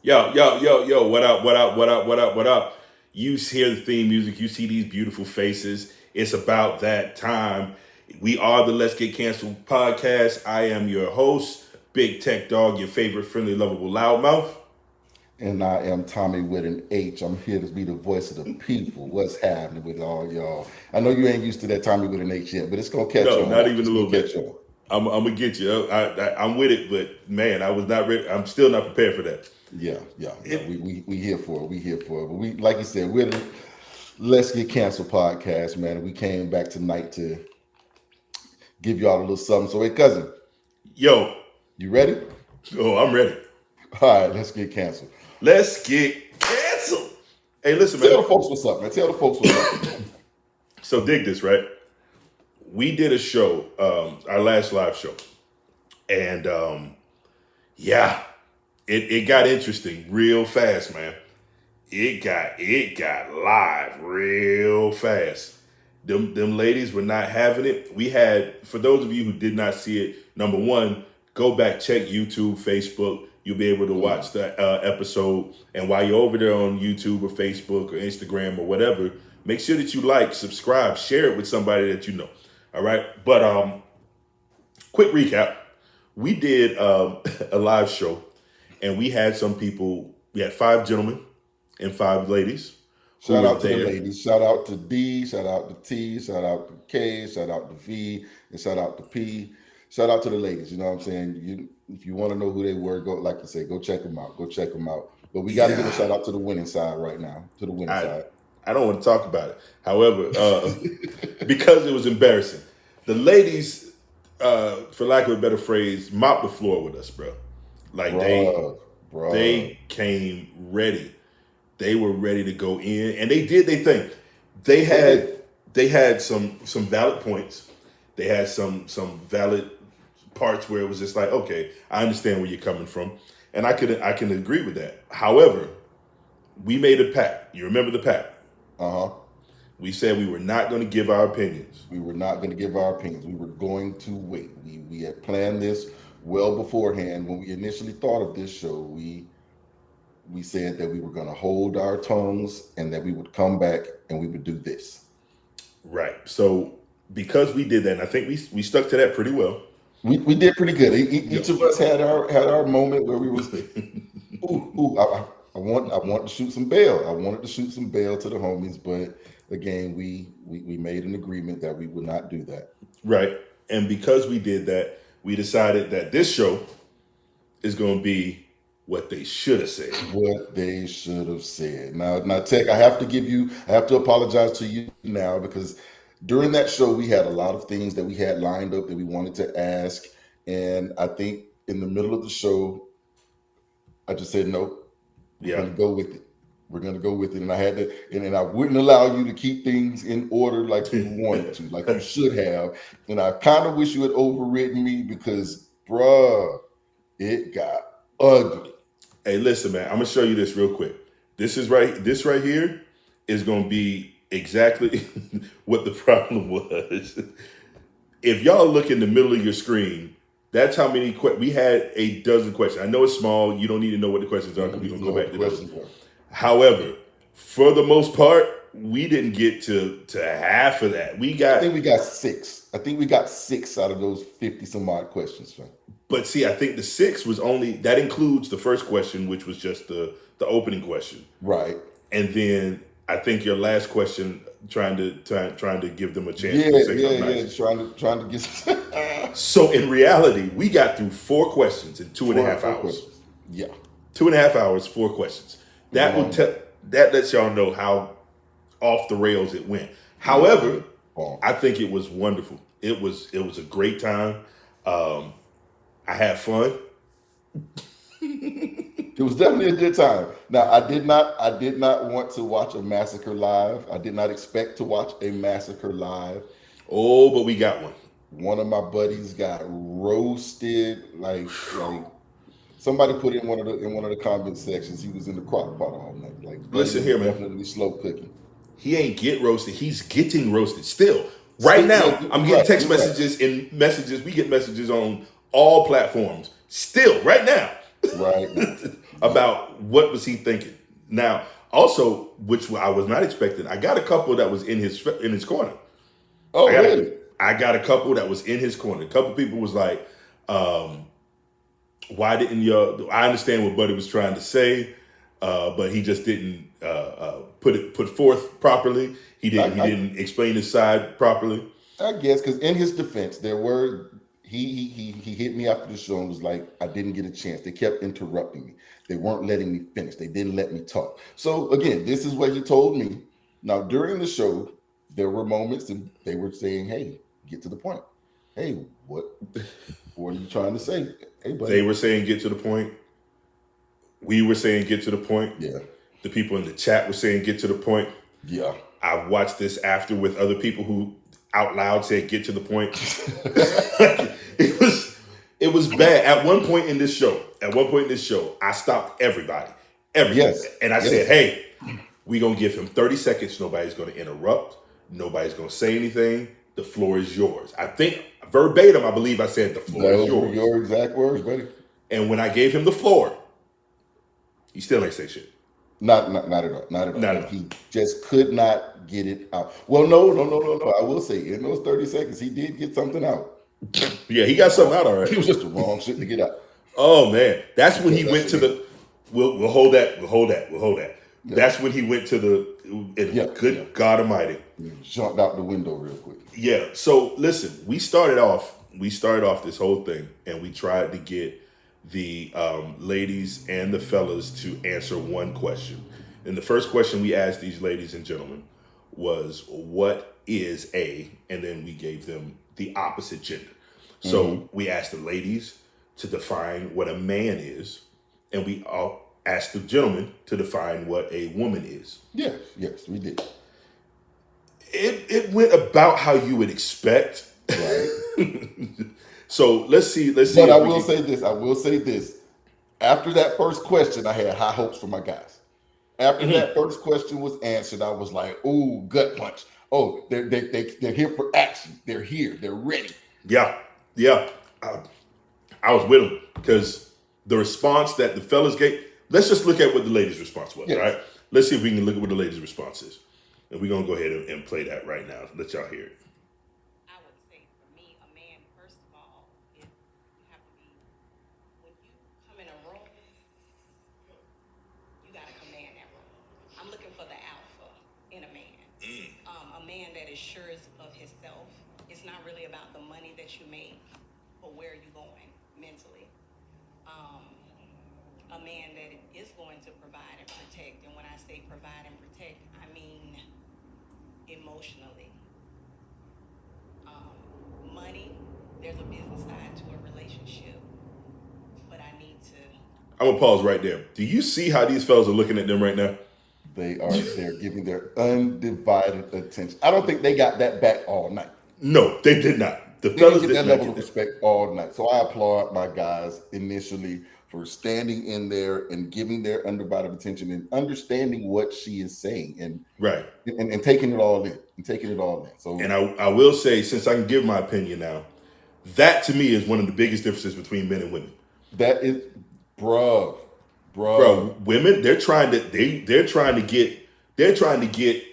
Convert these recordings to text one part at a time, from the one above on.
What up, what up, what up, what up, what up? You hear the theme music, you see these beautiful faces. It's about that time. We are the Let's Get Canceled podcast. I am your host, Big Tech Dog, your favorite friendly, lovable loudmouth. And I am Tommy with an H. I'm here to be the voice of the people. What's happening with all y'all? I know you ain't used to that Tommy with an H yet, but it's gonna catch No, on. not even It's a gonna little catch bit. on. I'm gonna get you. I'm with it, but man, I was not ready. I'm still not prepared for that. Yeah. It, We here for it. We here for it. But we, like you said, we're the Let's Get Canceled podcast, man. And we came back tonight to give y'all a little something. So, hey, cousin, yo, you ready? oh, I'm ready. All right, let's get canceled. Let's get canceled. Hey, listen, Tell man. the folks what's up, man. Tell the folks what's up. So dig this, right? We did a show, our last live show, and yeah, it got interesting real fast, man. It got live real fast. Them ladies were not having it. We had, for those of you who did not see it, number one, go back, check YouTube, Facebook. You'll be able to watch that episode. And while you're over there on YouTube or Facebook or Instagram or whatever, make sure that you like, subscribe, share it with somebody that you know. All right. But quick recap. We did a live show and we had some people, we had 5 gentlemen and 5 ladies who Shout were out to the there. ladies. Shout out to D. Shout out to T. Shout out to K. Shout out to V. And shout out to P. Shout out to the ladies. You know what I'm saying? If you want to know who they were, go, like I say, go check them out. Go check them out. But we got to give a Yeah. shout out to the winning side right now. To the winning I side. I don't want to talk about it. However, because it was embarrassing, the ladies, for lack of a better phrase, mopped the floor with us, bro. Like Bruh. they came ready. They were ready to go in, and they did their thing. They had they had some valid points. They had some valid parts where it was just like, okay, I understand where you're coming from, and I can agree with that. However, we made a pact. You remember the pact? Uh-huh. We said we were not going to give our opinions. We were not going to give our opinions. We were going to wait. We had planned this well beforehand. When we initially thought of this show, we said that we were going to hold our tongues and that we would come back and we would do this. Right. So because we did that, and I think we stuck to that pretty well. We did pretty good. Each of us had our moment where we was, I want to shoot some bail. I wanted to shoot some bail to the homies, but again, we made an agreement that we would not do that. Right. And because we did that, we decided that this show is going to be what they should have said. What they should have said. Now, Tech, I have to apologize to you now because during that show we had a lot of things that we had lined up that we wanted to ask, and I think in the middle of the show, I just said no. We're Yeah. gonna go with it. We're gonna go with it, and I had to, and I wouldn't allow you to keep things in order like you wanted to, like you should have. And I kind of wish you had overridden me because, bruh, it got ugly. Hey, listen, man. I'm gonna show you this real quick. This right here is gonna be exactly what the problem was. If y'all look in the middle of your screen, that's how many we had a dozen questions. I know it's small. You don't need to know what the questions are because we're gonna go back to those. However, for the most part, we didn't get to half of that. I think we got 6. I think we got 6 out of those 50 some odd questions, fam. But see, I think the 6 was only that includes the first question, which was just the opening question, Right. and then I think your last question, trying to give them a chance to say something nice. Trying to get So in reality, we got through 4 questions in two and a half four hours. questions. Yeah. 2.5 hours, 4 questions. That will that lets y'all know how off the rails it went. However, I think it was wonderful. It was a great time. I had fun. It was definitely a good time. Now, I did not want to watch a massacre live. I did not expect to watch a massacre live. Oh, but we got one. One of my buddies got roasted like somebody put in one of the comment sections. He was in the crock pot all night. Like, Listen here, man. Definitely slow cooking. He ain't get roasted. He's getting roasted still. Right now, I'm getting text messages and messages. We get messages on all platforms. Still, right now. Right. about what was he thinking. Now, also, which I was not expecting, I got a couple that was in his corner. Oh, really? I got a couple that was in his corner. A couple people was like, why didn't you? I understand what Buddy was trying to say, but he just didn't put forth properly. He didn't explain his side properly. I guess because in his defense, there were he hit me after the show and was like, I didn't get a chance. They kept interrupting me. They weren't letting me finish. They didn't let me talk. So again, this is what he told me. Now during the show, there were moments and they were saying, "Hey, get to the point. Hey, what are you trying to say?" Hey, buddy. They were saying, "Get to the point." We were saying, "Get to the point." Yeah. The people in the chat were saying, "Get to the point." Yeah. I've watched this after with other people who out loud said, "Get to the point." It was bad. At one point in this show, I stopped everybody. Yes. And I said, "Hey, we're going to give him 30 seconds. Nobody's going to interrupt. Nobody's going to say anything. The floor is yours." I think verbatim, I believe I said, "The floor is yours." Your exact words, buddy. And when I gave him the floor, he still ain't say shit. Not at all. Not at all. He just could not get it out. Well, no. I will say, in those 30 seconds, he did get something out. Yeah, he got something out, all right. He was just the wrong shit to get out. Oh man, that's when he went to the. We'll hold that. Yeah. That's when he went to the. Good God Almighty! He jumped out the window real quick. Yeah. So listen, we started off this whole thing, and we tried to get the ladies and the fellas to answer one question. And the first question we asked these ladies and gentlemen was, "What is a?" And then we gave them the opposite gender. So we asked the ladies to define what a man is, and we all asked the gentlemen to define what a woman is. Yes, we did. It went about how you would expect. Right. So let's see. But I will say this. After that first question, I had high hopes for my guys. After that first question was answered, I was like, "Ooh, gut punch! Oh, they're here for action. They're here. They're ready." Yeah. I was with them because the response that the fellas gave. Let's just look at what the ladies' response was. Yes. Right. Let's see if we can look at what the ladies' response is, and we're gonna go ahead and play that right now. Let y'all hear it. I would say for me, a man, first of all, you have to be, when you come in a room, you got to command that room. I'm looking for the alpha in a man. A man that is sure of himself. It's not really about the money that you make, but where you're going mentally. A man that is going to provide and protect. And when I say provide and protect, I mean emotionally. Money, there's a business side to a relationship, but I need to. I'm gonna pause right there. Do you see how these fellas are looking at them right now? They're giving their undivided attention. I don't think they got that back all night. No, they did not. The fellas didn't get that level of respect all night. So I applaud my guys initially for standing in there and giving their undivided attention and understanding what she is saying and taking it all in So, and I will say, since I can give my opinion now, that to me is one of the biggest differences between men and women. That is, bro, women, they're trying to get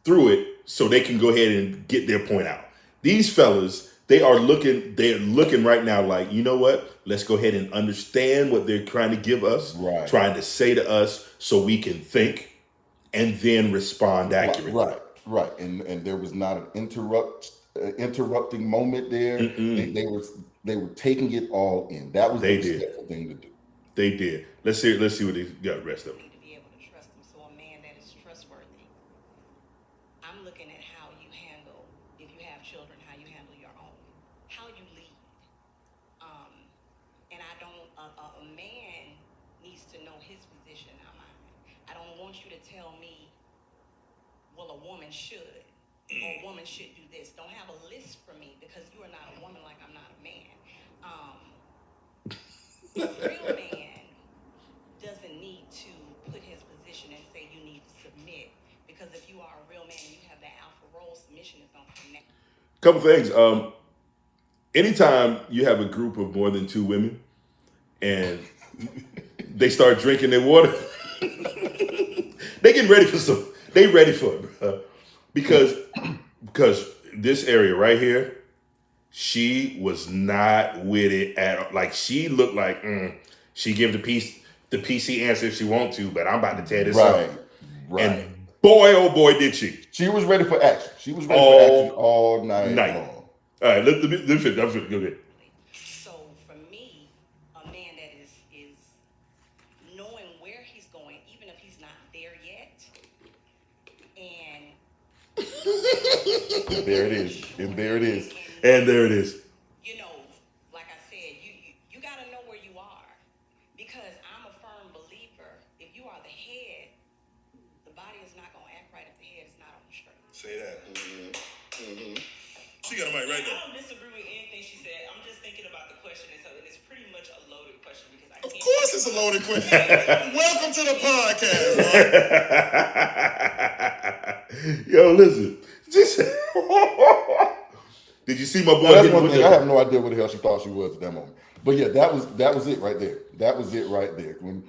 through it so they can go ahead and get their point out. These fellas, they're looking right now like, you know what? Let's go ahead and understand what they're trying to give us, trying to say to us so we can think and then respond accurately. Right. And there was not an interrupting moment there. They were taking it all in. That was the respectful thing to do. They did. Let's see what they got the rest of them. To be able to trust them. So a man that is trustworthy. I'm looking at how you handle, if you have children, how you handle your own, how you lead. And I don't, a man needs to know his position, not mine. I don't want you to tell me, well, a woman should, or a woman should do this. Don't have a list for me because you are not a woman like I'm not a man. A real man doesn't need to put his position and say you need to submit, because if you are a real man and you have that alpha role, submission is going to connect. Couple things. Anytime you have a group of more than two women and they start drinking their water. They getting ready for some. They ready for it, bro. Because this area right here, she was not with it at all. Like she looked like she give the PC answer if she want to, but I'm about to tear this up. Right. And boy, oh boy, did she. She was ready for action. She was ready for action all night long. All right, let me go ahead. So for me, a man that is knowing where he's going, even if he's not there yet, and There it is. And there it is. And there it is. you know, like I said, you got to know where you are, because I'm a firm believer. If you are the head, the body is not going to act right if the head is not on the straight. Say that. She got a mic right I there. don't disagree with anything she said. I'm just thinking about the question itself, and it's pretty much a loaded question because I Of can't. course, it's a loaded question. Welcome to the podcast, bro. Yo, listen. Did you see my boy? Now, that's hitting one with thing. the- I have no idea what the hell she thought she was at that moment. But yeah, that was it right there. That was it right there. When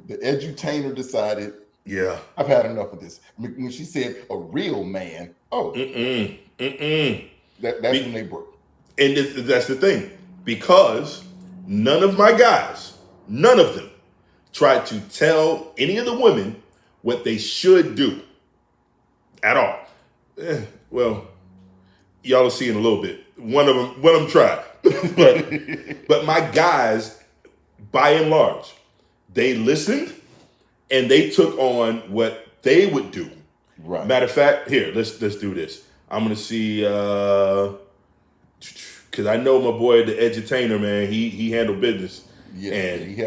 the edutainer decided, Yeah. I've had enough of this. When she said a real man, that's when they broke. And that's the thing. Because none of my guys, none of them, tried to tell any of the women what they should do at all. Well, y'all will see in a little bit. One of them tried. but my guys, by and large, they listened and they took on what they would do. Right. Matter of fact, here, let's do this. I'm gonna see because I know my boy the edutainer, man, he handled business. Yeah, and he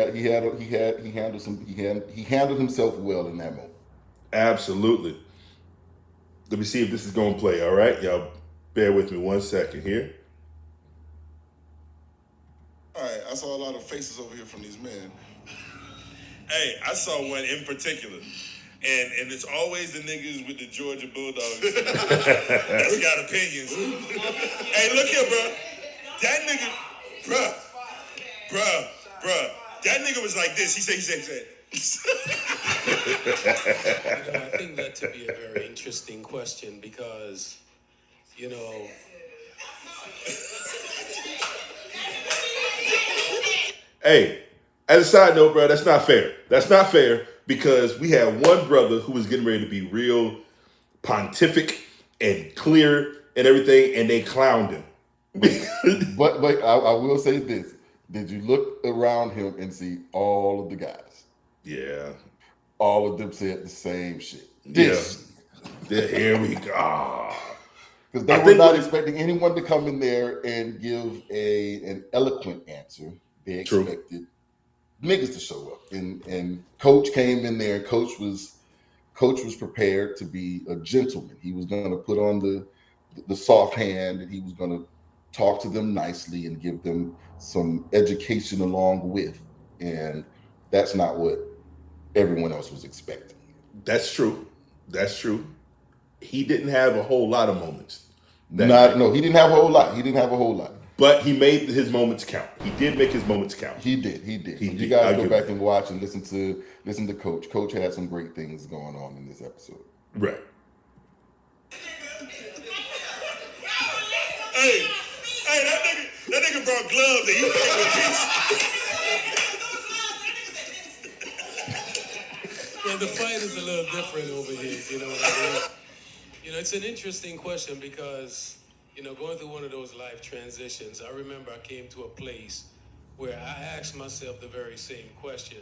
handled himself well in that moment. absolutely. Let me see if this is gonna play. All right, y'all, bear with me 1 second here. All right, I saw a lot of faces over here from these men. Hey, I saw one in particular. And it's always the niggas with the Georgia Bulldogs that's got opinions. Hey, look here, bro. That nigga, bruh. That nigga was like this. He said. I think that to be a very interesting question because, Hey, as a side note, bro, that's not fair. That's not fair because we had one brother who was getting ready to be real pontific and clear and everything, and they clowned him. But I will say this. Did you look around him and see all of the guys? Yeah. All of them said the same shit. Yeah. Here we go. Because they were not expecting anyone to come in there and give an eloquent answer. They True. expected niggas to show up. And Coach came in there. Coach was prepared to be a gentleman. He was going to put on the soft hand, and he was going to talk to them nicely and give them some education along with. And that's not what everyone else was expecting. That's true. He didn't have a whole lot of moments. He didn't have a whole lot. But he made his moments count. He did make his moments count. He did. So did. you guys I'll go give back him. and watch and listen to Coach. Coach had some great things going on in this episode. Right. Hey, that nigga brought gloves and he played with peace. the fight is a little different over here, you know what I mean? It's an interesting question because, going through one of those life transitions, I remember I came to a place where I asked myself the very same question.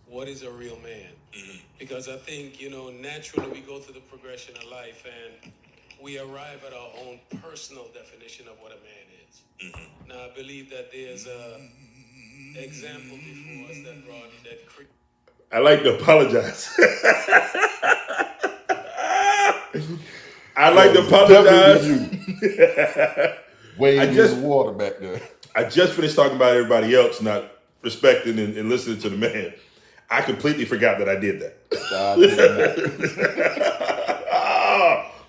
What is a real man? Mm-hmm. Because I think, naturally we go through the progression of life and we arrive at our own personal definition of what a man is. Mm-hmm. Now, I believe that there's a example before us that I like to apologize. I like to apologize. Way I in just- the water back there. I just finished talking about everybody else not respecting and listening to the man. I completely forgot that I did that.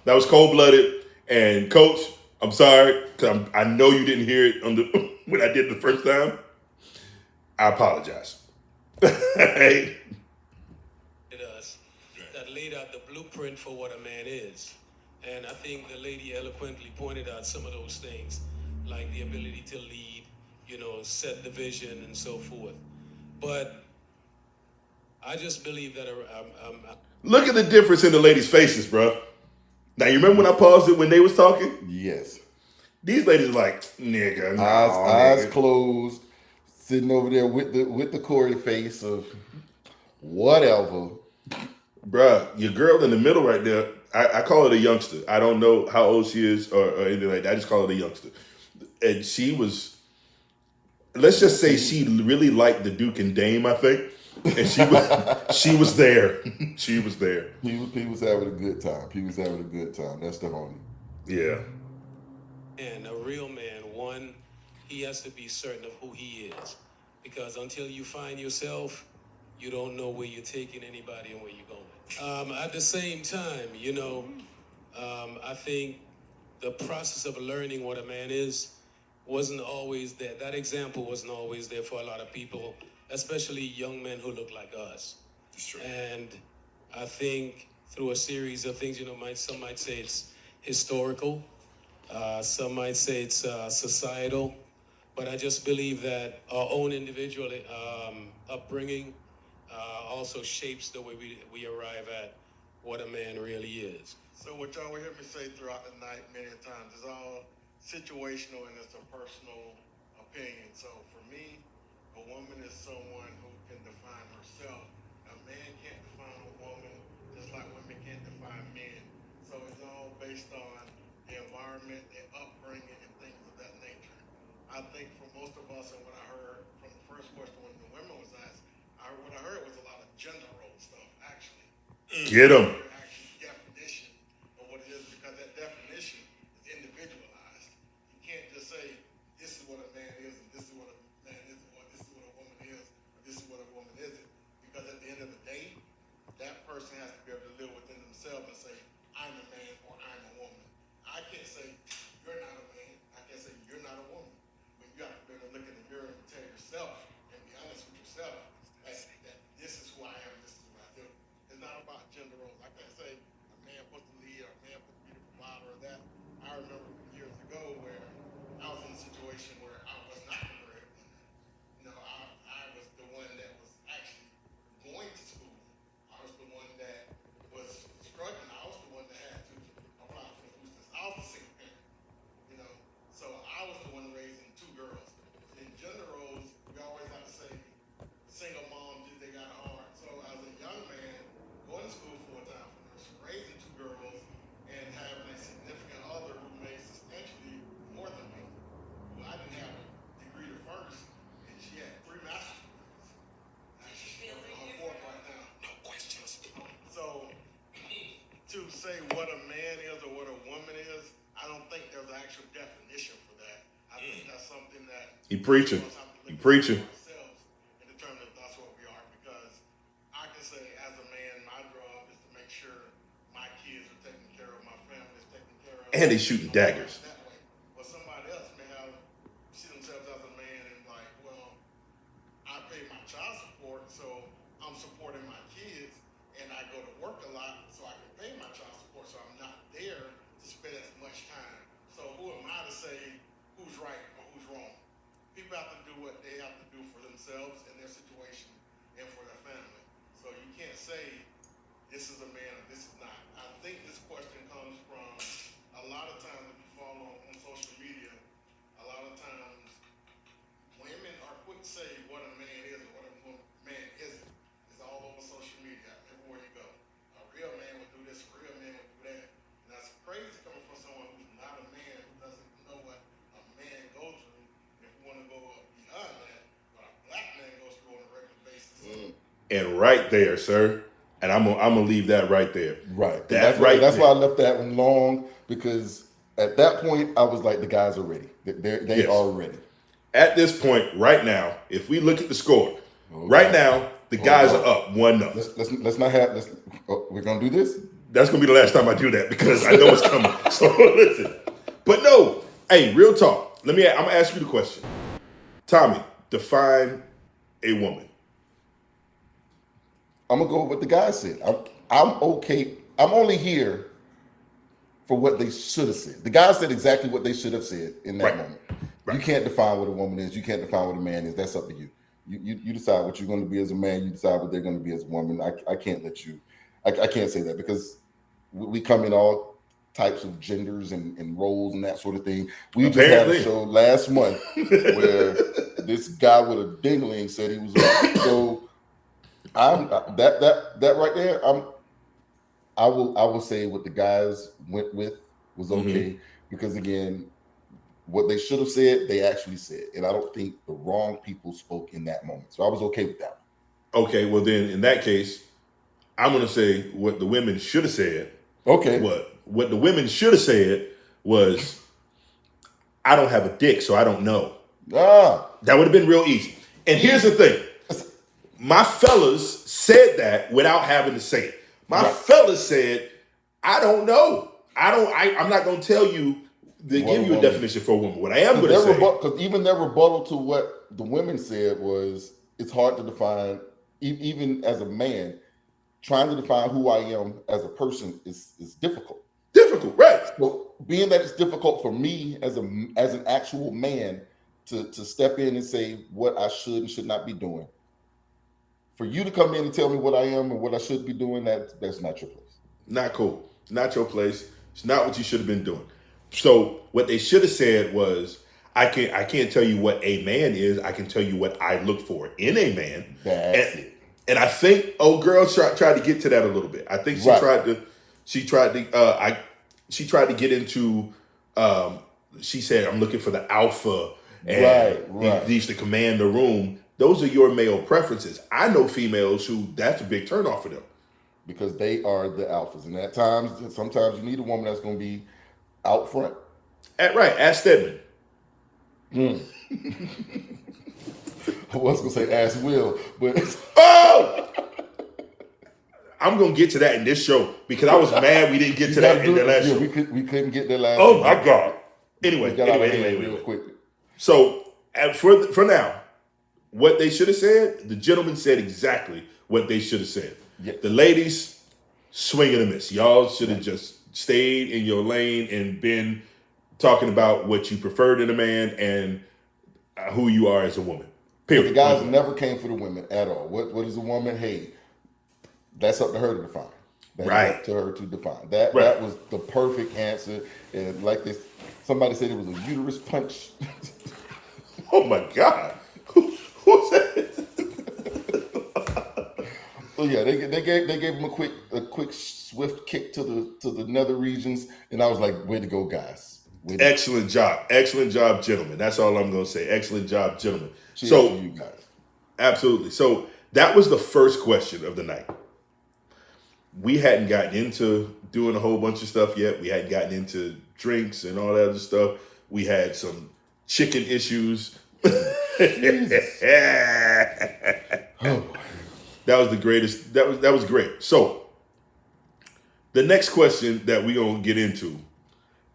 That was cold-blooded. And Coach, I'm sorry, because I know you didn't hear it when I did the first time. I apologize. Hey. us that laid out the blueprint for what a man is. And I think the lady eloquently pointed out some of those things, like the ability to lead, set the vision and so forth. But I just believe that Look at the difference in the ladies' faces, bro. Now, you remember when I paused it when they was talking? Yes. These ladies are like, nigga, no, Eyes nigga. closed, sitting over there with the Corey face of whatever. Bruh, your girl in the middle right there, I call her a youngster. I don't know how old she is or anything like that. I just call her a youngster. And she was, let's just say she really liked the Duke and Dame, I think. And she was there. She was there. He was having a good time. He was having a good time. That's the homie. Yeah. And a real man, one, he has to be certain of who he is. Because until you find yourself, you don't know where you're taking anybody and where you're going. At the same time, I think the process of learning what a man is wasn't always there. That example wasn't always there for a lot of people, especially young men who look like us. That's true. And I think through a series of things, some might say it's historical, some might say it's societal, but I just believe that our own individual upbringing also shapes the way we arrive at what a man really is. So what y'all will hear me say throughout the night many times is all situational and it's a personal opinion. So for me, a woman is someone who can define herself. A man can't define a woman just like women can't define men. So it's all based on the environment, the upbringing, and things of that nature. I think for most of us, and what I heard from the first question when the women was asked, what I heard was a lot of gender role stuff, actually. Get them. Actually, definition of what it is, because that definition is individualized. You can't just say, this is what a man is, and this is what a man is, or this is what a woman is, or this is what a woman isn't. Because at the end of the day, that person has to be able to live within themselves and say, I'm a man or I'm a woman. I can't say, you're not a man. I can't say, you're not a woman. But you have to be able to look in the mirror and tell yourself and be honest with yourself that this is who I am, this is what I do. It's not about gender roles. I can't say a man supposed to lead or a man supposed to be the provider or that. I remember years ago where I was in a situation where I was not the breadwinner. I was the one that was actually going to school. I was the one that was struggling. I was the one that had to apply for food stamps. I was a single parent, so I was the one raising two girls. In gender roles, we always have to say single moms, they got it hard. So as a young man, going to school full time for nursing, raising two girls, and having a significant other who made substantially more than me. Well, I didn't have a degree to first, and she had 3 master's degrees. And she's on her 4th right now. No questions. So to say what a man is or what a woman is, I don't think there's an actual definition for that. I think that's something that He preaching. we have to look He at preaching. ourselves and determine if that's what we are. Because I can say, as a man, my job is to make sure my kids are taken care of, my family is taken care of. And they shooting daggers. That way. But somebody else may see themselves as a man and like, well, I pay my child support, so I'm supporting my kids, and I go to work a lot so I can pay my child support, so I'm not there to spend as much time. So who am I to say who's right or who's wrong? People have to do what they have to do for themselves and their situation and for their family. So you can't say this is a man or this is not. I think this question comes from a lot of times if you follow on social media, a lot of times women are quick to say what a man is or what a man isn't. It's all over social media, everywhere you go. A real man would do this, a real man would do that. And that's crazy coming from someone who's not a man, who doesn't know what a man goes through. If you want to go beyond that, what a black man goes through on a regular basis. And right there, sir. And I'm gonna leave that right there. Right. That That's there. why I left that one long, because at that point I was like, the guys are ready. They Yes. are ready. At this point, right now, if we look at the score, right now the guys are up 1-0. Let's not have. We're gonna do this. That's gonna be the last time I do that because I know it's coming. So listen. But no, hey, real talk. I'm gonna ask you the question. Tommy, define a woman. I'm gonna go with what the guy said. I'm okay. I'm only here for what they should have said. The guy said exactly what they should have said in that Right. moment. Right. You can't define what a woman is. You can't define what a man is. That's up to you. You decide what you're going to be as a man. You decide what they're going to be as a woman. I can't let you. I can't say that because we come in all types of genders and roles and that sort of thing. We just had Apparently. a show last month where this guy with a dingling said he was a so I'm that right there. I will say what the guys went with was okay because again, what they should have said, they actually said, and I don't think the wrong people spoke in that moment. So I was okay with that one. Okay, well then in that case, I'm gonna say what the women should have said. Okay. What the women should have said was, I don't have a dick, so I don't know. Ah, That would have been real easy. And here's the thing. My fellas said that without having to say it. My Right. fellas said, I don't know. I'm not gonna tell you to What give a you a woman. definition for a woman. What I am gonna say, because even their rebuttal to what the women said was, it's hard to define, even as a man, trying to define who I am as a person is difficult. difficult, right? So being that it's difficult for me as an actual man to step in and say what I should and should not be doing, for you to come in and tell me what I am and what I should be doing, that's not your place. Not cool. Not your place. It's not what you should have been doing. So what they should have said was, I can't tell you what a man is. I can tell you what I look for in a man. That's it. And I think old girl tried to get to that a little bit. I think she Right. tried to get into. She said, "I'm looking for the alpha, and Right. he needs to command the room." Those are your male preferences. I know females who that's a big turnoff for them. Because they are the alphas, and sometimes you need a woman that's going to be out front. Right, ask Stedman. I was going to say ask Will, but Oh, I'm gonna get to that in this show because I was mad we didn't get to that in the last show. we couldn't get there last. Oh week. my god. Anyway, We got out of hand anyway. real quick. So for now, what they should have said, the gentleman said exactly what they should have said. Yes. The ladies, swing and a miss. Y'all should have just stayed in your lane and been talking about what you preferred in a man and who you are as a woman. Period. The guys never came for the women at all. What is a woman? Hey, that's up to her to define. That's Right. up to her to define. That Right. was the perfect answer. And like this, somebody said it was a uterus punch. Oh my god. Who said? So yeah, they gave him a quick swift kick to the nether regions, and I was like, way to go, guys. Way to Excellent job, gentlemen. That's all I'm gonna say. Excellent job, gentlemen. cheers So to you guys. absolutely. So that was the first question of the night. We hadn't gotten into doing a whole bunch of stuff yet. We hadn't gotten into drinks and all that other stuff. We had some chicken issues. That was the greatest. That was great. So the next question that we're gonna get into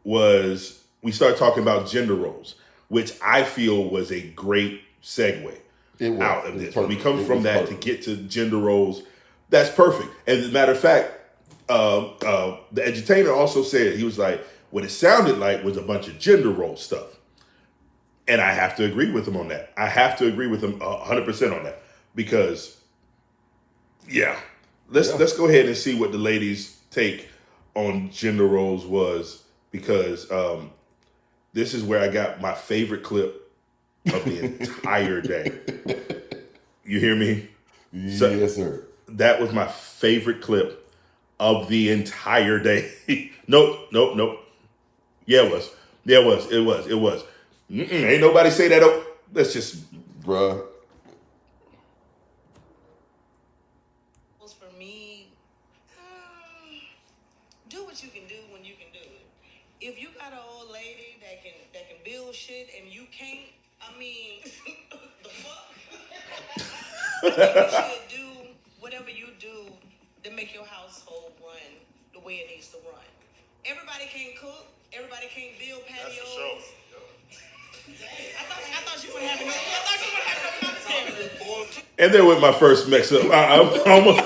was we started talking about gender roles, which I feel was a great segue It was. out It of was this. When we perfect. come It from was that perfect. to get to gender roles, that's perfect. As a matter of fact, the edutainer also said, he was like, what it sounded like was a bunch of gender role stuff. And I have to agree with him on that. I have to agree with him 100% on that because, yeah, let's go ahead and see what the ladies' take on gender roles was because this is where I got my favorite clip of the entire day. You hear me? So- Yes, sir. That was my favorite clip of the entire day. Nope. Yeah, it was. It was. Ain't nobody say that. Oh, let's just. Bruh. For me, do what you can do when you can do it. If you got an old lady that can build shit and you can't, I mean, the fuck. You should do whatever you do to make your household run the way it needs to run. Everybody can't cook. Everybody can't build patios. That's for sure. I thought you would have no commentary. And then with my first mix up, I almost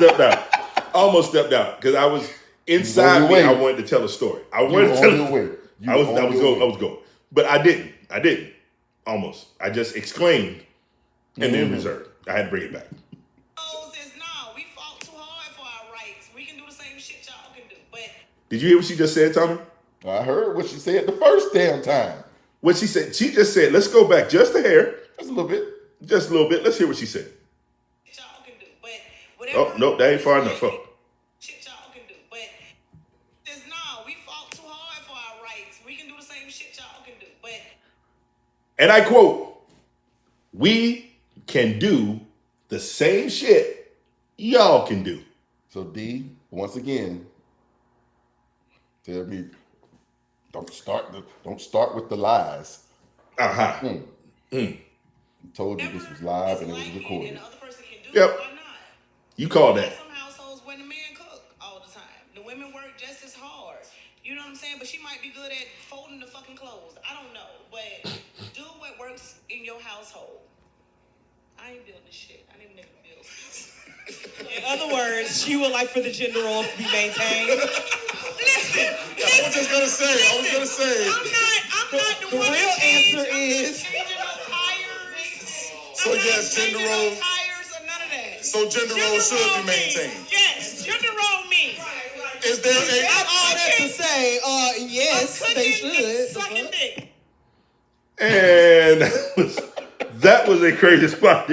stepped out. Because I was inside your me. way. I wanted to tell a story. I You wanted were to tell on your way. You I was were on your way. going, but I didn't. Almost. I just exclaimed and then reserved. I had to bring it back. We fought too hard for our rights. We can do the same shit y'all can do. But Did you hear what she just said, Tommy? I heard what she said the first damn time. What she said? She just said, "Let's go back just a hair, Just a little bit. just a little bit." Let's hear what she said. y'all can do. But whatever. Oh, nope, that ain't far enough. Oh. Shit y'all can do. But we fought too hard for our rights. We can do the same shit y'all can do. But And I quote, "We can do the same shit y'all can do." So D, once again, tell me, don't start with the lies. Uh-huh. I told you this was live and it was recorded. And the other person can do Yep. it, why not? You called that. Some households where the men cook all the time. The women work just as hard. You know what I'm saying? But she might be good at folding the fucking clothes. I don't know. But do what works in your household. I ain't building shit. I didn't even build shit. In other words, she would like for the gender roles to be maintained. Listen. I was just gonna say. I'm not the The one real answer is changing no tires. So yes, gender roles. Tires or none of that. So gender roles should be maintained. Yes, gender role me. Is there not a all that to say. Yes, they should. Sucking dick. And that was a crazy spot.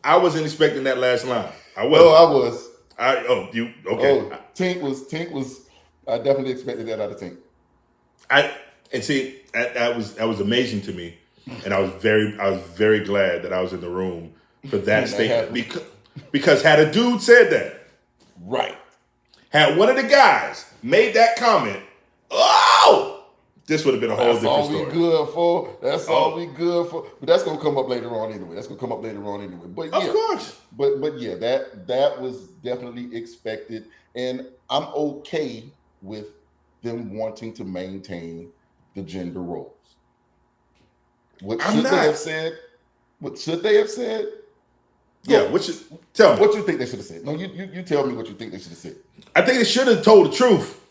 I wasn't expecting that last line. I wasn't. Oh, I was. You okay? Oh, Tink was. I definitely expected that out of Tink. That was amazing to me, and I was very glad that I was in the room for that statement because had a dude said that, Right. had one of the guys made that comment, this would have been a whole That's all different we story. good for. That's all we good for. But that's gonna come up later on anyway. But yeah, Of course. But yeah, that was definitely expected, and I'm okay with them wanting to maintain the gender roles. What I'm should not. they have said? What should they have said? Yeah, tell me. What you think they should have said? No, you tell me what you think they should have said. I think they should have told the truth.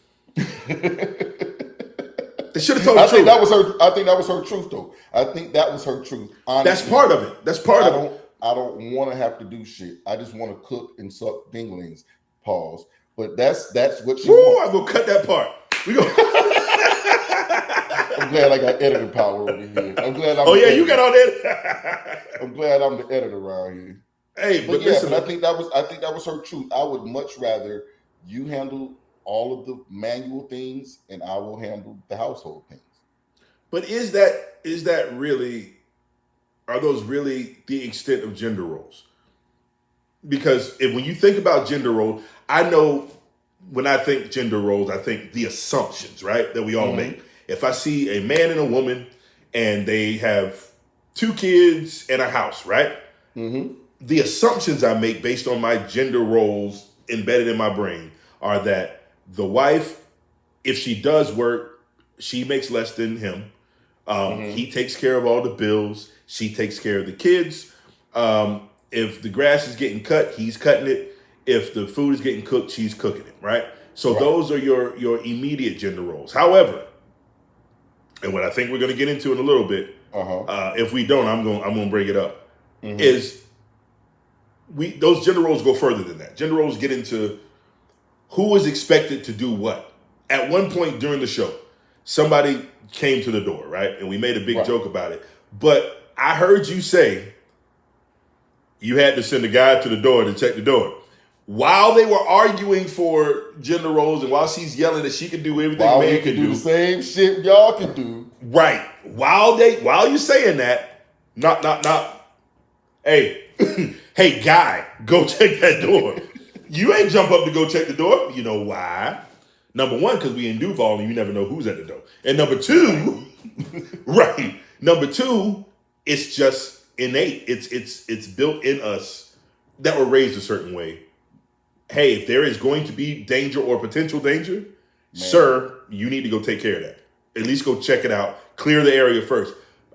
They should have told the I think truth. that was her. I think that was her truth, though. I think that was her truth. Honestly. That's part of it. That's part of it. I don't want to have to do shit. I just want to cook and suck dinglings. Pause. But that's what she Woo! wants. I'm gonna cut that part. We go. I'm glad I got editing power over here. I'm glad. Oh yeah, you got all that. I'm glad I'm the editor around here. Hey, But but yeah, listen, but I think that was her truth. I would much rather you handle all of the manual things, and I will handle the household things. but is that really? Are those really the extent of gender roles? Because when you think about gender roles, I know when I think gender roles, I think the assumptions, right, that we all make. If I see a man and a woman and they have 2 kids and a house, right? Mm-hmm. The assumptions I make based on my gender roles embedded in my brain are that the wife, if she does work, she makes less than him. He takes care of all the bills. She takes care of the kids. If the grass is getting cut, he's cutting it. If the food is getting cooked, she's cooking it, right? So those are your immediate gender roles. However, and what I think we're going to get into in a little bit, if we don't, I'm going to bring it up, is those gender roles go further than that. Gender roles get into who is expected to do what. At one point during the show, somebody came to the door, right? And we made a big joke about it. But I heard you say you had to send a guy to the door to check the door. While they were arguing for gender roles and while she's yelling that she can do everything While man we can do do. the same shit y'all can do. Right. While you're saying that, not. Hey, hey, guy, go check that door. You ain't jump up to go check the door. You know why? Number one, because we in Duval and you never know who's at the door. And number two, right. Number two, it's just innate. It's built in us that we're raised a certain way. Hey, if there is going to be danger or potential danger, sir, you need to go take care of that. At least go check it out. Clear the area first.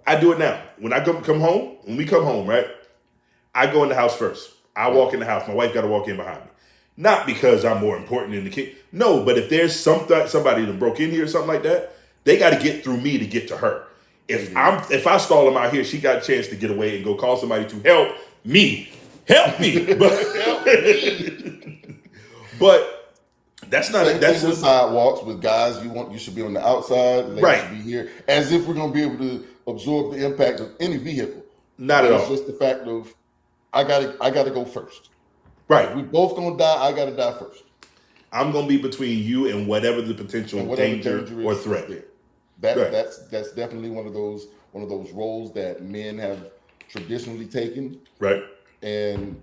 I do it now. When I come home, when we come home, right? I go in the house first. I walk in the house. My wife got to walk in behind me. Not because I'm more important than the kid. No, but if there's somebody that broke in here or something like that, they got to get through me to get to her. If I stall them out here, she got a chance to get away and go call somebody to help me. Help me. But that's not that's with sidewalks with guys. You should be on the outside. Ladies Right. should be here, as if we're going to be able to absorb the impact of any vehicle. not at It's all. just the fact of I gotta go first. Right. If we both gonna die. I gotta die first. I'm gonna be between you and whatever the potential And whatever danger danger or is threat. there. Right. That's definitely one of those roles that men have traditionally taken. Right. And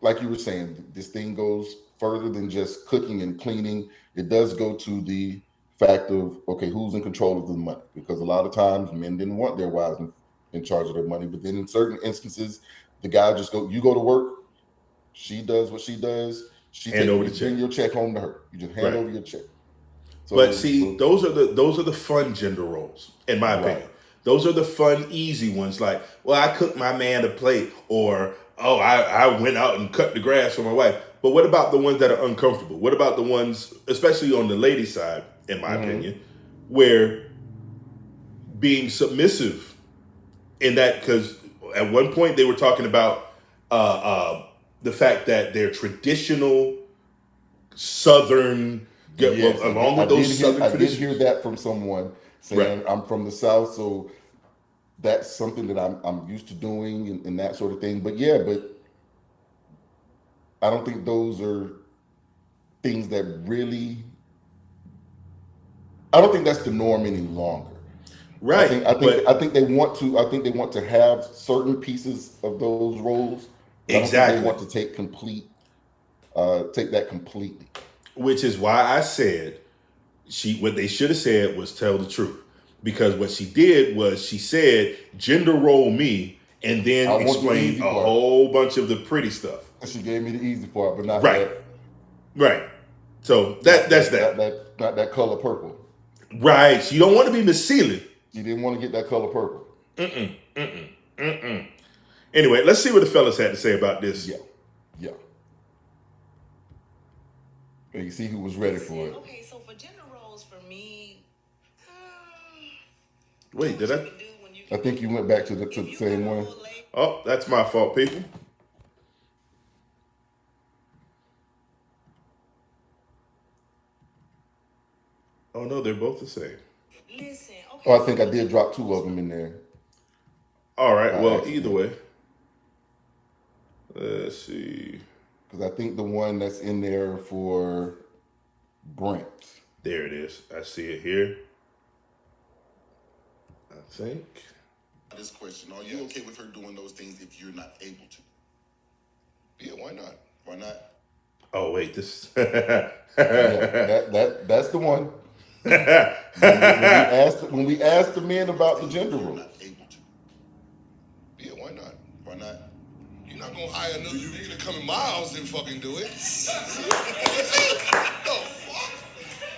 like you were saying, this thing goes further than just cooking and cleaning. It does go to the fact of, okay, who's in control of the money? Because a lot of times men didn't want their wives in charge of their money. But then in certain instances, the guy you go to work, she does what she does. Hand over the you bring check. your check home to her. You just hand Right. over your check. So, But see, those are the fun gender roles, in my opinion. Right. Those are the fun, easy ones. Like, well, I cooked my man a plate, or I went out and cut the grass for my wife. But what about the ones that are uncomfortable? What about the ones, especially on the lady side, in my opinion, where being submissive in that, because at one point they were talking about the fact that they're traditional Southern. Yes, Along with those Southern I did traditions. hear that from someone saying, Right. I'm from the South, so that's something that I'm used to doing and that sort of thing. But I don't think those are things that really. I don't think that's the norm any longer. Right. I think they want to. I think they want to have certain pieces of those roles. But I don't think Exactly. they want to take take that completely. Which is why I said what they should have said was tell the truth. Because what she did was she said gender role me and then I want the explained easy a part. whole bunch of the pretty stuff. She gave me the easy part, but not Right. Right. So that's that. Not that color purple. Right. She don't want to be Miss Sealy. You didn't want to get that color purple. Anyway, let's see what the fellas had to say about this. Yeah. And you see who was ready for it. Okay, so for gender roles, for me, Wait, did I? I think you went back to the same one. Oh, that's my fault, people. Oh no, they're both the same. Listen, okay. Oh, I think I did drop two of them in there. All right. Well, Excellent. either way. Let's see. Because I think the one that's in there for Brent. There it is. I see it here. I think. This question: are you okay with her doing those things if you're not able to? Yeah, why not? Why not? Oh wait, this. Yeah, that's the one. When we asked the men about the gender You're role. not able to. Yeah, why not? Why not? You're not gonna hire another nigga to come in my house and fucking do it. No, fuck.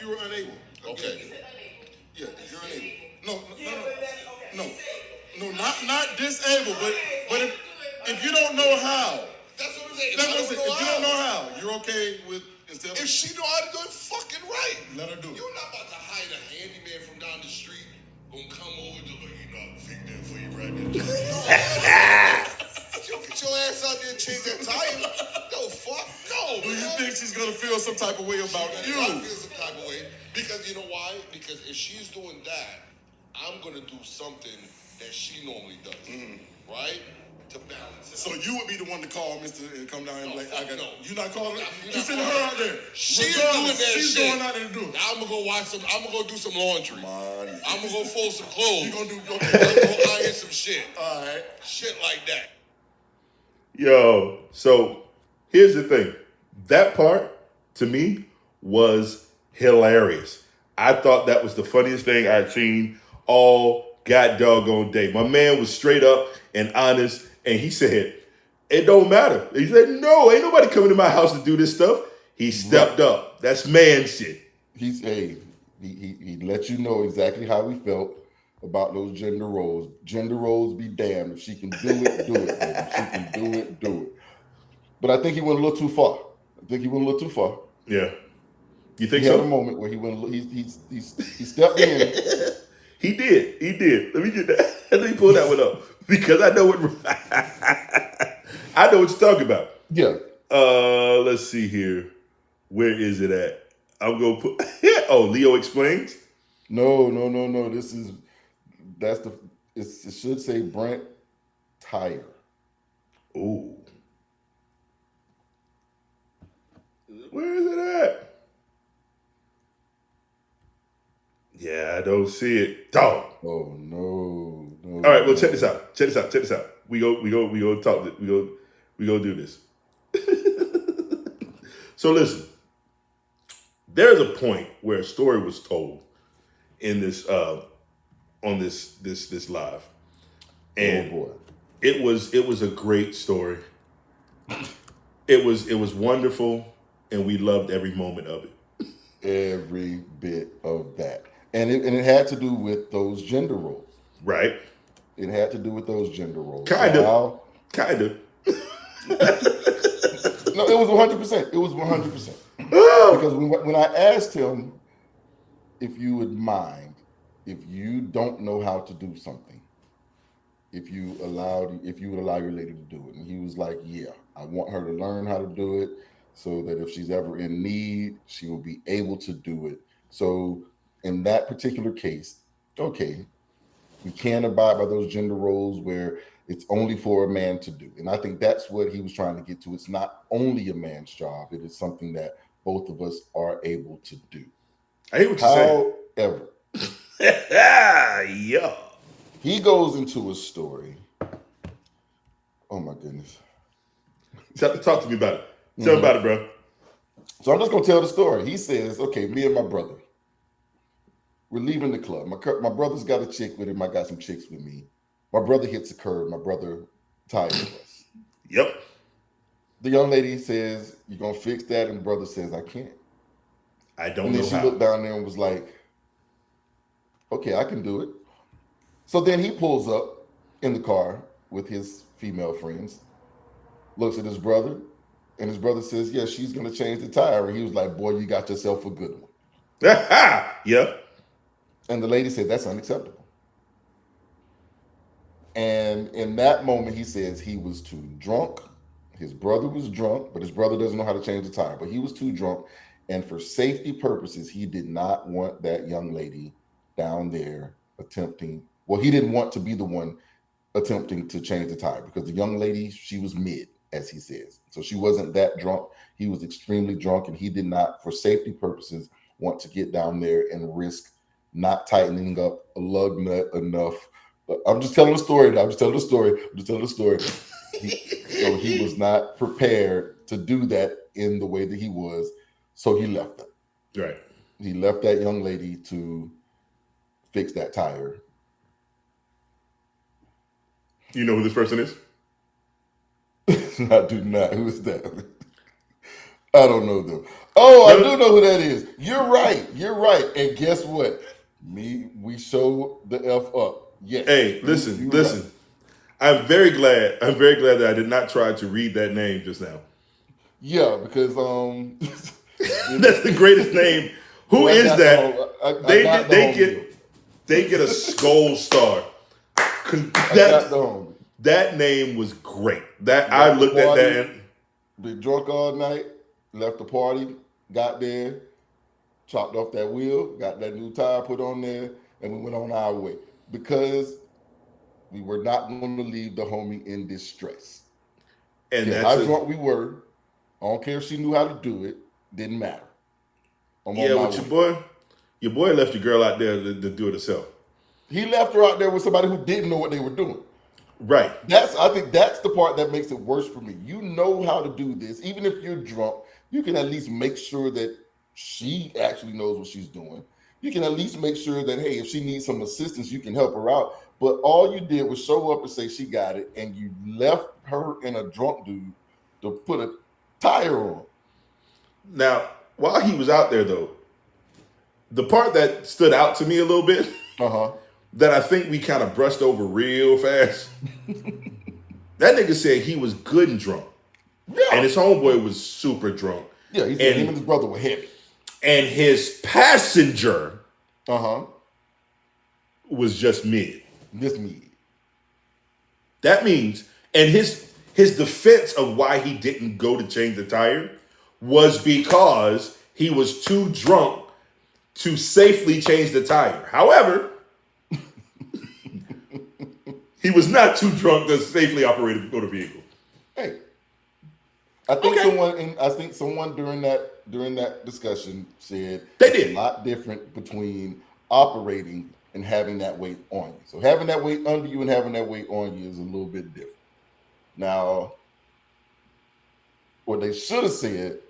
You were unable. Okay. Yeah, you're unable. No, not disabled, but if you don't know how, That's what I'm saying. that's what I'm saying. If you don't know how, you're okay with instead of If she know how to do it, fucking right. let her do it. You're not about to hire a handyman from down the street gonna come over to you know fix that for you right there. You get your ass out there and change that tire. No, fuck. No. Do you think she's gonna feel some type of way about I you? feel some type of way because you know why? Because if she's doing that, I'm gonna do something that she normally does, right? To balance it. So you would be the one to call Mr. and come down and No, be like, I got no. you not calling her? You're You not sending calling her her. out there. She's Regardless, doing that she's shit. going out there to do it. I'm gonna go I'm gonna go do some laundry. Money. I'm gonna go fold some clothes. You gonna do I'm gonna go iron some shit. all right. Shit like that. Yo, so here's the thing. That part to me was hilarious. I thought that was the funniest thing I'd seen all god doggone day. My man was straight up and honest, and he said, it don't matter. He said, no, ain't nobody coming to my house to do this stuff. He stepped up. That's man shit. He let you know exactly how he felt. about those gender roles. Gender roles be damned. If she can do it, do it, baby. If she can do it, do it. But I think he went a little too far. Yeah. You think He had a so? moment where he went. He stepped in. He did. Let me get that. Let me pull that one up because I know what I know what you're talking about. Yeah. Let's see here. Where is it at? I'm gonna put. Oh, Leo explains. No. It should say Brent Tyre. Ooh. Where is it at? Yeah, I don't see it. Dog. Oh no. All right, well check this out. We go talk. We go do this. So listen, there's a point where a story was told in this on this live, and boy. it was a great story. It was wonderful, and we loved every moment of it. Every bit of that, and it had to do with those gender roles. Right? It had to do with those gender roles. Kind of. No, it was 100%. It was 100%. Because when I asked him if you would mind if you don't know how to do something, if you would allow your lady to do it, and he was like, "Yeah, I want her to learn how to do it, so that if she's ever in need, she will be able to do it." So in that particular case, okay, we can't abide by those gender roles where it's only for a man to do. And I think that's what he was trying to get to. It's not only a man's job. It is something that both of us are able to do. I hear what you're saying. However, yeah. he goes into a story. Oh my goodness. Talk to me about it. Tell me about it, bro. So I'm just going to tell the story. He says, okay, me and my brother, we're leaving the club. My brother's got a chick with him. I got some chicks with me. My brother hits a curb. My brother tires us. Yep. The young lady says, "You gonna fix that?" And the brother says, "I can't." I don't And know then she how. looked down there and was like, "Okay, I can do it." So then he pulls up in the car with his female friends, looks at his brother, and his brother says, "Yeah, she's gonna change the tire." And he was like, "Boy, you got yourself a good one." Yep. And the lady said, "That's unacceptable." And in that moment, he says he was too drunk. His brother was drunk, but his brother doesn't know how to change the tire. But he was too drunk. And for safety purposes, he did not want that young lady down there attempting. Well, he didn't want to be the one attempting to change the tire because the young lady, she was mid, as he says. So she wasn't that drunk. He was extremely drunk, and he did not, for safety purposes, want to get down there and risk not tightening up a lug nut enough. I'm just telling the story. So he was not prepared to do that in the way that he was. So he left her. Right. He left that young lady to fix that tire. You know who this person is? I do not. Who is that? I don't know them. Oh, I do know who that is. You're right. And guess what? We show the F up. Yes. Hey, listen. Right. I'm very glad that I did not try to read that name just now. Yeah, because that's the greatest name. Who is that? They get a gold star. That name was great. I looked at that and been drunk all night, left the party, got there, chopped off that wheel, got that new tire put on there, and we went on our way. Because we were not going to leave the homie in distress. And how drunk we were, I don't care if she knew how to do it, didn't matter. Your boy left your girl out there to do it herself. He left her out there with somebody who didn't know what they were doing. Right. I think that's the part that makes it worse for me. You know how to do this. Even if you're drunk, you can at least make sure that she actually knows what she's doing. You can at least make sure that, hey, if she needs some assistance, you can help her out. But all you did was show up and say she got it, and you left her and a drunk dude to put a tire on. Now, while he was out there, though, the part that stood out to me a little bit that I think we kind of brushed over real fast. That nigga said he was good and drunk. Yeah. And his homeboy was super drunk. Yeah, he said him and his brother were heavy. And his passenger was just mid. Just mid. That means, and his defense of why he didn't go to change the tire was because he was too drunk to safely change the tire. However, he was not too drunk to safely operate a motor vehicle. Hey, I think someone during that discussion said it's a lot different between operating and having that weight on you. So having that weight under you and having that weight on you is a little bit different. Now, what they should have said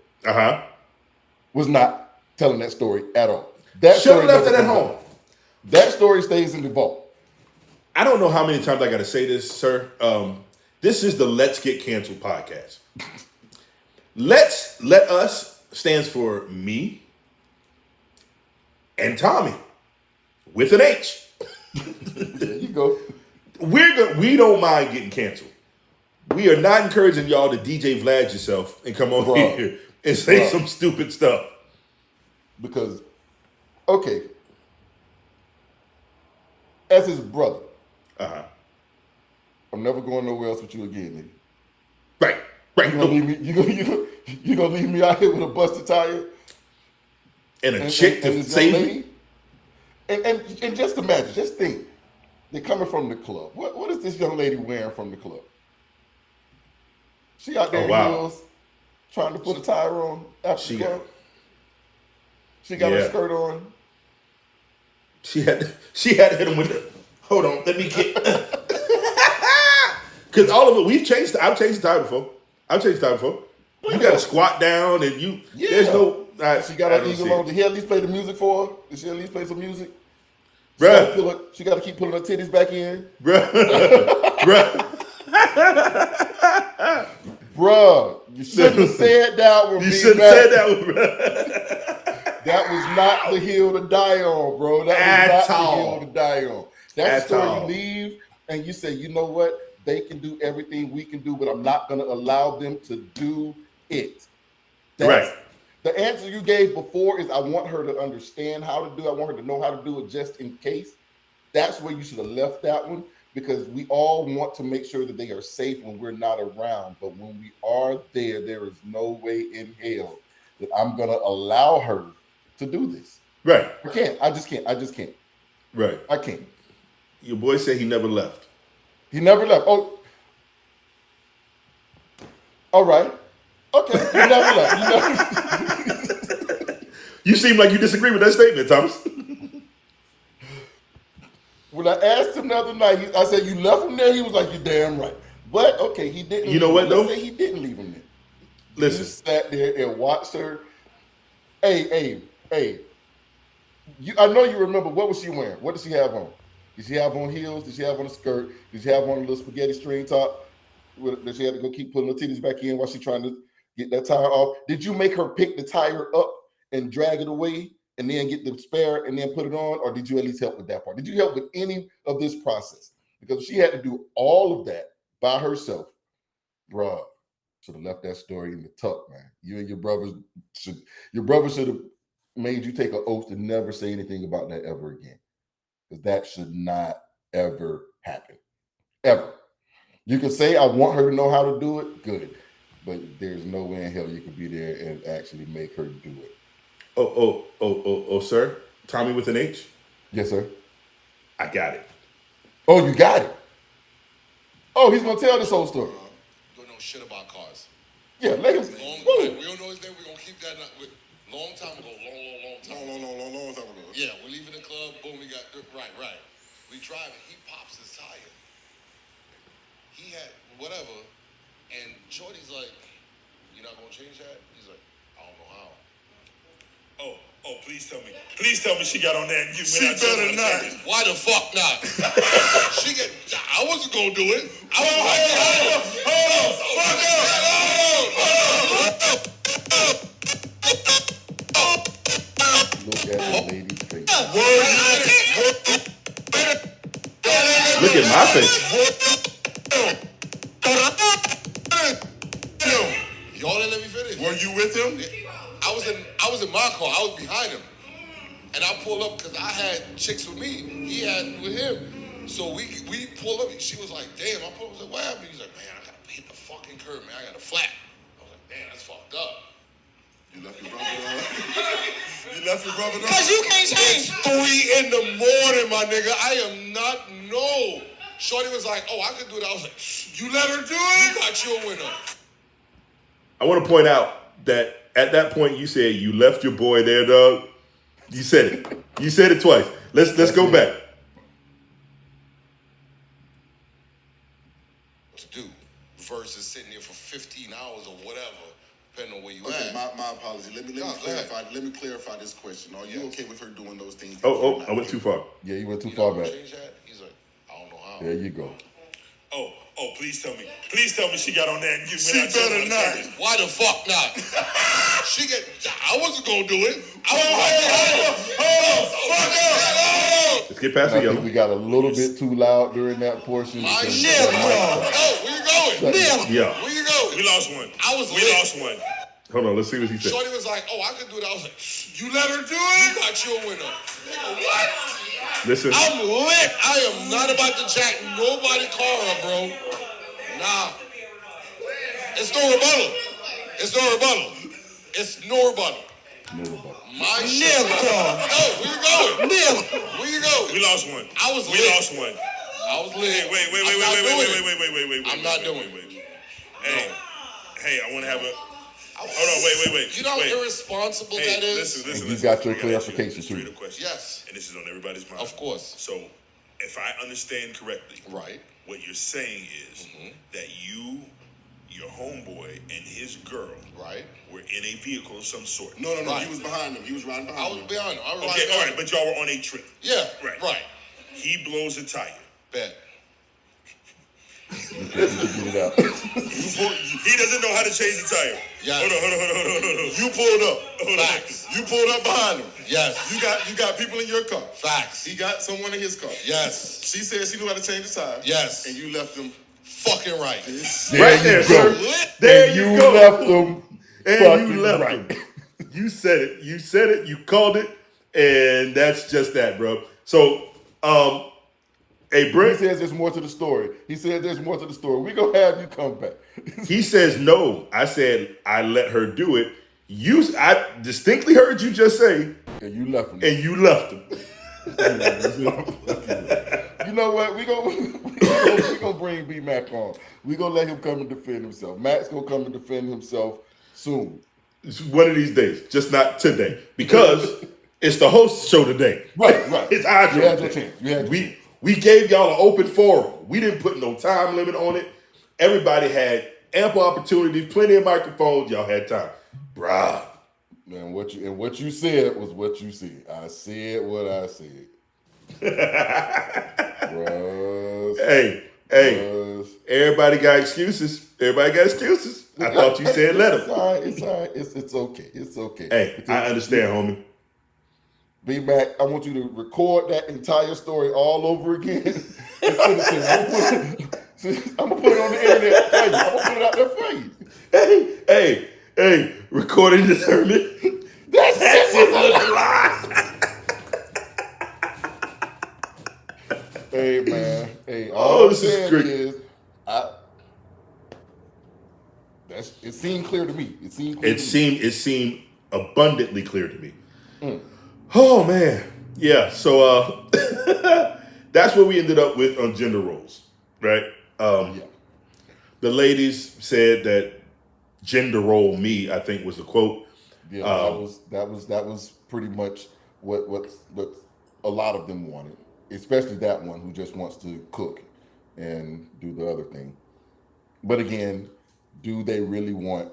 was not telling that story at all. That should have story left it never at comes home. out. That story stays in the vault. I don't know how many times I got to say this, sir. This is the Let's Get Canceled podcast. Let us stands for me and Tommy with an H. There you go. We don't mind getting canceled. We are not encouraging y'all to DJ Vlad yourself and come over here and say some stupid stuff. Because, okay, as his brother, I'm never going nowhere else with you again, nigga. Right. You gonna leave me out here with a busted tire and a chick to save me? And just imagine, just think, they're coming from the club. What is this young lady wearing from the club? She out there in heels, trying to put a tire on after the club. She got her skirt on. She had to hit him with the. Hold on, let me get. Because all of it, I've changed the tire before. You got to squat down and you. Yeah. There's no. She got her eagle on. Did he at least play the music for her? Did she at least play some music? Bruh. She got to keep pulling her titties back in. Bruh, you shouldn't have said that with me. You shouldn't have said that with bruh. That was not the hill to die on, bro. That was not the hill to die on. That's the story you leave and you say, you know what? They can do everything we can do, but I'm not going to allow them to do it. Right. The answer you gave before is I want her to understand how to do it. I want her to know how to do it just in case. That's where you should have left that one, because we all want to make sure that they are safe when we're not around. But when we are there, there is no way in hell that I'm going to allow her to do this. Right. I can't. I just can't. Right. I can't. Your boy said he never left. He never left. Oh. All right. Okay. He never left. You seem like you disagree with that statement, Thomas. When I asked him the other night, I said, you left him there? He was like, you're damn right. But, okay, he didn't. You know what, though? Let's say he didn't leave him there. Listen. He just sat there and watched her. Hey. I know you remember. What was she wearing? What did she have on? Did she have on heels? Did she have on a skirt? Did she have on a little spaghetti string top that she had to go keep putting her titties back in while she's trying to get that tire off? Did you make her pick the tire up and drag it away and then get the spare and then put it on? Or did you at least help with that part? Did you help with any of this process? Because she had to do all of that by herself. Bruh, should have left that story in the tuck, man. You and your brother should have made you take an oath to never say anything about that ever again. Because that should not ever happen. Ever. You can say, I want her to know how to do it. Good. But there's no way in hell you could be there and actually make her do it. Oh, sir. Tommy with an H? Yes, sir. I got it. Oh, you got it. Oh, he's going to tell this whole story. Don't know shit about cars. Yeah, let him. We don't know his name. We're going to keep that. Long time ago. Long time ago. Yeah, we're leaving the club. Boom, we got, right. We driving. He pops his tire. He had whatever. And Shorty's like, you're not going to change that? He's like, I don't know how. Oh, please tell me. Please tell me she got on that. She better not. Why the fuck not? I wasn't going to do it. Look at the lady's face. Look at my face. Y'all didn't let me finish. Were you with him? I was in my car. I was behind him, and I pulled up because I had chicks with me. He had with him. So we pulled up. She was like, "Damn!" I pulled up. I was like, "What happened?" He's like, "Man, I gotta hit the fucking curb, man. I got a flat." I was like, "Damn, that's fucked up." You left your brother You left your brother Because you can't change. 3 in the morning, my nigga. I am not no. Shorty was like, "Oh, I could do that." I was like, You let her do it? "You got your winner." I want to point out that at that point you said you left your boy there, dog. You said it. You said it twice. Let's go back. To do versus sitting there for 15 hours or whatever, depending on where you Okay, at. my apology. Let me No, go clarify. Let me clarify this question. Are you okay with her doing those things? Oh, I went too far. Yeah, you went too You far not gonna back. change that? He's like, "I don't know how." There you go. Oh, please tell me. Please tell me she got on that and you went She out there better on the not. table. Why the fuck not? I wasn't gonna do it. Let's get past I the think yellow. we got a little bit too loud during that portion. My because shit. that mic- Oh, where you going? Yeah. Where you going? We lost one. We lost one. Hold on. Let's see what he said. Shorty was like, "Oh, I could do that." I was like, You let her do "You it? got your winner." Nigga, what? Listen. I'm lit. I am not about to jack nobody car up, bro. Nah. It's no rebuttal. It's no rebuttal. It's no rebuttal. My shit. Oh, where you going? Where you going? We lost one. I was We lit. lost one. I was lit. Wait. I'm not doing it. Wait. Hey, I want to have a. Hold on, wait. You know how wait. irresponsible Hey, that is? listen. You got your I gotta ask you clarification, a straight too. up question. Yes. And this is on everybody's mind. Of course. So, if I understand correctly, Right. what you're saying is that you, your homeboy, and his girl Right. were in a vehicle of some sort. No. Right. He was behind him. He was riding I behind was him. behind him. I was Okay, riding all right, behind him. but y'all were on a trip. Yeah. Right. Right. He blows a tire. Bet. You can get it out. He doesn't know how to change the tire. Yeah. Hold on. You pulled up. Hold on. Facts. You pulled up behind him. Yes. You got people in your car. Facts. He got someone in his car. Yes. She said she knew how to change the tire. Yes. And you left him. Fucking right. There Right you there, go. sir. There And you you go. left them. And fucking you left right. him. You said it. You said it. You called it. And that's just that, bro. So, hey, He Brent, says there's more to the story. We gonna have you come back. he says no. I said I let her do it. I distinctly heard you just say, And you left him. and you left him. You know what? We gonna bring B Mac on. We gonna let him come and defend himself. Mac's gonna come and defend himself soon. It's one of these days, just not today, because it's the host show today. Right. It's our show. You had your today. chance. We gave y'all an open forum. We didn't put no time limit on it. Everybody had ample opportunity, plenty of microphones. Y'all had time, bruh. Man, what you said was what you said. I said what I said. Bruh. Hey, everybody got excuses. I thought you said let It's him. all right. It's okay. It's okay. Hey, I understand, homie. B Mac, I want you to record that entire story all over again. And send it to me. I'm gonna put it on the internet for you. I'm gonna put it out there for you. Hey, recording determined. That shit was a lie. Hey man, hey. Oh, All I'm this is saying great. is, it seemed clear to me. It seemed abundantly clear to me. Oh man, yeah. So that's what we ended up with on gender roles, right? Yeah. The ladies said that gender role me, I think was the quote. Yeah, that was pretty much what a lot of them wanted, especially that one who just wants to cook and do the other thing. But again, do they really want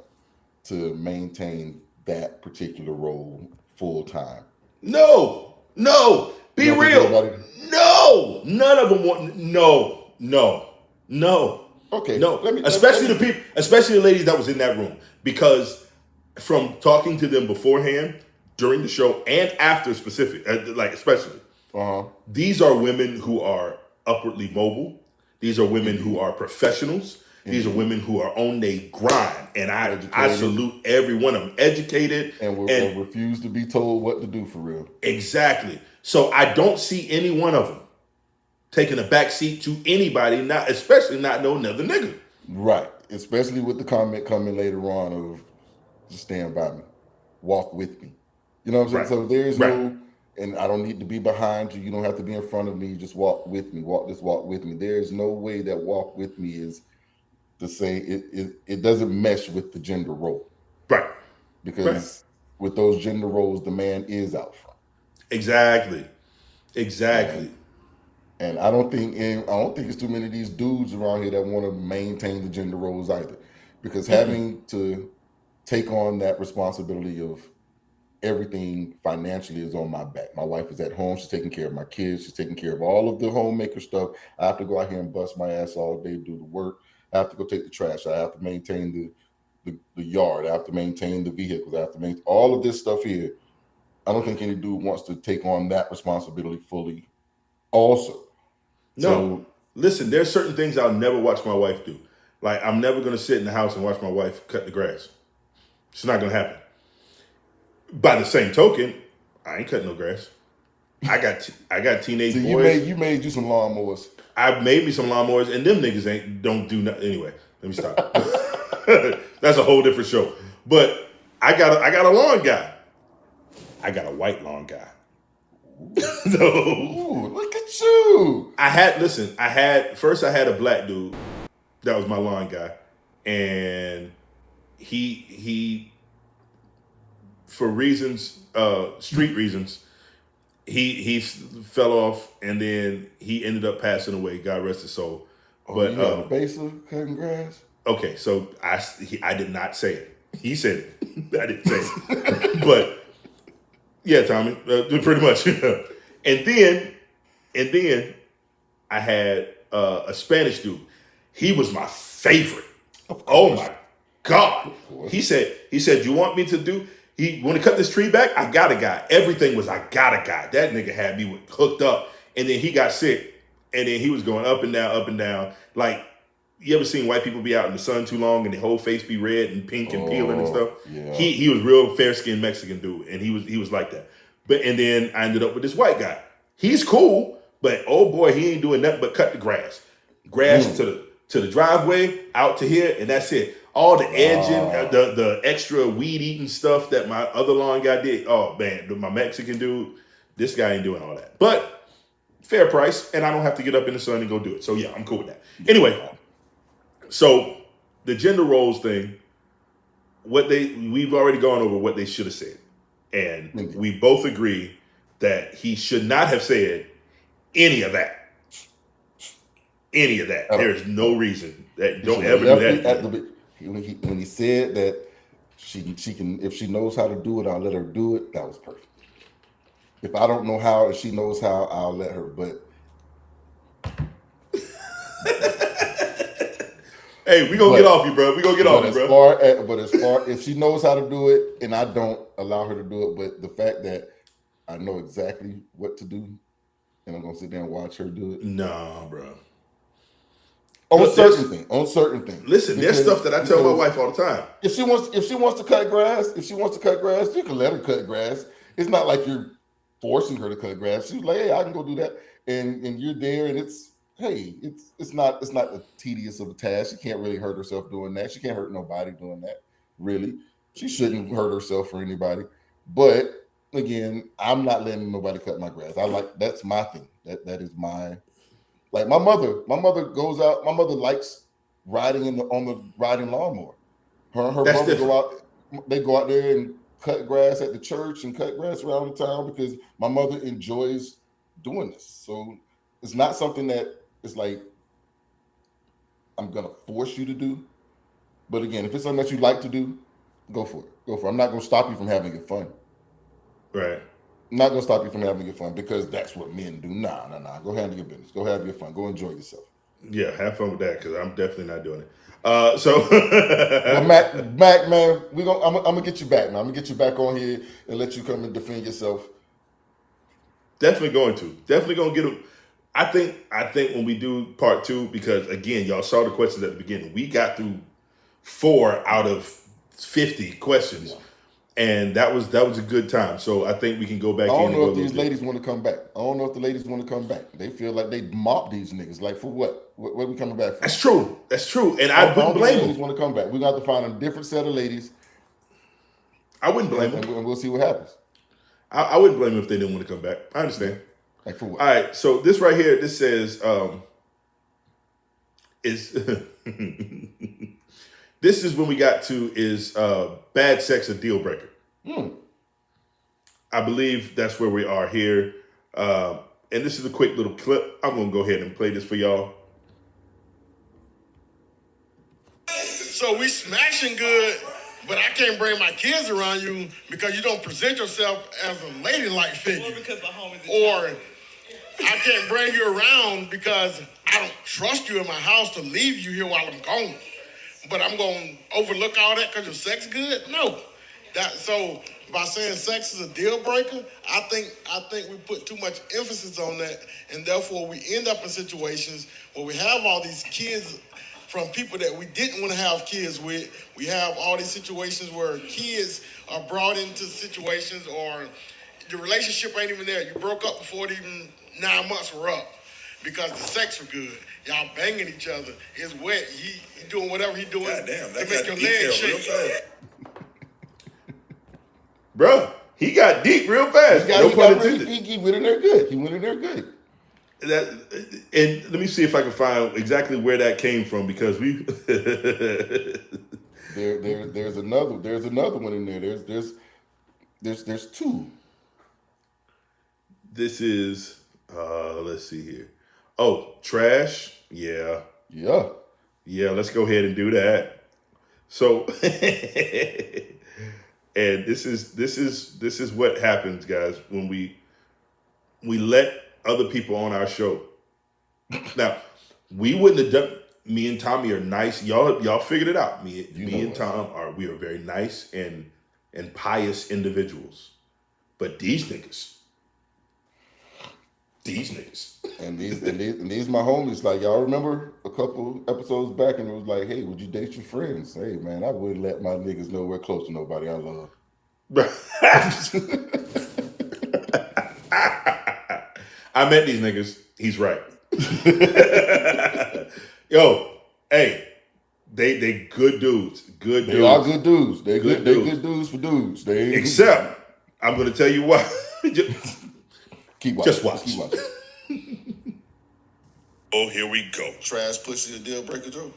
to maintain that particular role full time? No. Be You don't think real. everybody- No, none of them want. No. Okay, No, let me- especially the people, especially the ladies that was in that room, because from talking to them beforehand, during the show, and after especially, these are women who are upwardly mobile. These are women who are professionals. These are women who are on their grind, and I Educated. salute every one of them. Educated and refuse to be told what to do for real. Exactly. So I don't see any one of them taking a back seat to anybody, not especially not no another nigga. Right. Especially with the comment coming later on of just stand by me, walk with me. You know what I'm saying? Right. So there's Right. no, and I don't need to be behind you. You don't have to be in front of me. Just walk with me. Walk with me. There's no way that walk with me is to say it doesn't mesh with the gender role. Right. Because with those gender roles, the man is out front. Exactly. And I don't think it's too many of these dudes around here that want to maintain the gender roles either, because having to take on that responsibility of everything financially is on my back. My wife is at home; she's taking care of my kids, she's taking care of all of the homemaker stuff. I have to go out here and bust my ass all day, do the work. I have to go take the trash. I have to maintain the yard. I have to maintain the vehicles. I have to maintain all of this stuff here. I don't think any dude wants to take on that responsibility fully. Also. No, So, listen, there's certain things I'll never watch my wife do. Like, I'm never going to sit in the house and watch my wife cut the grass. It's not going to happen. By the same token, I ain't cutting no grass. I got teenage so boys. you made you some lawnmowers. I made me some lawnmowers, and them niggas don't do nothing. Anyway, let me stop. That's a whole different show. But I got a lawn guy. I got a white lawn guy. So Ooh, look at you. I had a black dude that was my lawn guy, and he for reasons, street reasons, he fell off, and then he ended up passing away. God rest his soul. But you got a base of cutting grass. okay, so I did not say it. He said it. I didn't say it. But yeah, Tommy, pretty much. And then I had a Spanish dude. He was my favorite. Oh my God. He said, you want me to do? He want to cut this tree back? I got a guy. Everything was I got a guy. That nigga had me hooked up. And then he got sick. And then he was going up and down. Like, you ever seen white people be out in the sun too long and their whole face be red and pink and peeling and stuff? Yeah. He was real fair-skinned Mexican dude, and he was like that. And then I ended up with this white guy. He's cool, but oh boy, he ain't doing nothing but cut the grass. To the driveway, out to here, and that's it. All the edging, the extra weed eating stuff that my other lawn guy did. Oh man, my Mexican dude, this guy ain't doing all that. But fair price, and I don't have to get up in the sun and go do it. So yeah, I'm cool with that. Anyway, so the gender roles thing, we've already gone over what they should have said. And we both agree that he should not have said any of that. Any of that. There is no reason that don't ever do that. When he said that she can, if she knows how to do it, I'll let her do it. That was perfect. If I don't know how, if she knows how, I'll let her. But hey, we gonna get off you, bro. We gonna get off you, bro. As far if she knows how to do it, and I don't allow her to do it, but the fact that I know exactly what to do, and I'm gonna sit there and watch her do it. Nah, bro. On certain things. Listen, there's stuff that I tell my wife all the time. If she wants to cut grass, you can let her cut grass. It's not like you're forcing her to cut grass. She's like, hey, I can go do that, and you're there, and it's not a tedious of a task. She can't really hurt herself doing that. She can't hurt nobody doing that. Really, she shouldn't hurt herself for anybody. But again, I'm not letting nobody cut my grass. That's my thing. That is my. Like my mother goes out. My mother likes riding on the riding lawnmower. Her and her brother go out. They go out there and cut grass at the church and cut grass around the town because my mother enjoys doing this. So it's not something that is like I'm gonna force you to do. But again, if it's something that you like to do, go for it. I'm not gonna stop you from having your fun. Right. I'm not gonna stop you from having your fun because that's what men do. Nah. Go handle your business. Go have your fun. Go enjoy yourself. Yeah, have fun with that because I'm definitely not doing it. So, well, Mac, man, I'm gonna get you back, man. I'm gonna get you back on here and let you come and defend yourself. Definitely going to get him. I think when we do part 2, because again, y'all saw the questions at the beginning. We got through 4 out of 50 questions. Yeah. And that was a good time. So I think we can go back I in don't and know go if a these little ladies want to come back. I don't know if the ladies want to come back. They feel like they mopped these niggas. Like for what? What we coming back for? That's true. That's true. And I I don't wouldn't think the blame ladies them. want to come back. We got to find a different set of ladies, I wouldn't blame and them. we'll see what happens. I wouldn't blame them if they didn't want to come back. I understand. Like for what? All right. So this right here, this says is this is when we got to is bad sex a deal breaker. I believe that's where we are here. And this is a quick little clip. I'm going to go ahead and play this for y'all. So we smashing good, but I can't bring my kids around you because you don't present yourself as a ladylike Or figure. because the home is Or I can't bring you around because I don't trust you in my house to leave you here while I'm gone. But I'm going to overlook all that because your sex good? No. So by saying sex is a deal breaker, I think we put too much emphasis on that, and therefore we end up in situations where we have all these kids from people that we didn't want to have kids with. We have all these situations where kids are brought into situations or the relationship ain't even there. You broke up before even 9 months were up because the sex was good. Y'all banging each other. It's wet. He doing whatever he doing Goddamn, to that make got your detailed legs real shake. fast. Bruh, he got deep real fast. No pun intended. He went in there good. He went in there good. That, and let me see if I can find exactly where that came from because we There's another one in there. There's 2. this is let's see here. Oh, trash. Yeah. Yeah. Yeah, let's go ahead and do that. So and this is what happens, guys, when we let other people on our show. Now, we wouldn't have done. Me and Tommy are nice. Y'all figured it out. Me and Tom are very nice and pious individuals. But these niggas. And these my homies. Like y'all remember a couple episodes back, and it was like, hey, would you date your friends? Hey man, I wouldn't let my niggas know we're close to nobody I love. I met these niggas. He's right. Yo, hey, they good dudes. Good dudes. They are good dudes. They Good good dudes. dudes for dudes. They Except, I'm gonna tell you what. keep watching. Just watch. Keep watching. Oh, here we go. Trash pussy a deal breaker, Joe?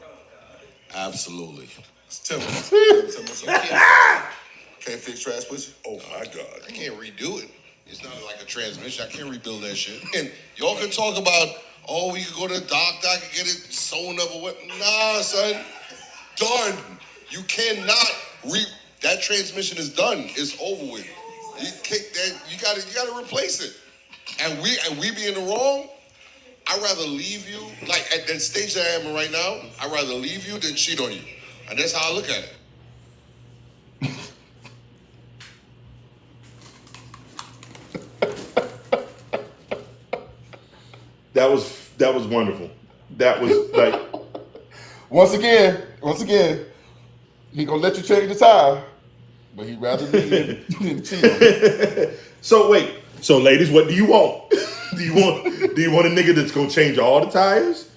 Absolutely. Tell me. Can't fix trash pussy? Oh my God. I can't redo it. It's not like a transmission. I can't rebuild that shit. And y'all can talk about, oh, we could go to the doctor, I could get it sewn up or what. Nah, son. Done. You cannot that transmission is done. It's over with. You kick that, you gotta replace it. And we be in the wrong. I'd rather leave you, like at that stage that I am in right now, I'd rather leave you than cheat on you. And that's how I look at it. That was wonderful. That was like Once again, he gonna let you change the tire, but he'd rather leave than cheat. so wait. So ladies, what do you want? do you want a nigga that's gonna change all the tires,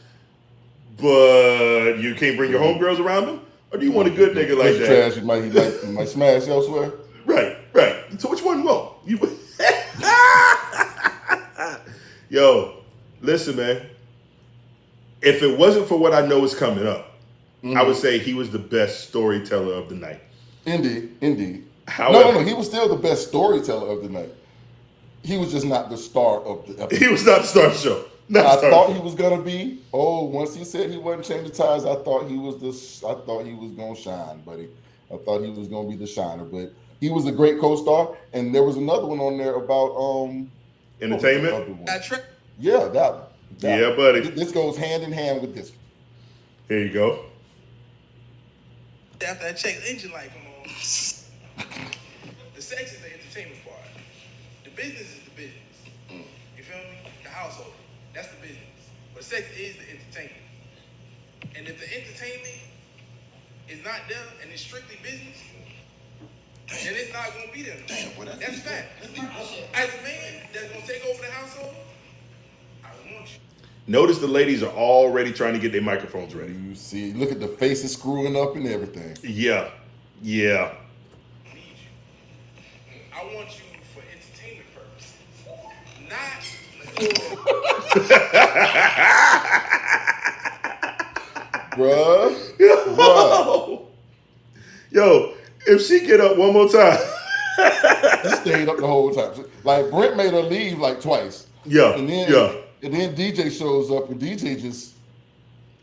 but you can't bring your homegirls around him? Or do you want a good nigga like that? Trash, he might smash elsewhere. Right. So which one you want? Yo, listen, man. If it wasn't for what I know is coming up, I would say he was the best storyteller of the night. Indeed. However, No, he was still the best storyteller of the night. He was just not the star of the episode. he was not the star of the show. I thought he was gonna be. Oh, once he said he wasn't changing tires, I thought he was gonna shine, buddy. I thought he was gonna be the shiner, but he was a great co-star. And there was another one on there about Entertainment? Yeah, that one. Yeah, one. buddy. This goes hand in hand with this one. Here you go. After I check the engine light, come on. The sex is the entertainment part. The business is the business. You feel me? The household. That's the business. But sex is the entertainment. And if the entertainment is not there and it's strictly business, then it's not gonna be there. Damn, boy, that's fact. As a man that's gonna take over the household, I want you. Notice the ladies are already trying to get their microphones ready. You see, look at the faces screwing up and everything. Yeah. Yeah. I need you. I want you for entertainment purposes, not. Bruh. Yo, if she get up one more time. He stayed up the whole time. Like Brent made her leave like twice. Yeah. And then Yeah. and then DJ shows up and DJ just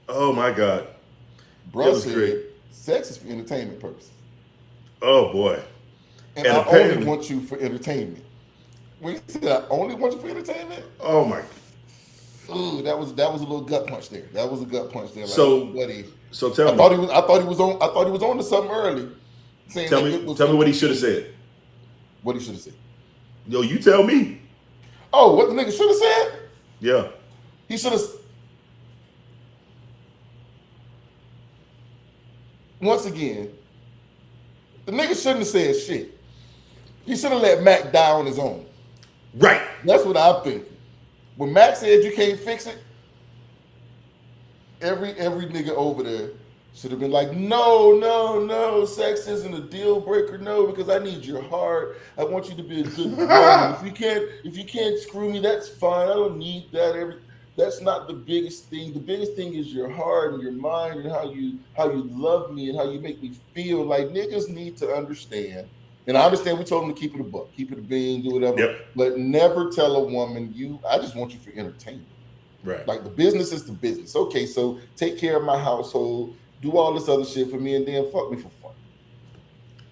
Oh my God. That bruh was said great. sex is for entertainment purposes. Oh boy. And And I apparently- only want you for entertainment. When he said I only want you for entertainment, Oh my. ooh, that was a little gut punch there. That was a gut punch there. Like, So- buddy, So tell I me. thought he was on to something early. Saying Tell that me. it was Tell me what he should have said. What he should have said. Yo, you tell me. Oh, what the nigga should have said? Yeah. He should have. Once again, the nigga shouldn't have said shit. He should have let Mac die on his own. Right. That's what I'm thinking. When Mac said you can't fix it, every nigga over there should have been like, no, sex isn't a deal breaker, no, because I need your heart. I want you to be a good woman. If you can't screw me, that's fine. I don't need that. That's not the biggest thing. The biggest thing is your heart and your mind and how you love me and how you make me feel. Like niggas need to understand. And I understand we told them to keep it a buck, keep it a bean, do whatever. Yep. But never tell a woman, I just want you for entertainment. Right. Like the business is the business. Okay, so take care of my household, do all this other shit for me, and then fuck me for fun.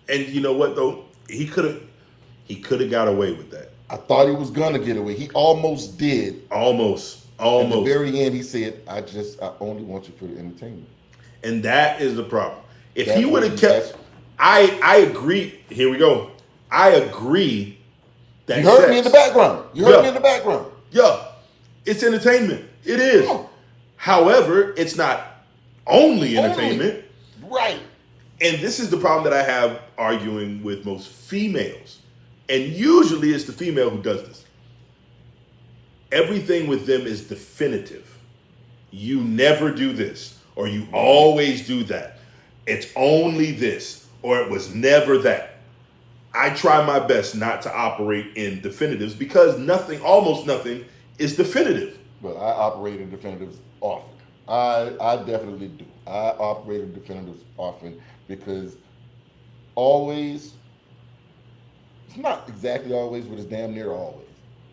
And you know what though? He could have got away with that. I thought he was gonna get away. He almost did. Almost. At the very end, he said, I only want you for the entertainment. And that is the problem. If That's he would have what- kept, I agree. Here we go. I agree that You heard me in the background. You heard Yeah. me in the background. Yeah, it's entertainment. It is. Yeah. However, it's not only entertainment. Right. And this is the problem that I have arguing with most females. And usually it's the female who does this. Everything with them is definitive. You never do this, or you always do that. It's only this, or it was never that. I try my best not to operate in definitives because almost nothing is definitive. But I operate in definitives often. I definitely do. I operate in definitives often because always, it's not exactly always, but it's damn near always.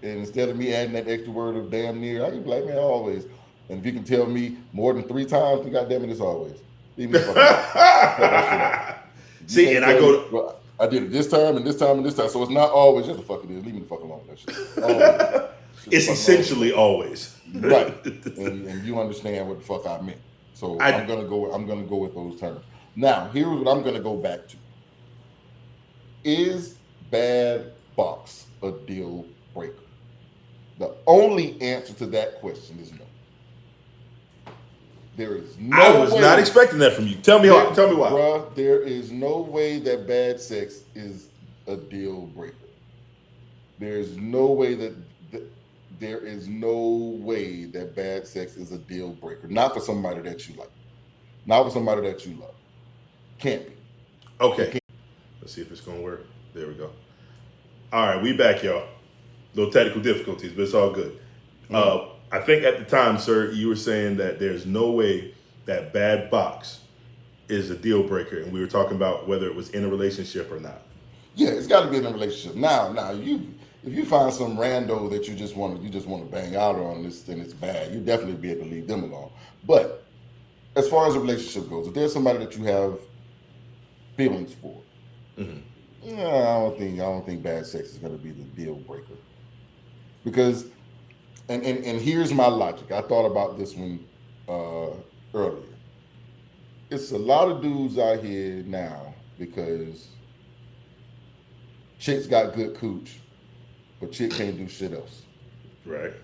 And instead of me adding that extra word of damn near, I can be like, man, always. And if you can tell me more than 3 times, then goddamn it, it's always. Leave me the fuck alone. Cut that shit out. See, You and can't I tell go me, well, I did it this time and this time and this time, so it's not always. Just the fuck it is. Leave me the fuck alone with that shit. Always. It's essentially always. Right, and you understand what the fuck I meant. So I'm gonna go with those terms. Now, here's what I'm gonna go back to. Is bad box a deal breaker? The only answer to that question is no. There is no I was way, not expecting that from you. Tell me why. Tell me why. Bruh, there is no way that bad sex is a deal breaker. There's no way that there is no way that bad sex is a deal breaker. Not for somebody that you like. Not for somebody that you love. Can't be. Okay. Let's see if it's gonna work. There we go. All right, we back, y'all. Little technical difficulties, but it's all good. I think at the time, sir, you were saying that there's no way that bad box is a deal breaker, and we were talking about whether it was in a relationship or not. Yeah, it's got to be in a relationship. Now, if you find some rando that you just want to bang out on this, then it's bad. You definitely be able to leave them alone. But as far as a relationship goes, if there's somebody that you have feelings for, I don't think bad sex is going to be the deal breaker. Because, and here's my logic. I thought about this one earlier. It's a lot of dudes out here now because chicks got good cooch, but chick can't do shit else. Right.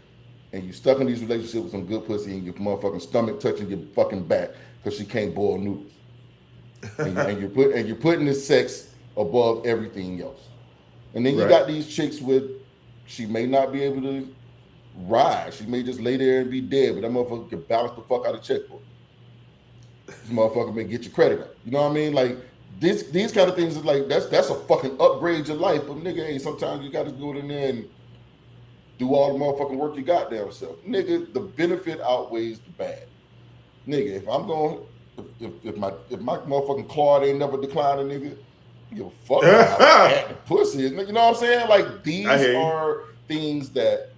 and you stuck in these relationships with some good pussy and your motherfucking stomach touching your fucking back because she can't boil noodles. and you're putting this sex above everything else. And then you got these chicks with, she may not be able to ride. She may just lay there and be dead, but that motherfucker can balance the fuck out of checkbook. This motherfucker may get your credit up. You know what I mean? Like these kind of things is like that's a fucking upgrade your life. But nigga, hey, sometimes you gotta go in there and do all the motherfucking work you got damn self. Nigga, the benefit outweighs the bad. Nigga, if I'm going, if my motherfucking Claude ain't never declined a nigga, you give a fuck about how bad the pussy is. You know what I'm saying? Like these are things that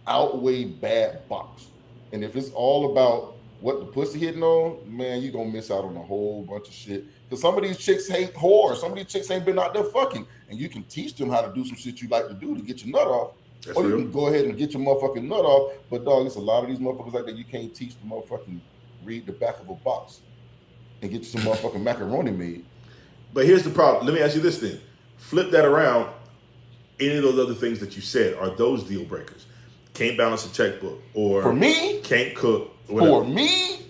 outweigh bad box. And if it's all about what the pussy hitting on, man, you're gonna miss out on a whole bunch of shit. Because some of these chicks ain't whores. Some of these chicks ain't been out there fucking. And you can teach them how to do some shit you like to do to get your nut off. That's or real. you can go ahead and get your motherfucking nut off. But dog, it's a lot of these motherfuckers like that you can't teach the motherfucking read the back of a box and get you some motherfucking macaroni made. But here's the problem. Let me ask you this thing. Flip that around. Any of those other things that you said, are those deal breakers? Can't balance a checkbook, or for me, can't cook. Whatever. For me,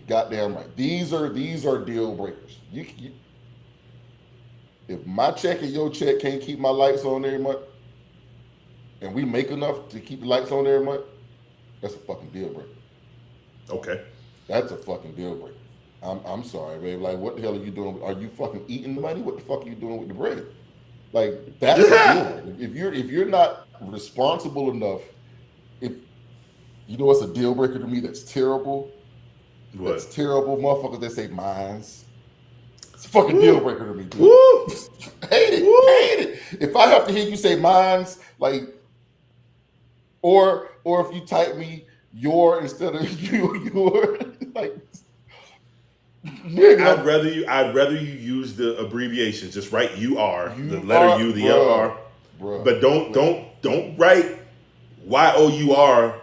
goddamn right. These are deal breakers. You, if my check and your check can't keep my lights on every month, and we make enough to keep the lights on every month, that's a fucking deal breaker. Okay. That's a fucking deal breaker. I'm sorry, babe. Like, what the hell are you doing? Are you fucking eating the money? What the fuck are you doing with the bread? Like, that's a deal breaker. If you're not responsible enough, if you know what's a deal breaker to me that's terrible? What? That's terrible. Motherfuckers that say mines. It's a fucking deal breaker to me, dude. Woo! Hate it. If I have to hear you say mines, like, or if you type me your instead of your, like, nigga. I'd rather you use the abbreviations. Just write UR, the letter U, the LR. But don't write YOUR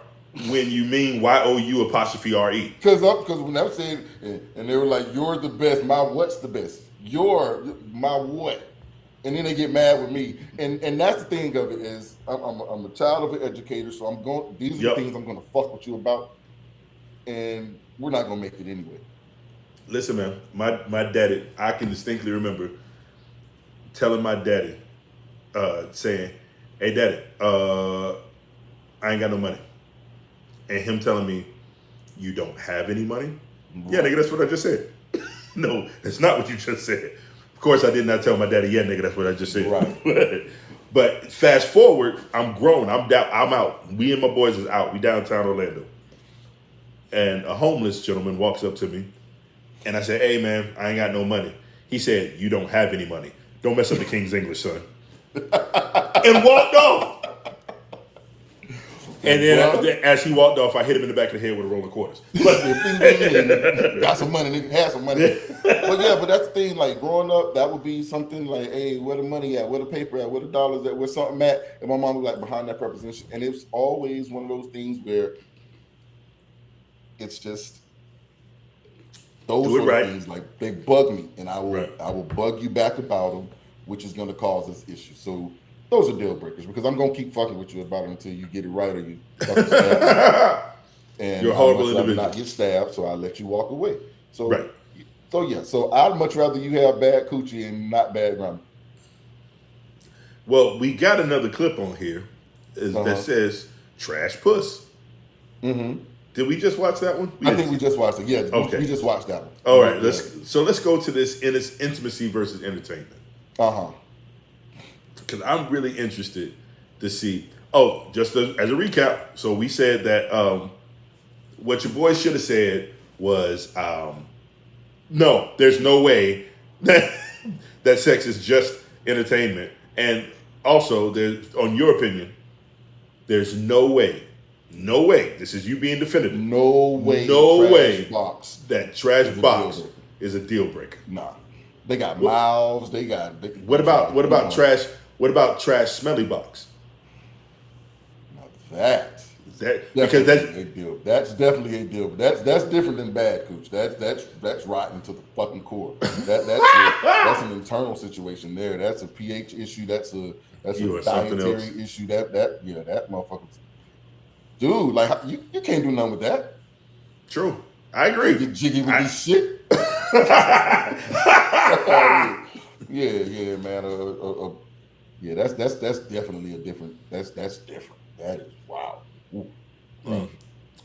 when you mean YOU''RE. Because when I said, and they were like, you're the best, my what's the best? You're my what? And then they get mad with me. And that's the thing of it is, I'm a child of an educator, so these are the things I'm going to fuck with you about. And we're not going to make it anyway. Listen, man, my daddy, I can distinctly remember telling my daddy, saying, hey, daddy, I ain't got no money. And him telling me, you don't have any money? Right. Yeah, nigga, that's what I just said. No, that's not what you just said. Of course, I did not tell my daddy, yeah, nigga, that's what I just said. Right. But fast forward, I'm grown. I'm out. We and my boys is out. We downtown Orlando. And a homeless gentleman walks up to me. And I said, hey, man, I ain't got no money. He said, you don't have any money. Don't mess up the King's English, son. And walked off. And then as he walked off, I hit him in the back of the head with a roll of quarters. Got some money, nigga. Had some money. But that's the thing. Like, growing up, that would be something like, hey, where the money at? Where the paper at? Where the dollars at? Where something at? And my mom was like, behind that preposition. And it's always one of those things where it's just those sort of things. Like, they bug me. And I will bug you back about them, which is going to cause us issues. So those are deal breakers because I'm going to keep fucking with you about it until you get it right or you fucking stab me. And you're a horrible individual. Not get stabbed, so I let you walk away. So, so I'd much rather you have bad coochie and not bad grammar. Well, we got another clip on here that says trash puss. Mm-hmm. Did we just watch that one? I think we just watched it. Yeah, okay. We just watched that one. All right, let's go to this intimacy versus entertainment. Because I'm really interested to see. Oh, just as a recap. So we said that what your boy should have said was, no, there's no way that sex is just entertainment. And also, on your opinion, there's no way, this is you being definitive. No way that trash box is a deal breaker. Nah. They got mouths, what about trash? What about trash smelly box? Now that is Because Definitely a deal. That's definitely a deal. But that's different than bad, Cooch. That's rotten to the fucking core. That's an internal situation there. That's a pH issue. That's a You are something else. dietary issue. That motherfucker. Dude, like you can't do nothing with that. True. I agree. You get jiggy with this shit. Yeah, man. Yeah, that's definitely a different. That's different. That is wow.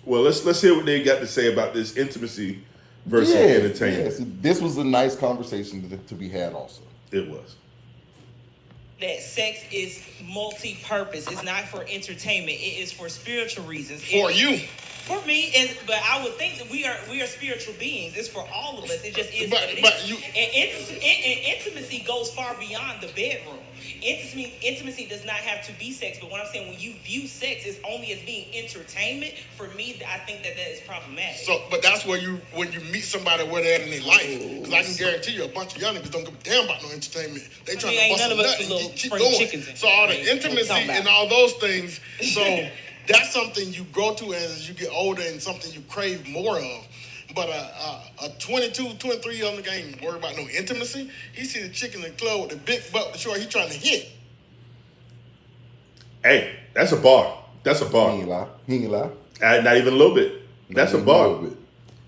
Well, let's hear what they got to say about this intimacy versus entertainment. Yeah. So this was a nice conversation to be had. Also, It was. That sex is multi-purpose. It's not for entertainment. It is for spiritual reasons. For you. For me, but I would think that we are spiritual beings. It's for all of us. It just is what it But is. you- And intimacy goes far beyond the bedroom. Intimacy does not have to be sex. But what I'm saying, when you view sex as only as being entertainment, for me, I think that is problematic. So, but that's where when you meet somebody where they're at in their life, because I can guarantee you a bunch of young niggas don't give a damn about no entertainment. They trying ain't to bust none a of us nut the and little keep spring going. chickens. So all the Right. What we intimacy talking about. and all those things. So that's something you grow to as you get older and something you crave more of. But a 22, 23-year-old nigga ain't worried about no intimacy. He see the chick in the club with the big butt, the short, he trying to hit. Hey, that's a bar. That's a he bar. ain't lie. He ain't lie. Not even a little bit. That's a Not even bar. little bit.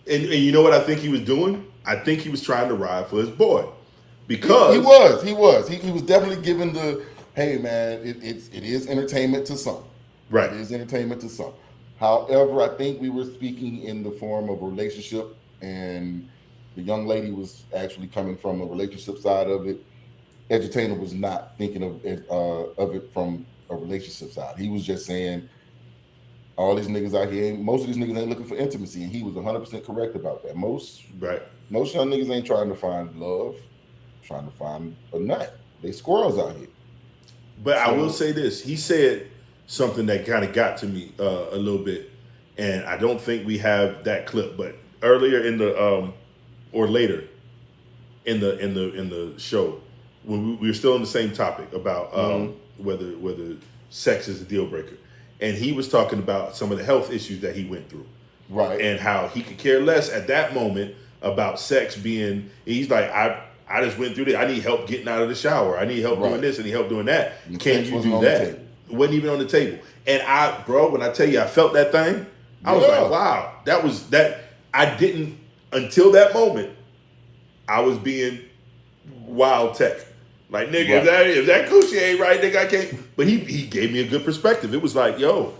And you know what I think he was doing? I think he was trying to ride for his boy. Because He was. He was definitely giving the, hey man, it is entertainment to some. Right. It is entertainment to some. However, I think we were speaking in the form of a relationship, and the young lady was actually coming from a relationship side of it. Edutainer was not thinking of it from a relationship side. He was just saying, all these niggas out here, most of these niggas ain't looking for intimacy, and he was 100% correct about that. Most young niggas ain't trying to find love, trying to find a nut. They squirrels out here. But I will say this. He said something that kind of got to me a little bit, and I don't think we have that clip. But earlier in the or later in the show, when we were still on the same topic about whether sex is a deal breaker, and he was talking about some of the health issues that he went through, right, and how he could care less at that moment about sex being. He's like, I just went through this. I need help getting out of the shower. I need help doing this. I need help doing that. And Can sex you wasn't do on the that? table. It wasn't even on the table. And when I tell you I felt that thing, I was like, wow, that was that. I didn't, until that moment, I was being wild tech. Like, nigga, if that coochie ain't right, nigga, I can't. But he gave me a good perspective. It was like, yo,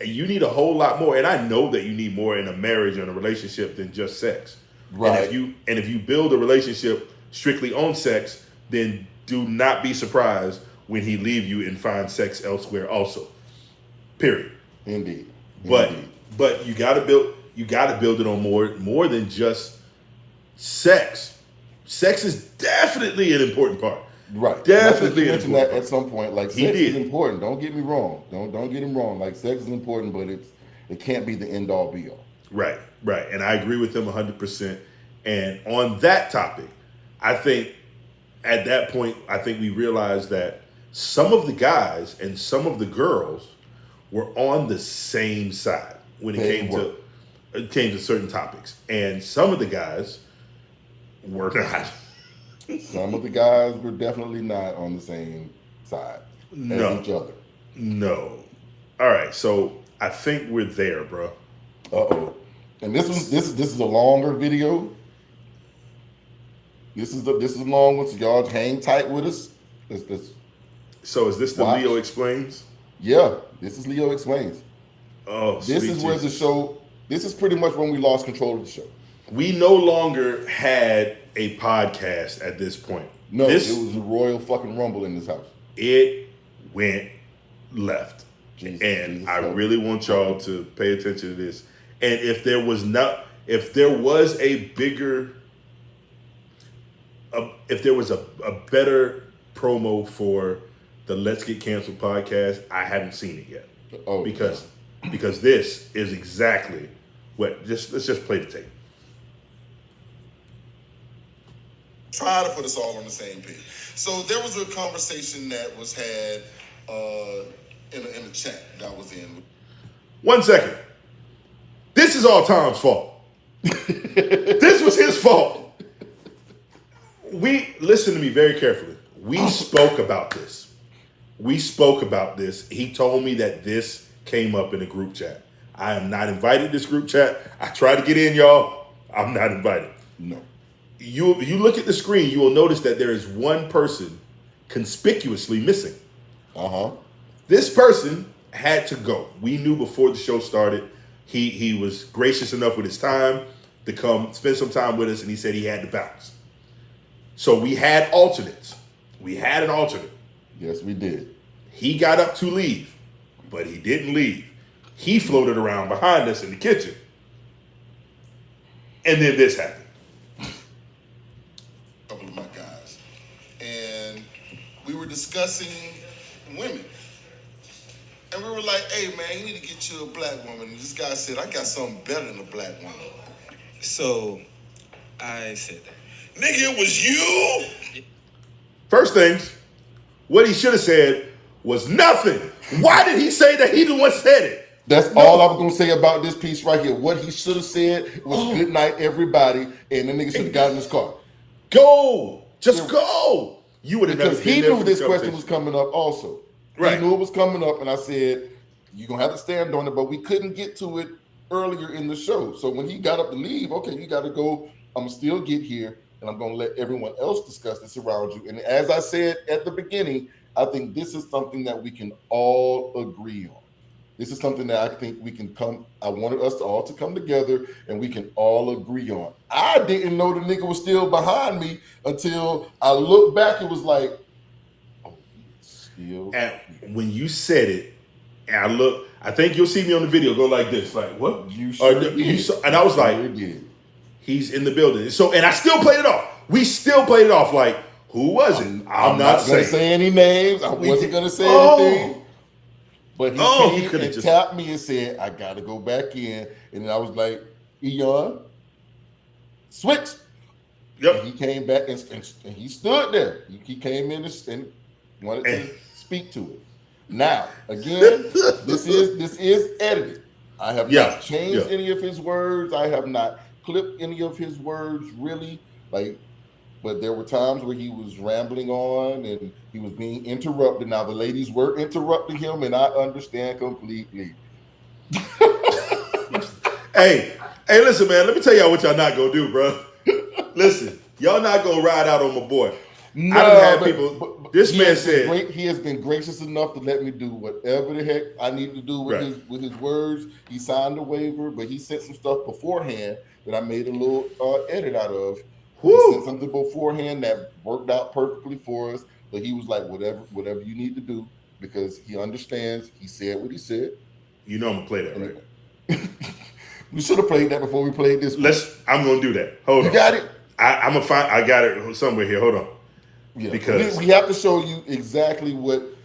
you need a whole lot more. And I know that you need more in a marriage and a relationship than just sex. Right. And if you build a relationship strictly on sex, then do not be surprised when he leave you and find sex elsewhere also. Period. Indeed. But you gotta build it on more than just sex. Sex is definitely an important part. Right. Definitely You an mentioned important that part. at some point. Like, He sex did. is important. Don't get me wrong. Don't get him wrong. Like, sex is important, but it can't be the end all be all. Right. And I agree with him 100%. And on that topic, I think at that point, I think we realized that some of the guys and some of the girls were on the same side when it came to certain topics. And some of the guys were not. Some of the guys were definitely not on the same side as each other. No. All right, so I think we're there, bro. Uh-oh. And this is a longer video. This is a long one, so y'all hang tight with us. So is this the watch. Leo Explains? Yeah, this is Leo Explains. Oh, this is where the show. This is pretty much when we lost control of the show. We no longer had a podcast at this point. No, it was a royal fucking rumble in this house. It went left. Jesus, I really want y'all to pay attention to this. And if there was a better promo for the Let's Get Canceled podcast, I haven't seen it yet. Oh, because this is exactly what. Let's just play the tape. Try to put us all on the same page. So there was a conversation that was had in a chat that I was in. 1 second. This is all Tom's fault. This was his fault. Listen to me very carefully. We spoke about this. He told me that this came up in the group chat. I am not invited to this group chat. I tried to get in, y'all. I'm not invited. No. You look at the screen, you will notice that there is one person conspicuously missing. This person had to go. We knew before the show started. He was gracious enough with his time to come spend some time with us, and he said he had to bounce. So we had alternates. We had an alternate. Yes, we did. He got up to leave, but he didn't leave. He floated around behind us in the kitchen. And then this happened. A couple of my guys. And we were discussing women. And we were like, hey man, you need to get you a black woman. And this guy said, I got something better than a black woman. So I said that. Nigga, it was you? First things, what he should have said was nothing. Why did he say that he the one said it? That's all I'm gonna say about this piece right here. What he should have said was good night, everybody, and the nigga should have got in his car. Go. Just go. You would have never Because been he there knew for this the question conversation. was coming up also. Right. He knew it was coming up, and I said, you're gonna have to stand on it, but we couldn't get to it earlier in the show. So when he got up to leave, okay, you gotta go, I'm gonna still get here, and I'm gonna let everyone else discuss this around you. And as I said at the beginning, I think this is something that we can all agree on. This is something that I think we can I wanted us all to come together and we can all agree on. I didn't know the nigga was still behind me until I looked back. It was like, oh, he's still. And when you said it, and I think you'll see me on the video go like this, like what? You sure did. And I was like, he's in the building. So, and I still played it off. We still played it off like, who was it? I'm not gonna say any names. I wasn't gonna say anything. But he came and tapped me and said, I gotta go back in. And then I was like, Eon, switch. Yep. And he came back and he stood there. He came in and wanted to speak to it. Now, again, this is edited. I have not changed any of his words. I have not clipped any of his words really. But there were times where he was rambling on and he was being interrupted. Now the ladies were interrupting him, and I understand completely. Hey, listen, man. Let me tell y'all what y'all not gonna do, bro. Listen, y'all not gonna ride out on my boy. No, I done had people. This man said he has been gracious enough to let me do whatever the heck I need to do with his words. He signed a waiver, but he sent some stuff beforehand that I made a little edit out of. He sent something beforehand that worked out perfectly for us. But he was like, whatever you need to do, because he understands. He said what he said. You know I'm gonna play that, right? We should have played that before we played this. I'm gonna do that. Hold on. You got it? I'm gonna find. I got it somewhere here. Hold on. Yeah, because we have to show you exactly what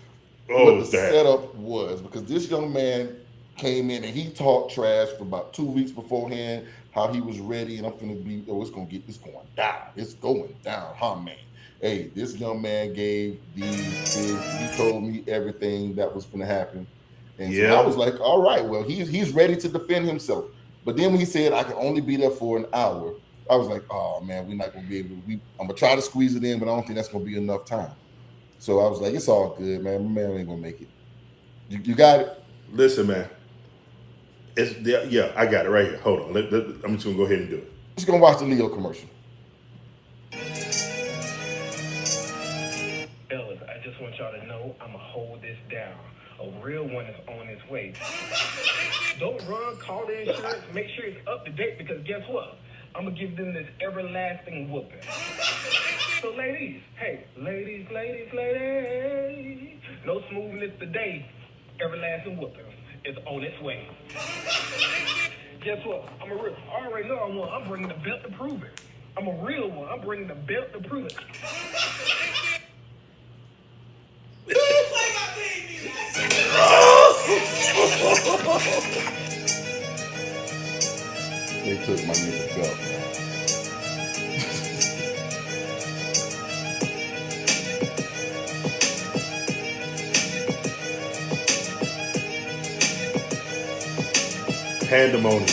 the setup was, because this young man came in and he talked trash for about 2 weeks beforehand, how he was ready, and I'm finna be, it's going down. It's going down, huh, man? Hey, this young man he told me everything that was gonna happen. And so I was like, all right, well, he's ready to defend himself. But then when he said I can only be there for an hour, I was like, oh man, we're not gonna be able to. I'm gonna try to squeeze it in, but I don't think that's gonna be enough time. So I was like, it's all good, man. My man ain't gonna make it. You got it? Listen, man. I got it right here. Hold on. I'm just gonna go ahead and do it. Just gonna watch the Leo commercial. Fellas, I just want y'all to know I'ma hold this down. A real one is on its way. Don't run, call the insurance, make sure it's up to date, because guess what? I'm gonna give them this everlasting whooping. So ladies, ladies, no smoothness today. Everlasting whooping is on its way. Guess what? I'm a real. I already know I'm one. I'm bringing the belt to prove it. I'm a real one. I'm bringing the belt to prove it. They took my nigga belt, man. pandemonium.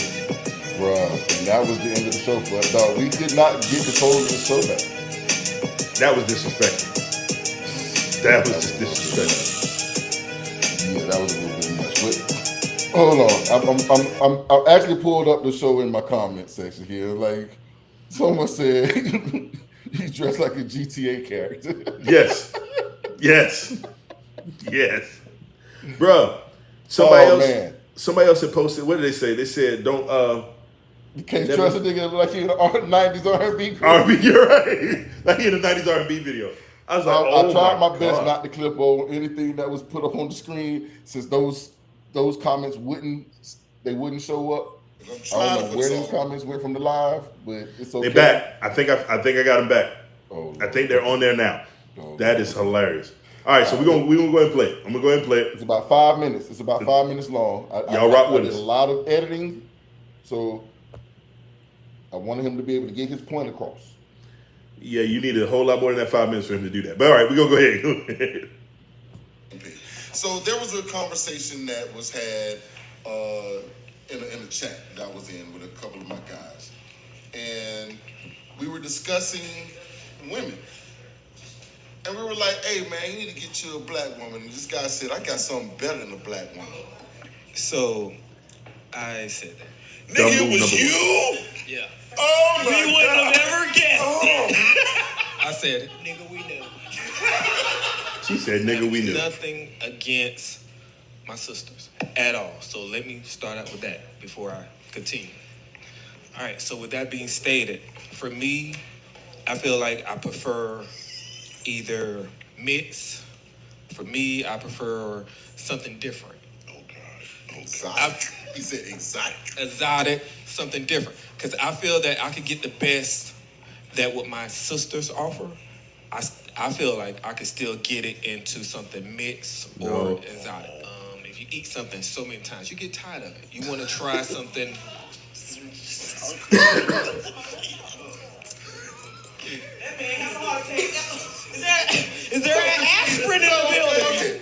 Bruh, and that was the end of the show. But dog, we did not get control of the show back. That was disrespectful. That was just disrespectful. Yeah, that was a little bit much. But hold on, I actually pulled up the show in my comment section here. Like someone said, he's dressed like a GTA character. Yes. Bruh. Somebody else had posted, what did they say? They said, don't you can't trust a nigga like he in the 90s R&B group. R&B, you're right. Like he in the 90s R&B video. I was like, I tried my best not to clip on anything that was put up on the screen since those comments wouldn't show up. I don't know where these comments went from the live, but it's okay. They're back. I think I got them back. Oh, I think they're on there now. Oh, that is hilarious. All right, so we're gonna go ahead and play it. I'm gonna go ahead and play it. It's about 5 minutes. It's about 5 minutes long. Y'all rock with us. A lot of editing, so I wanted him to be able to get his point across. Yeah, you need a whole lot more than that 5 minutes for him to do that. But all right, we're gonna go ahead. So there was a conversation that was had in a chat that I was in with a couple of my guys, and we were discussing women. And we were like, hey man, you need to get you a black woman. And this guy said, I got something better than a black woman. So I said that. Nigga, it was you? Yeah. Oh my We wouldn't God. have ever guessed it. I said it. Nigga, we knew. She said, nigga, we knew. Nothing against my sisters at all. So let me start out with that before I continue. All right, so with that being stated, for me, I feel like I prefer either mix. For me, I prefer something different. Oh God. Exotic. He said exotic. Exotic, something different. Because I feel that I could get the best that what my sisters offer. I feel like I could still get it into something mixed or exotic. If you eat something so many times, you get tired of it. You want to try something. Is there an aspirin in the building?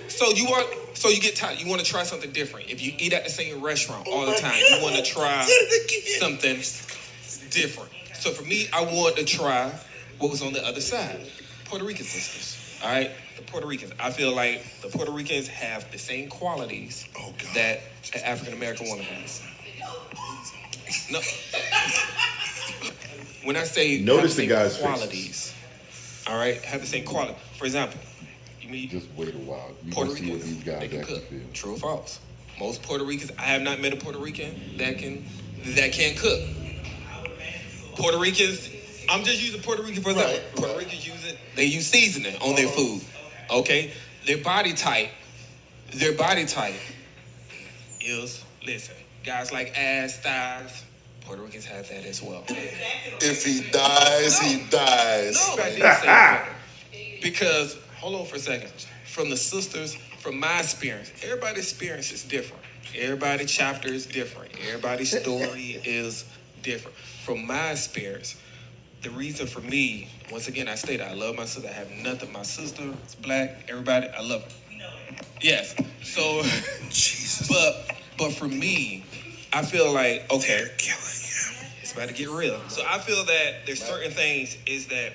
So you get tired. You want to try something different. If you eat at the same restaurant all the time, you want to try something different. So for me, I want to try what was on the other side. Puerto Rican sisters. All right? The Puerto Ricans. I feel like the Puerto Ricans have the same qualities that an African American woman has. No. When I say Notice the have guy's same qualities, all right, have the same quality. For example, you meet Just wait a while. You Puerto will see what Ricans, these guys they can actually cook. feel. True or false? Most Puerto Ricans, I have not met a Puerto Rican that can't cook. Puerto Ricans, I'm just using Puerto Rican for example. Right. Puerto Ricans they use seasoning on their food. Okay? Their body type is, listen, guys like ass, thighs, Puerto Ricans have that as well. If he dies, he dies. No, I didn't say that. Because, hold on for a second. From the sisters, from my experience, everybody's experience is different. Everybody's chapter is different. Everybody's story is different. From my experience, the reason for me, once again, I stated I love my sister. I have nothing. My sister is black. Everybody, I love her. Yes. So, but for me, I feel like, okay, it's about to get real. So I feel that there's certain things is that,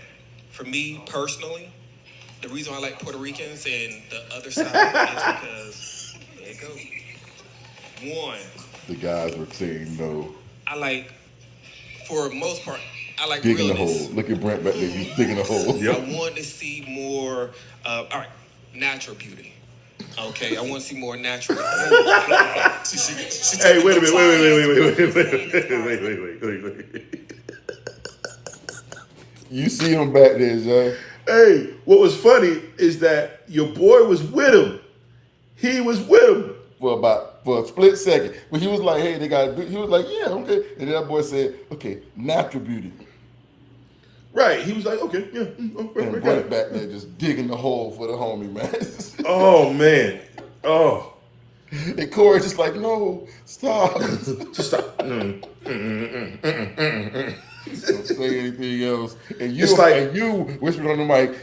for me personally, the reason I like Puerto Ricans and the other side is because, there it goes. One, The guys were saying no. I like, for the most part, I like Digging the realness. hole. Look at Brent back there. He's digging a hole. I want to see more, all right, natural beauty. Okay, I want to see more natural. Hey, wait a minute, wait. You see him back there, Jay. Hey, what was funny is that your boy was with him. He was with him. For a split second. But he was like, hey, they got to do. He was like, yeah, okay. And then that boy said, okay, natural beauty. Right. He was like, okay, yeah. And Brent back there just digging the hole for the homie, man. Oh, man. Oh. And Corey just like, no, stop. Just stop. Don't say anything else. And you, It's like- and you whispered on the mic.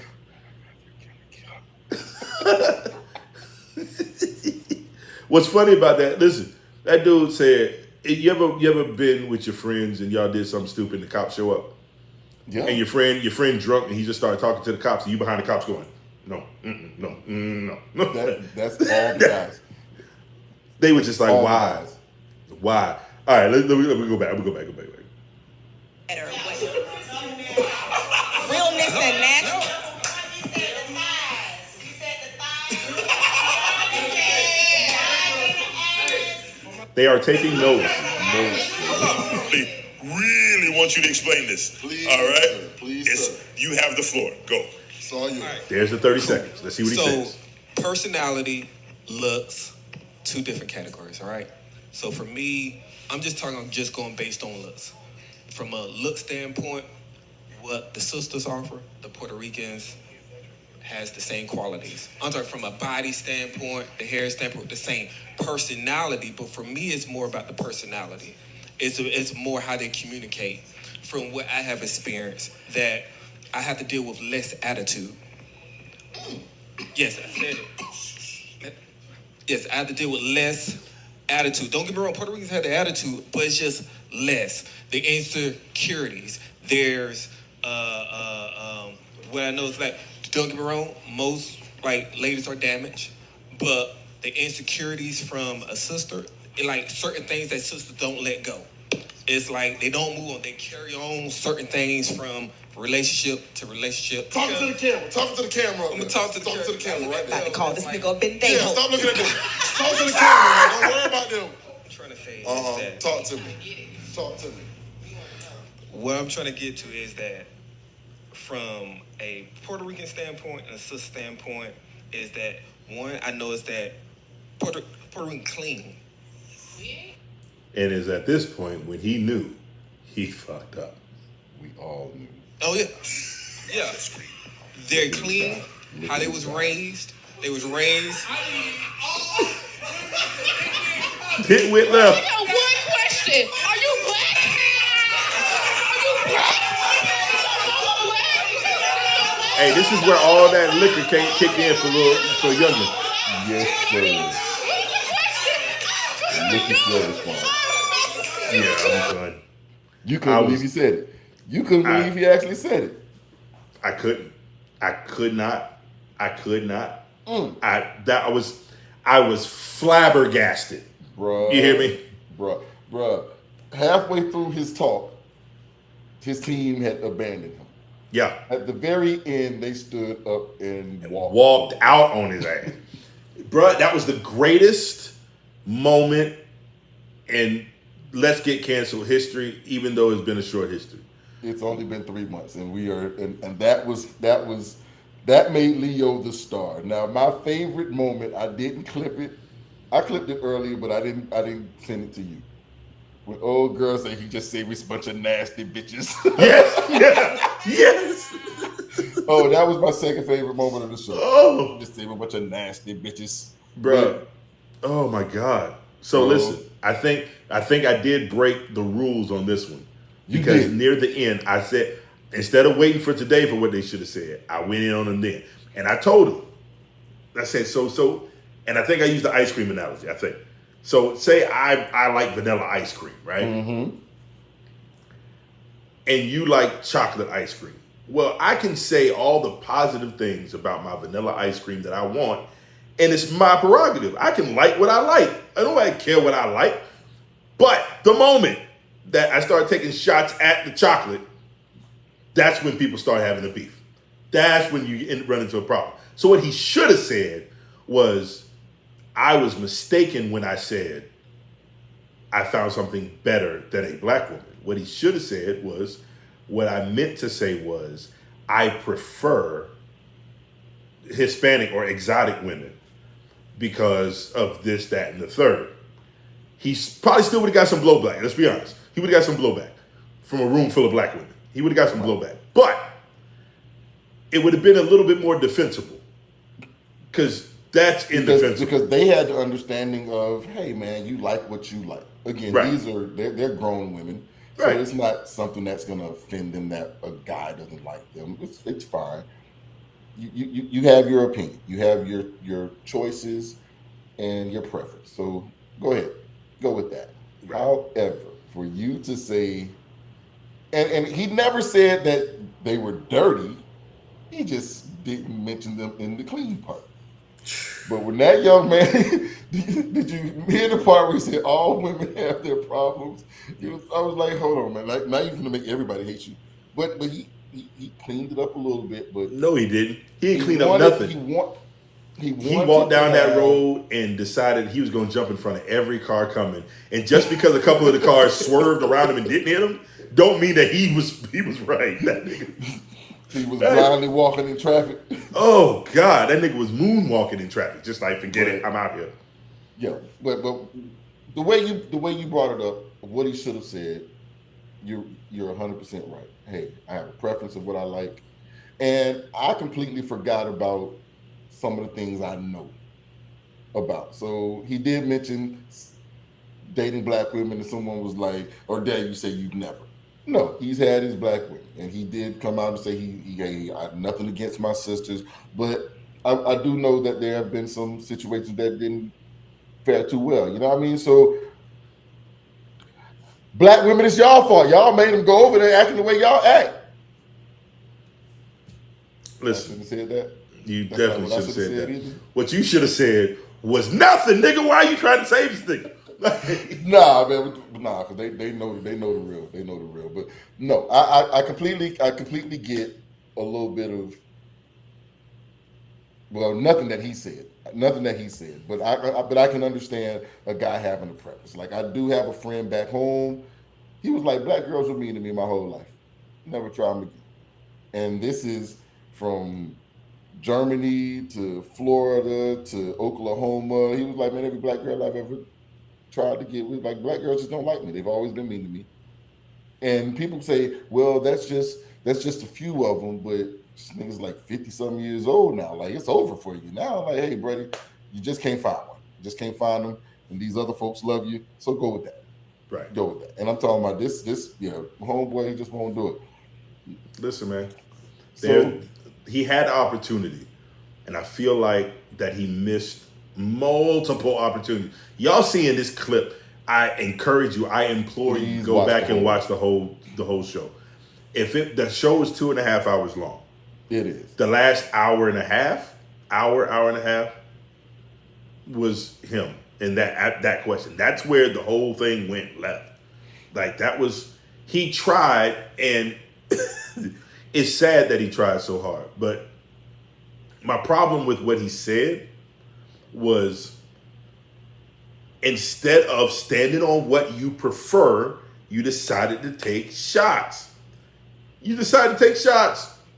What's funny about that, listen, that dude said, You ever been with your friends and y'all did something stupid and the cops show up? Yeah. And your friend drunk and he just started talking to the cops and you behind the cops going, no, no. That's all the guys. They were just like, All the why? guys. Why? All right, let me go back. Go back. Better. Realness and natural. They are taking notes. Really want you to explain this. Please, all right? sir. Please, sir. You have the floor. Go. It's all you. There's the 30 seconds. Let's see what he says. Personality, looks, two different categories, all right? So for me, I'm just going based on looks. From a look standpoint, what the sisters offer, the Puerto Ricans, has the same qualities. I'm talking from a body standpoint, the hair standpoint, the same personality, but for me, it's more about the personality. It's more how they communicate. From what I have experienced, that I have to deal with less attitude. Yes, I said it. Yes, I have to deal with less attitude. Don't get me wrong, Puerto Ricans have the attitude, but it's just less. The insecurities. There's what I know is like, don't get me wrong, most like ladies are damaged, but the insecurities from a sister, like certain things that sisters don't let go. It's like they don't move on. They carry on certain things from relationship to relationship. Talking to the camera. Talking to the camera. I'm gonna talk to the camera right there. About to call this nigga a Yeah, bendejo. stop looking at them. Talk to the camera, man. Don't worry about them. I'm trying to say is that Talk to me. Talk to me. what I'm trying to get to is that from a Puerto Rican standpoint and a sister standpoint is that one, I know is that Puerto Rican clean. And it's at this point when he knew he fucked up. We all knew. Oh yeah. Yeah. They're clean. How they was raised. They was raised. Pitwit left. I got one question. Are you black? Hey, this is where all that liquor can't kick in for younger. Yes, sir. Look at your response. Yeah, I'm done. You couldn't believe he said it. You couldn't believe he actually said it. I couldn't. I could not. I was flabbergasted. Bruh. You hear me? Bruh. Halfway through his talk, his team had abandoned him. Yeah. At the very end, they stood up and walked out on his ass. Bruh, that was the greatest moment in Let's Get Canceled history, even though it's been a short history. It's only been 3 months, and we are, and that made Leo the star. Now, my favorite moment, I didn't clip it. I clipped it earlier, but I didn't send it to you. When old girl said he just said we a bunch of nasty bitches. Yes. Oh, that was my second favorite moment of the show. Oh, just say a bunch of nasty bitches, bro. Oh my God. So listen, I think I did break the rules on this one because near the end I said instead of waiting for today for what they should have said, I went in on them then, and I told them. I said so, and I think I used the ice cream analogy. I think so. Say I like vanilla ice cream, right? Mm-hmm. And you like chocolate ice cream. Well, I can say all the positive things about my vanilla ice cream that I want, and it's my prerogative. I can like what I like. I don't care what I like. But the moment that I start taking shots at the chocolate, that's when people start having a beef. That's when you run into a problem. So what he should have said was, I was mistaken when I said I found something better than a black woman. What he should have said was, what I meant to say was, I prefer Hispanic or exotic women because of this, that, and the third. He probably still would have got some blowback. Let's be honest. He would have got some blowback from a room full of black women. He would have got some blowback. But it would have been a little bit more defensible because that's indefensible. Because they had the understanding of, hey, man, you like what you like. Again, they're grown women. So it's not something that's going to offend them that a guy doesn't like them. It's fine. You have your opinion. You have your choices and your preference. So go ahead. Go with that. However, for you to say, and he never said that they were dirty. He just didn't mention them in the clean part. But when that young man, did you hear the part where he said all women have their problems? I was like, hold on, man. Like, now you're going to make everybody hate you. But he cleaned it up a little bit. But no, he didn't. He didn't clean up nothing. He walked down that road and decided he was going to jump in front of every car coming. And just because a couple of the cars swerved around him and didn't hit him, don't mean that he was right. That nigga. He was blindly walking in traffic. Oh God, that nigga was moonwalking in traffic. Just like, forget it, I'm out here. Yeah, but the way you brought it up, what he should have said, you're 100% right. Hey, I have a preference of what I like, and I completely forgot about some of the things I know about. So he did mention dating black women, and someone was like, "Or dare you say you've never?" No, he's had his black women, and he did come out and say he I have nothing against my sisters, but I do know that there have been some situations that didn't fare too well. You know what I mean? So black women, it's y'all fault. Y'all made them go over there acting the way y'all act. Listen, I shouldn't have said that. You That's definitely not what I should have said that. either. What you should have said was nothing, nigga. Why are you trying to save this nigga? Nah, man, because they know the real. They know the real. But no, I completely get a little bit of, well, nothing that he said. But I can understand a guy having a preference. Like, I do have a friend back home. He was like, black girls were mean to me my whole life. Never try them again. And this is from Germany to Florida to Oklahoma. He was like, man, every black girl I've ever tried to get with, like, black girls just don't like me. They've always been mean to me. And people say, well, that's just a few of them, but this nigga's like 50-something years old now. Like, it's over for you now. Like, hey, buddy, you just can't find one. You just can't find them, and these other folks love you, so go with that. Right. Go with that. And I'm talking about this, homeboy, he just won't do it. Listen, man. So He had opportunity, and I feel like that he missed multiple opportunities. Y'all seeing this clip, I encourage you, I implore you, Please go watch back the and whole- watch the whole show. The show is 2.5 hours long. It is. The last hour and a half was him and that question. That's where the whole thing went left. Like, that was, he tried, and it's sad that he tried so hard. But my problem with what he said was, instead of standing on what you prefer, you decided to take shots.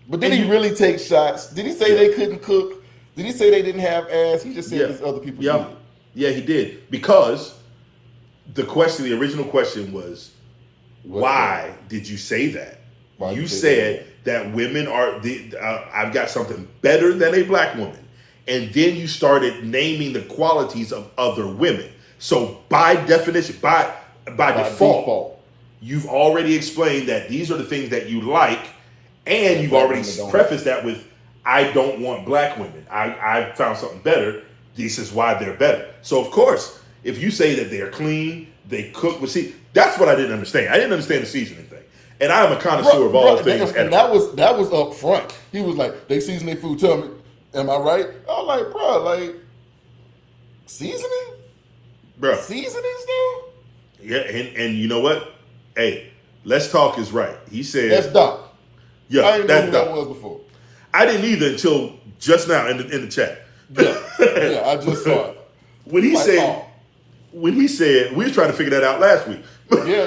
But did he really take shots? Did he say they couldn't cook? Did he say they didn't have ass? He just said these other people did. Yeah, he did. Because the original question was, why did you say that? You said that women are, I've got something better than a black woman. And then you started naming the qualities of other women. So by definition, by default, you've already explained that these are the things that you like, and you've already prefaced that with, I don't want black women. I found something better. This is why they're better. So of course, if you say that they're clean, they cook with that's what I didn't understand. I didn't understand the seasoning thing. And I'm a connoisseur of all things. And that was up front. He was like, they season their food. Tell me, am I right? I was like, bro, like, seasoning? Bro. Seasonings though? Yeah, and you know what? Hey, Let's Talk is right. He said that's Doc. Yeah, I didn't know who Doc. that was before. I didn't either until just now in the chat. Yeah, I just saw it. When he said, we were trying to figure that out last week. Yeah,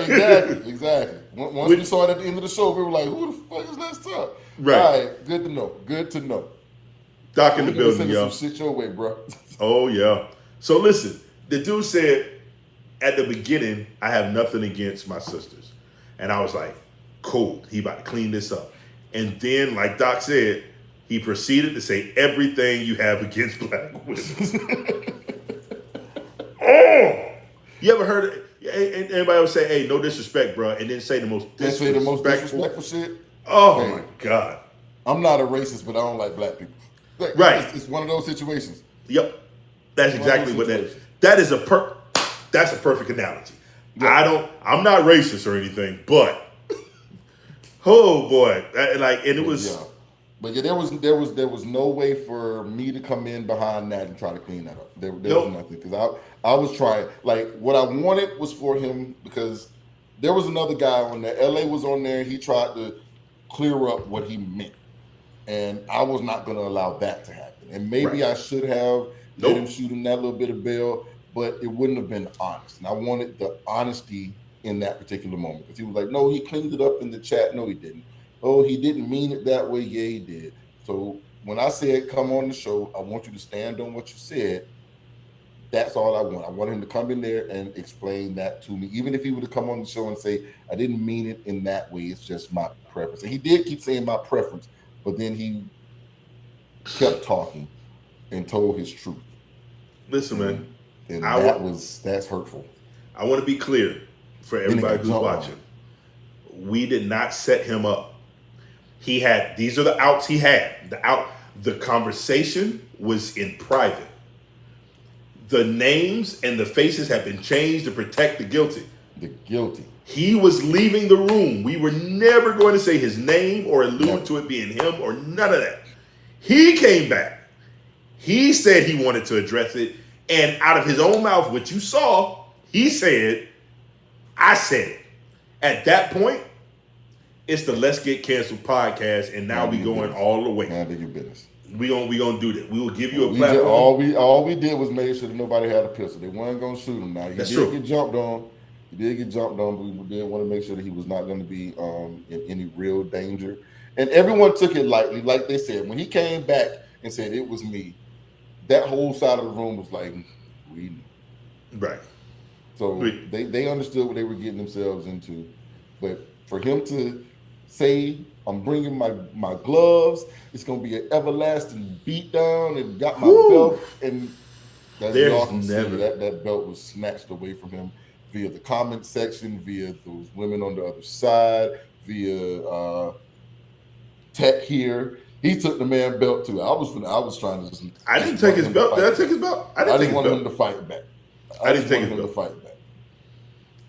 exactly. Once we saw it at the end of the show, we were like, who the fuck is Let's Talk? Right. All right, good to know. Doc in the building, sending y'all. some shit your way, bro. Oh, yeah. So listen, the dude said at the beginning, I have nothing against my sisters. And I was like, cool, he about to clean this up. And then, like Doc said, he proceeded to say everything you have against black women. Oh! You ever heard anybody would say, hey, no disrespect, bro, and then say the most disrespectful shit? Oh, my God. I'm not a racist, but I don't like black people. Right. It's one of those situations. Yep. That's exactly what that is. That's a perfect analogy. Yeah. I'm not racist or anything, but oh boy, and it was. Yeah. But yeah, there was no way for me to come in behind that and try to clean that up. There was nothing, because I was trying, like, what I wanted was for him, because there was another guy on there. LA was on there. He tried to clear up what he meant, and I was not going to allow that to happen. And maybe I should have let him shoot him that little bit of bail, but it wouldn't have been honest. And I wanted the honesty in that particular moment, because he was like, no, he cleaned it up in the chat. No, he didn't. Oh, he didn't mean it that way. Yeah, he did. So when I said come on the show, I want you to stand on what you said. That's all I want. I want him to come in there and explain that to me. Even if he would have come on the show and say, I didn't mean it in that way, it's just my preference. And he did keep saying my preference, but then he kept talking and told his truth. Listen, man. And that's hurtful. I want to be clear for everybody who's watching. We did not set him up. These are the outs he had. The conversation was in private. The names and the faces have been changed to protect the guilty. The guilty. He was leaving the room. We were never going to say his name or allude to it being him or none of that. He came back. He said he wanted to address it. And out of his own mouth, what you saw, he said, I said it. At that point, it's the Let's Get Canceled podcast, and now we going all the way. Now do your business. We gonna do that. We will give you a platform. All we did was make sure that nobody had a pistol. They weren't gonna shoot him. Now he did get jumped on. He did get jumped on, but we did want to make sure that he was not going to be in any real danger. And everyone took it lightly, like they said. When he came back and said it was me, that whole side of the room was like, we knew. Right. So they understood what they were getting themselves into. But for him to say, I'm bringing my gloves, it's going to be an everlasting beatdown, and got my belt, and that belt was snatched away from him via the comment section, via those women on the other side, via Tech here. He took the man belt too. I was trying to just. I didn't take his belt. Did I take his belt? I didn't want him to fight back. I didn't take his belt. To fight back.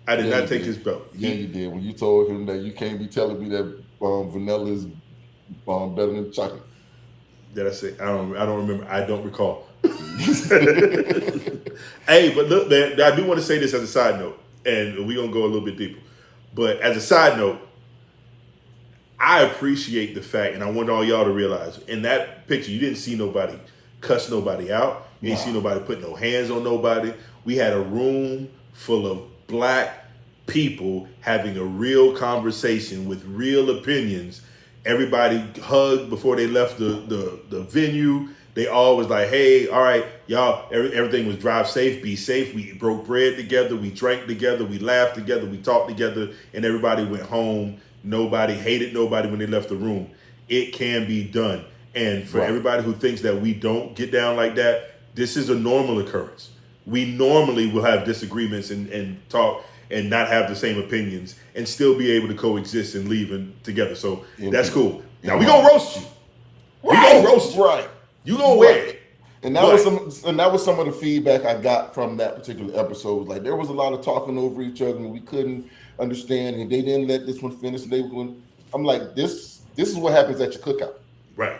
I did not take his belt. Yeah, you did. When you told him that you can't be telling me that vanilla is better than chocolate. Did I say? I don't remember. I don't recall. Hey, but look, man, I do want to say this as a side note, and we're gonna go a little bit deeper. But as a side note, I appreciate the fact, and I want all y'all to realize, in that picture, you didn't see nobody cuss nobody out. You didn't see nobody put no hands on nobody. We had a room full of black people having a real conversation with real opinions. Everybody hugged before they left the venue. They all was like, hey, all right, y'all, everything was drive safe, be safe. We broke bread together. We drank together. We laughed together. We talked together. And everybody went home. Nobody hated nobody when they left the room. It can be done. And for everybody who thinks that we don't get down like that, this is a normal occurrence. We normally will have disagreements and talk and not have the same opinions and still be able to coexist and leave together. So that's cool. Now we gonna roast you. We gonna roast you. Right. You gonna wear it. And that was some of the feedback I got from that particular episode. Like, there was a lot of talking over each other and we couldn't understand, and they didn't let this one finish. And they were going. I'm like, this is what happens at your cookout. Right.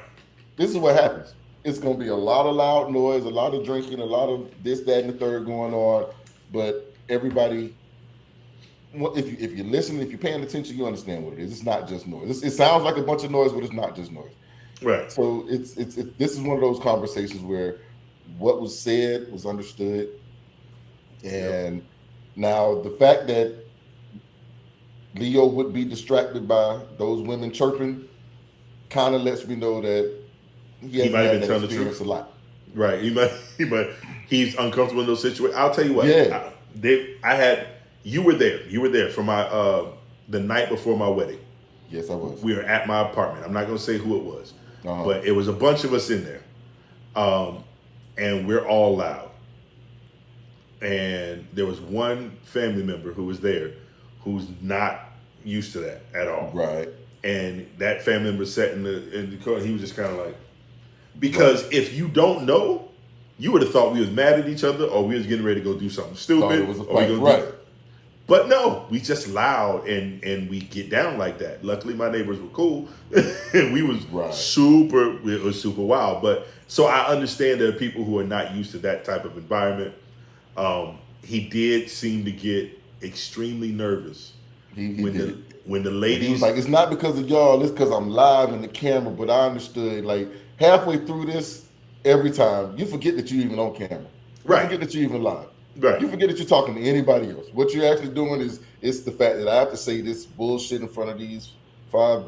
This is what happens. It's going to be a lot of loud noise, a lot of drinking, a lot of this, that, and the third going on. But everybody, if you're listening, if you're paying attention, you understand what it is. It's not just noise. It sounds like a bunch of noise, but it's not just noise. Right. So this is one of those conversations where what was said was understood, and now the fact that Leo would be distracted by those women chirping kind of lets me know that he might have been telling the truth a lot. Right. He's uncomfortable in those situations. I'll tell you what. Yeah. You were there. You were there for my the night before my wedding. Yes, I was. We were at my apartment. I'm not going to say who it was, but it was a bunch of us in there, and we're all loud. And there was one family member who was there who's not used to that at all. Right. And that family member sat in the car. He was just kind of like, because if you don't know, you would have thought we was mad at each other, or we was getting ready to go do something stupid. It was a fight. Right. But no, we just loud and we get down like that. Luckily, my neighbors were cool, and it was super wild. But so I understand there are people who are not used to that type of environment. He did seem to get extremely nervous when the ladies, he was like, it's not because of y'all, it's because I'm live in the camera. But I understood, like, halfway through this, every time you forget that you even on camera, you forget that you even live. Right. You forget that you're talking to anybody else. What you're actually doing is it's the fact that I have to say this bullshit in front of these 5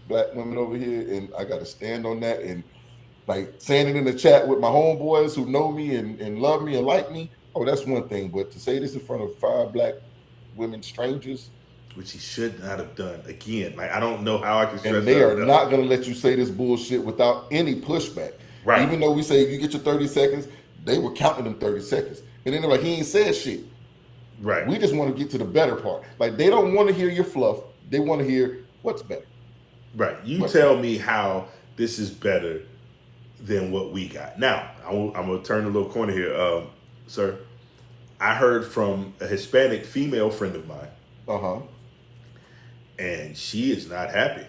black women over here, and I got to stand on that and like saying it in the chat with my homeboys who know me and love me and like me. Oh, that's one thing. But to say this in front of 5 black women, strangers, which he should not have done. Again, like I don't know how I can stress and they that are enough. not going to let you say this bullshit without any pushback. Right. Even though we say you get your 30 seconds, they were counting them 30 seconds. And then they're like, he ain't said shit. Right. We just want to get to the better part. Like, they don't want to hear your fluff. They want to hear what's better. Right. You tell me how this is better than what we got. Now, I'm going to turn a little corner here, sir. I heard from a Hispanic female friend of mine. And she is not happy.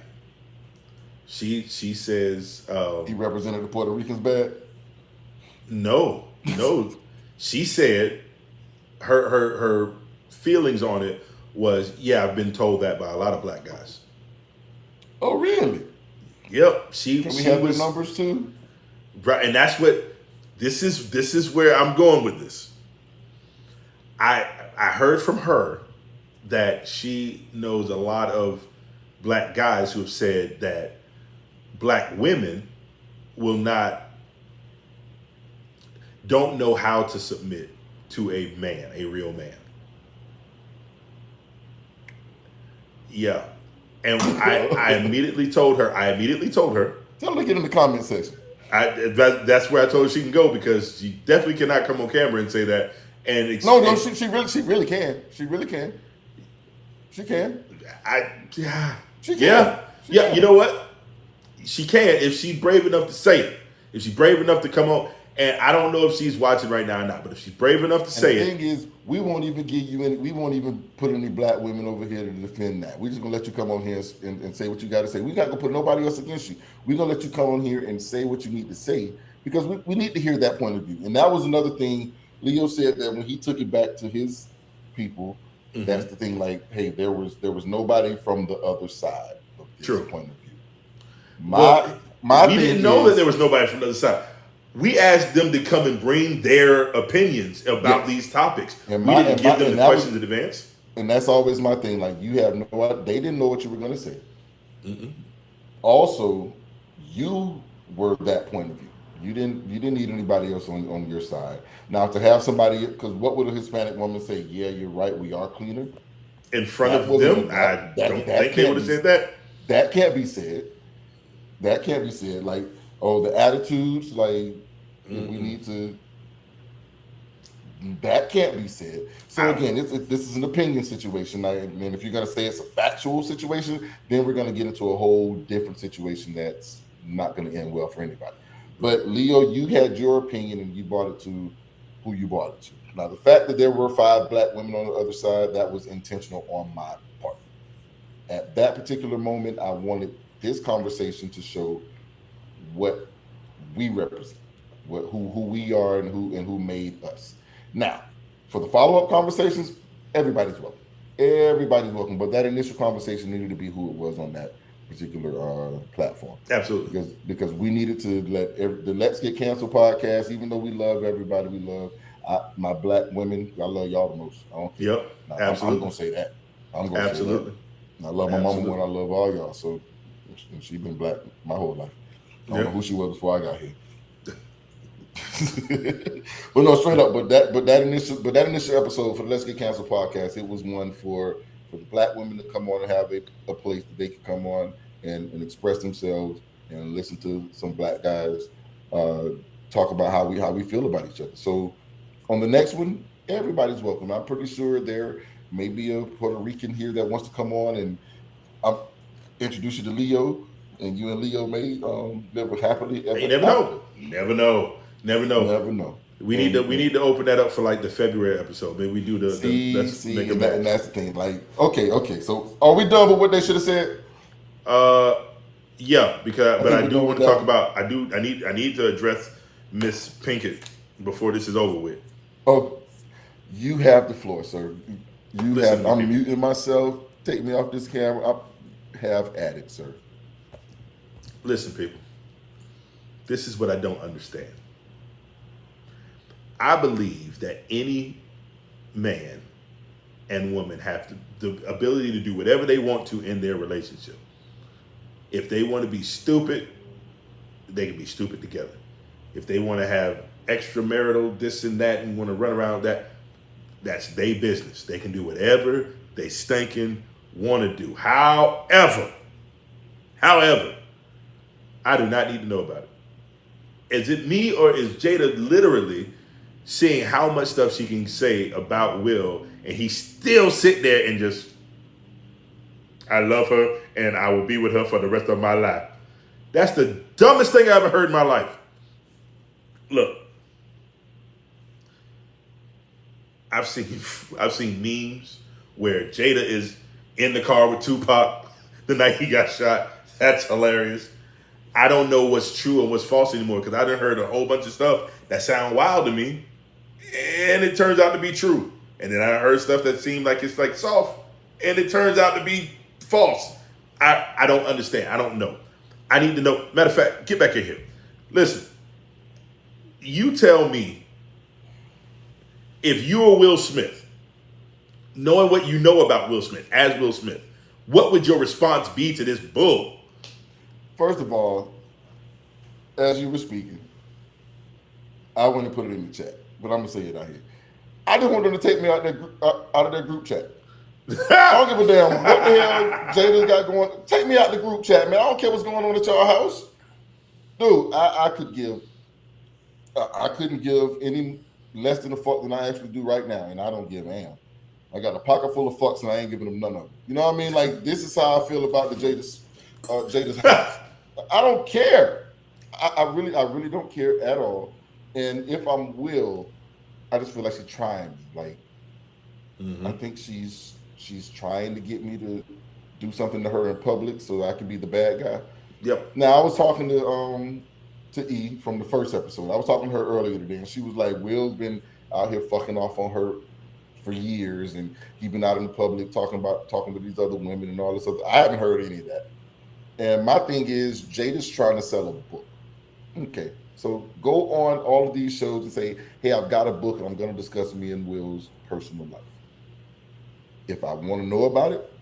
She says... he represented the Puerto Ricans bad? No. She said her feelings on it was, yeah, I've been told that by a lot of black guys. Oh, really? Yep. Can we have the numbers too? Right, and that's what this is where I'm going with this. I heard from her that she knows a lot of black guys who have said that black women don't know how to submit to a man, a real man. Yeah. And I immediately told her. Tell her to get in the comment section. That's where I told her she can go, because she definitely cannot come on camera and say that. And she really can. She really can. She can. She can. Yeah. You know what? She can if she's brave enough to say it. If she's brave enough to come on. And I don't know if she's watching right now or not, but if she's brave enough to say it. The thing is, we won't even give you any. We won't even put any black women over here to defend that. We're just gonna let you come on here and say what you got to say. We not gonna put nobody else against you. We're gonna let you come on here and say what you need to say, because we need to hear that point of view. And that was another thing Leo said, that when he took it back to his people, that's the thing. Like, hey, there was nobody from the other side of this point of view. We didn't know that there was nobody from the other side. We asked them to come and bring their opinions about these topics. We didn't give them the questions in advance. And that's always my thing. Like, you have they didn't know what you were going to say. Also, you were that point of view. You didn't need anybody else on your side. Now, to have somebody, because what would a Hispanic woman say? Yeah, you're right. We are cleaner. In front of them, I don't think they would have said that. That can't be said. That can't be said. Like, oh, the attitudes, like, we need to. That can't be said. So again, this is an opinion situation. And if you're gonna say it's a factual situation, then we're gonna get into a whole different situation that's not gonna end well for anybody. But Leo, you had your opinion and you brought it to who you brought it to. Now, the fact that there were 5 black women on the other side, that was intentional on my part. At that particular moment, I wanted this conversation to show what we represent, who we are, and who made us. Now, for the follow-up conversations, everybody's welcome. Everybody's welcome. But that initial conversation needed to be who it was on that particular platform. Absolutely. Because we needed to let the Let's Get Canceled podcast, even though we love everybody, we love my black women. I love y'all the most. I don't care. Yep. Absolutely. I'm going to say that. I'm going to say that. I love my mama more than I love all y'all. So she's been black my whole life. I don't know who she was before I got here. But no, straight up. But that initial episode for the Let's Get Canceled podcast, it was one for the black women to come on and have a place that they could come on and express themselves and listen to some black guys talk about how we feel about each other. So on the next one, everybody's welcome. I'm pretty sure there may be a Puerto Rican here that wants to come on, and I'll introduce you to Leo, and you and Leo may live happily ever after. Never know. We need to open that up for like the February episode. Maybe we do let's make a match. And that's the thing. Like, okay. So are we done with what they should have said? Yeah, but I do want to talk about. about. I need to address Miss Pinkett before this is over with. Oh, you have the floor, sir. Listen, I'm muting myself. Take me off this camera. I have at it, sir. Listen, people. This is what I don't understand. I believe that any man and woman have the ability to do whatever they want to in their relationship. If they want to be stupid, they can be stupid together. If they want to have extramarital this and that and want to run around that, that's their business. They can do whatever they stinking want to do. However, I do not need to know about it. Is it me or is Jada literally seeing how much stuff she can say about Will and he still sit there and just, I love her and I will be with her for the rest of my life? That's the dumbest thing I ever heard in my life. Look, I've seen memes where Jada is in the car with Tupac the night he got shot. That's hilarious. I don't know what's true and what's false anymore because I done heard a whole bunch of stuff that sound wild to me, and it turns out to be true. And then I heard stuff that seemed like it's like soft, and it turns out to be false. I don't understand. I don't know. I need to know. Matter of fact, get back in here. Listen, you tell me if you were Will Smith, knowing what you know about Will Smith, as Will Smith, what would your response be to this bull? First of all, as you were speaking, I wouldn't put it in the chat, but I'm gonna say it out here. I just want them to take me out of their group chat. I don't give a damn what the hell Jada's got going. Take me out the group chat, man. I don't care what's going on at y'all house, dude. I couldn't give any less than a fuck than I actually do right now, and I don't give a damn. I got a pocket full of fucks, and I ain't giving them none of them. You know what I mean? Like, this is how I feel about the Jada's house. I don't care. I really don't care at all. And if I'm Will, I just feel like she's trying. Like, I think she's trying to get me to do something to her in public so I can be the bad guy. Yep. Now, I was talking to E from the first episode. I was talking to her earlier today, and she was like, Will's been out here fucking off on her for years, and he's been out in the public talking to these other women and all this other. I haven't heard any of that. And my thing is, Jada's trying to sell a book. Okay, so go on all of these shows and say, hey, I've got a book and I'm going to discuss me and Will's personal life. If I want to know about it,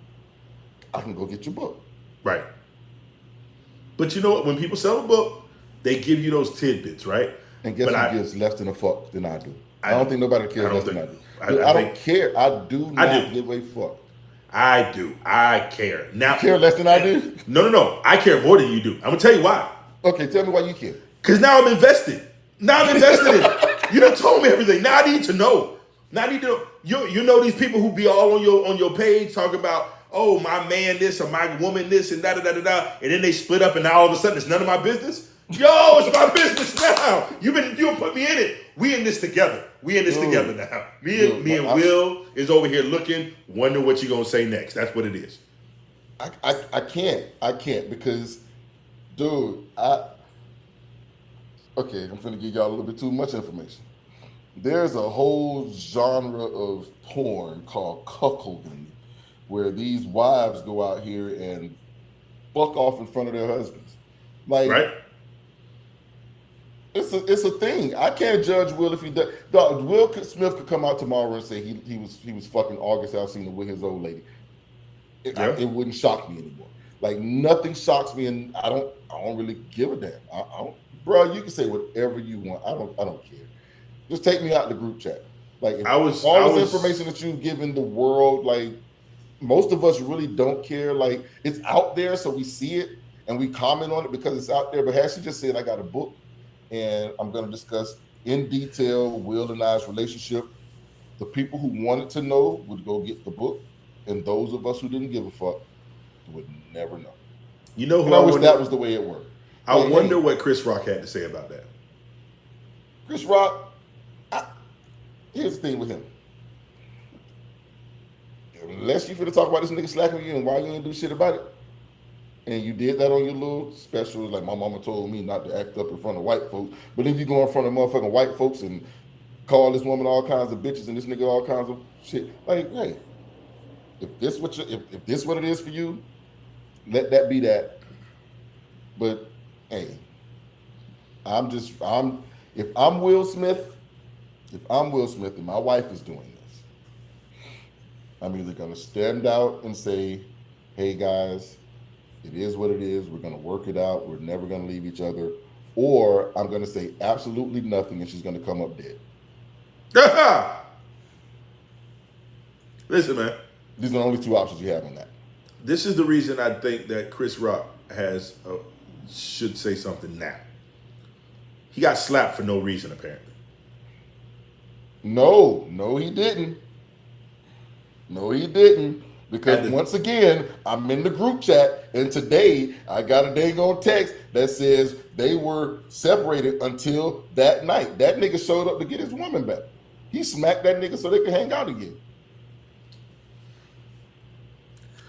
I can go get your book. Right. But you know what? When people sell a book, they give you those tidbits, right? And guess who gives less than a fuck than I do? I don't think nobody cares less than I do. I don't care. I do not give a fuck. I do. I care. Now, you care less than I do? No. I care more than you do. I'm gonna tell you why. Okay, tell me why you care. Because now I'm invested. Now I'm invested in it. You done told me everything. Now I need to know. Now I need to know. You know these people who be all on your page talking about, oh, my man this or my woman this and da-da-da-da-da, and then they split up and now all of a sudden it's none of my business? Yo, it's my business now. You put me in it. We in this together. We in this together now. Me and Will is over here looking, wondering what you gonna say next. That's what it is. I can't because, dude, okay, I'm finna give y'all a little bit too much information. There's a whole genre of porn called cuckolding, where these wives go out here and fuck off in front of their husbands. Like, right? It's a thing. I can't judge Will if he does. Will Smith could come out tomorrow and say he was fucking August Alsina with his old lady. It wouldn't shock me anymore. Like, nothing shocks me, and I don't really give a damn. I don't, bro. You can say whatever you want. I don't care. Just take me out the group chat. Like, all this information that you've given the world, like, most of us really don't care. Like, it's out there, so we see it and we comment on it because it's out there. But has she just said, I got a book and I'm going to discuss in detail Will and I's relationship? The people who wanted to know would go get the book, and those of us who didn't give a fuck would never know. You know who I wish that was the way it worked. I wonder what Chris Rock had to say about that. Chris Rock, Here's the thing with him. Unless you finna talk about this nigga slacking you and why you ain't do shit about it, and you did that on your little special, like my mama told me not to act up in front of white folks. But if you go in front of motherfucking white folks and call this woman all kinds of bitches and this nigga all kinds of shit, like, hey, if this what it is for you, let that be that. But hey, if I'm Will Smith and my wife is doing this, I'm either gonna stand out and say, hey guys, it is what it is, we're gonna work it out, we're never gonna leave each other, or I'm gonna say absolutely nothing and she's gonna come up dead. Listen, man. These are the only two options you have on that. This is the reason I think that Chris Rock should say something now. He got slapped for no reason, apparently. No, he didn't. No, he didn't. Because once again, I'm in the group chat, and today I got a dang on text that says they were separated until that night. That nigga showed up to get his woman back. He smacked that nigga so they could hang out again.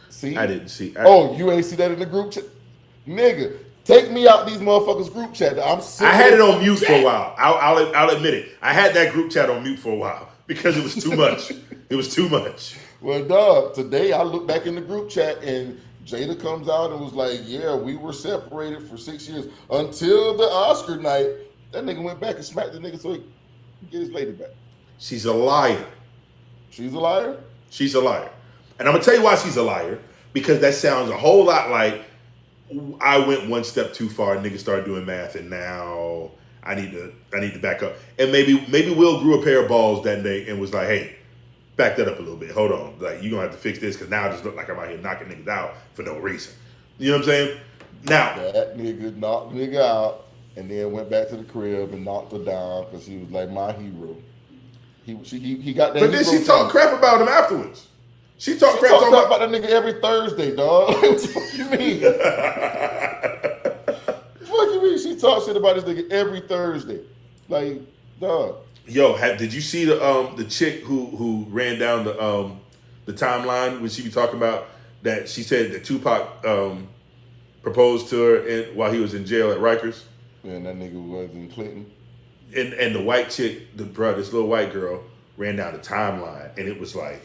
See? I didn't see. Oh, you ain't see that in the group chat? Nigga, take me out these motherfuckers group chat. I had it on mute for a while. I'll admit it. I had that group chat on mute for a while because it was too much. It was too much. Well, dog, today I look back in the group chat and Jada comes out and was like, yeah, we were separated for 6 years until the Oscar night. That nigga went back and smacked the nigga so he could get his lady back. She's a liar. She's a liar? She's a liar. And I'm going to tell you why she's a liar. Because that sounds a whole lot like I went one step too far, niggas started doing math, and now I need to back up. And maybe Will grew a pair of balls that day and was like, hey, back that up a little bit. Hold on. Like, you're going to have to fix this because now I just look like I'm out here knocking niggas out for no reason. You know what I'm saying? Now. That nigga knocked nigga out and then went back to the crib and knocked her down because he was like my hero. He got that. But then she talked crap about him afterwards. She talked crap about that nigga every Thursday, dog. What the fuck you mean? What you mean? She talks shit about this nigga every Thursday. Like, dog. Yo, did you see the chick who ran down the timeline when she be talking about that? She said that Tupac proposed to her while he was in jail at Rikers. And that nigga was in Clinton. And the white chick, this little white girl, ran down the timeline, and it was like,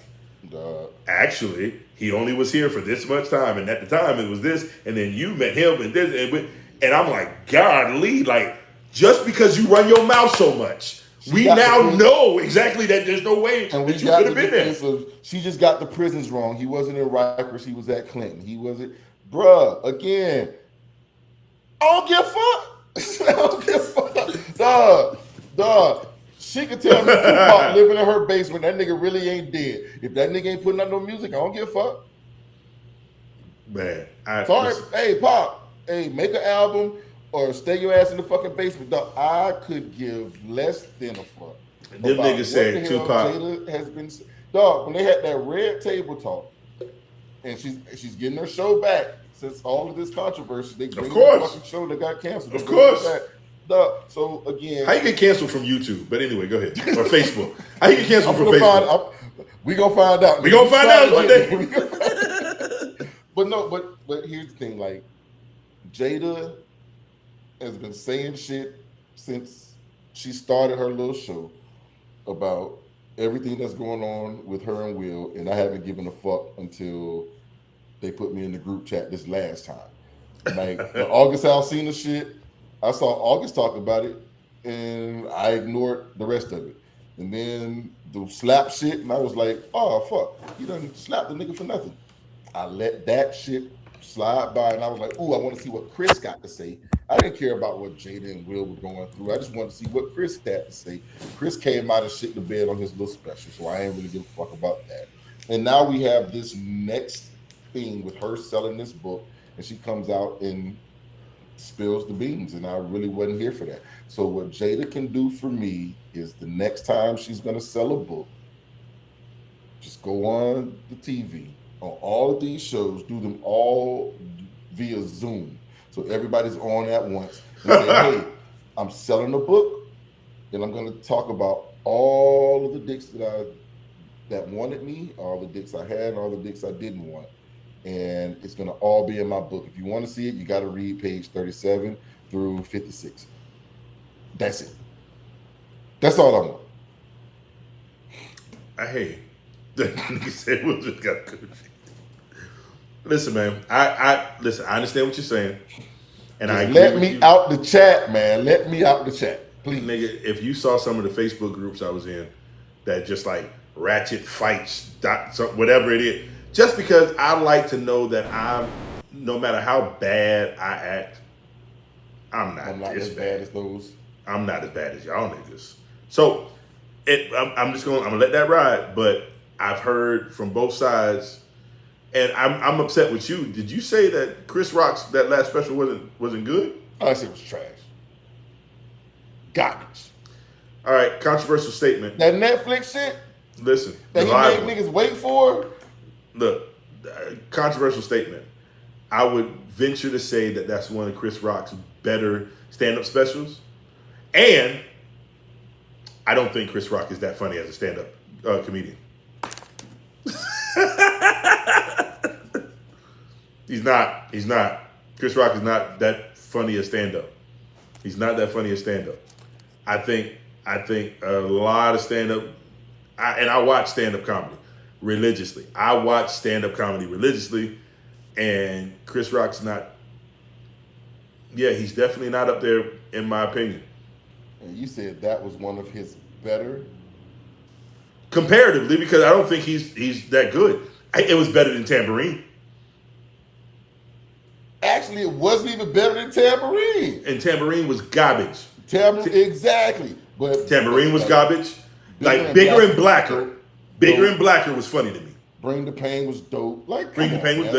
actually, he only was here for this much time, and at the time it was this, and then you met him, and this, and I'm like, golly, like, just because you run your mouth so much, we now know exactly that there's no way that you could have been there. She just got the prisons wrong. He wasn't in Rikers, he was at Clinton. He wasn't, bruh, again, I don't give a fuck. I don't give a fuck. Dog. She could tell me Tupac living in her basement. That nigga really ain't dead. If that nigga ain't putting out no music, I don't give a fuck. Man, hey, Pop, hey, make an album or stay your ass in the fucking basement. Dog, I could give less than a fuck. Them niggas said Tupac. Jada has been, dog, when they had that red table talk, and she's getting her show back since all of this controversy. They bring the fucking show that got canceled. Of course. So again, how you get canceled from YouTube? But anyway, go ahead. Or Facebook. How you get canceled from Facebook? We gonna find out. We gonna find out one day. But here's the thing: like, Jada has been saying shit since she started her little show about everything that's going on with her and Will, and I haven't given a fuck until they put me in the group chat this last time. Like the August Alsina shit. I saw August talk about it, and I ignored the rest of it. And then the slap shit, and I was like, oh, fuck. You done slapped the nigga for nothing. I let that shit slide by, and I was like, ooh, I want to see what Chris got to say. I didn't care about what Jada and Will were going through. I just wanted to see what Chris had to say. Chris came out and shit the bed on his little special, so I ain't really give a fuck about that. And now we have this next thing with her selling this book, and she comes out and spills the beans, and I really wasn't here for that. So what Jada can do for me is the next time she's going to sell a book, just go on the TV, on all of these shows, do them all via Zoom. So everybody's on at once and say, hey, I'm selling a book, and I'm going to talk about all all of the dicks that wanted me, all the dicks I had, and all the dicks I didn't want. And it's gonna all be in my book. If you want to see it, you got to read page 37 through 56. That's it. That's all I want. I hate that nigga said Will just got coochie. Listen, man. I listen. I understand what you're saying, and I agree let with me you. out the chat, man. Let me out the chat, please. Nigga, if you saw some of the Facebook groups I was in, that just like ratchet fights, whatever it is, just because I like to know that no matter how bad I act, I'm not as bad as those. I'm not as bad as y'all niggas. So I'm gonna let that ride. But I've heard from both sides, and I'm upset with you. Did you say that Chris Rock's that last special wasn't good? I said it was trash. Garbage. All right, controversial statement. That Netflix shit Listen, that the he live made one. niggas wait for. Look, controversial statement. I would venture to say that that's one of Chris Rock's better stand-up specials, and I don't think Chris Rock is that funny as a stand-up comedian. He's not. Chris Rock is not that funny as stand-up. He's not that funny as stand-up. I think a lot of stand-up, and I watch stand-up comedy religiously. I watch stand-up comedy religiously, and Chris Rock's not. Yeah, he's definitely not up there in my opinion. And you said that was one of his better. Comparatively, because I don't think he's that good. It was better than Tambourine. Actually, it wasn't even better than Tambourine. And Tambourine was garbage. Exactly. But Tambourine was garbage. Like Bigger and Blacker. Bigger and Blacker was funny to me. Bring the Pain was dope. Like Bring the Pain was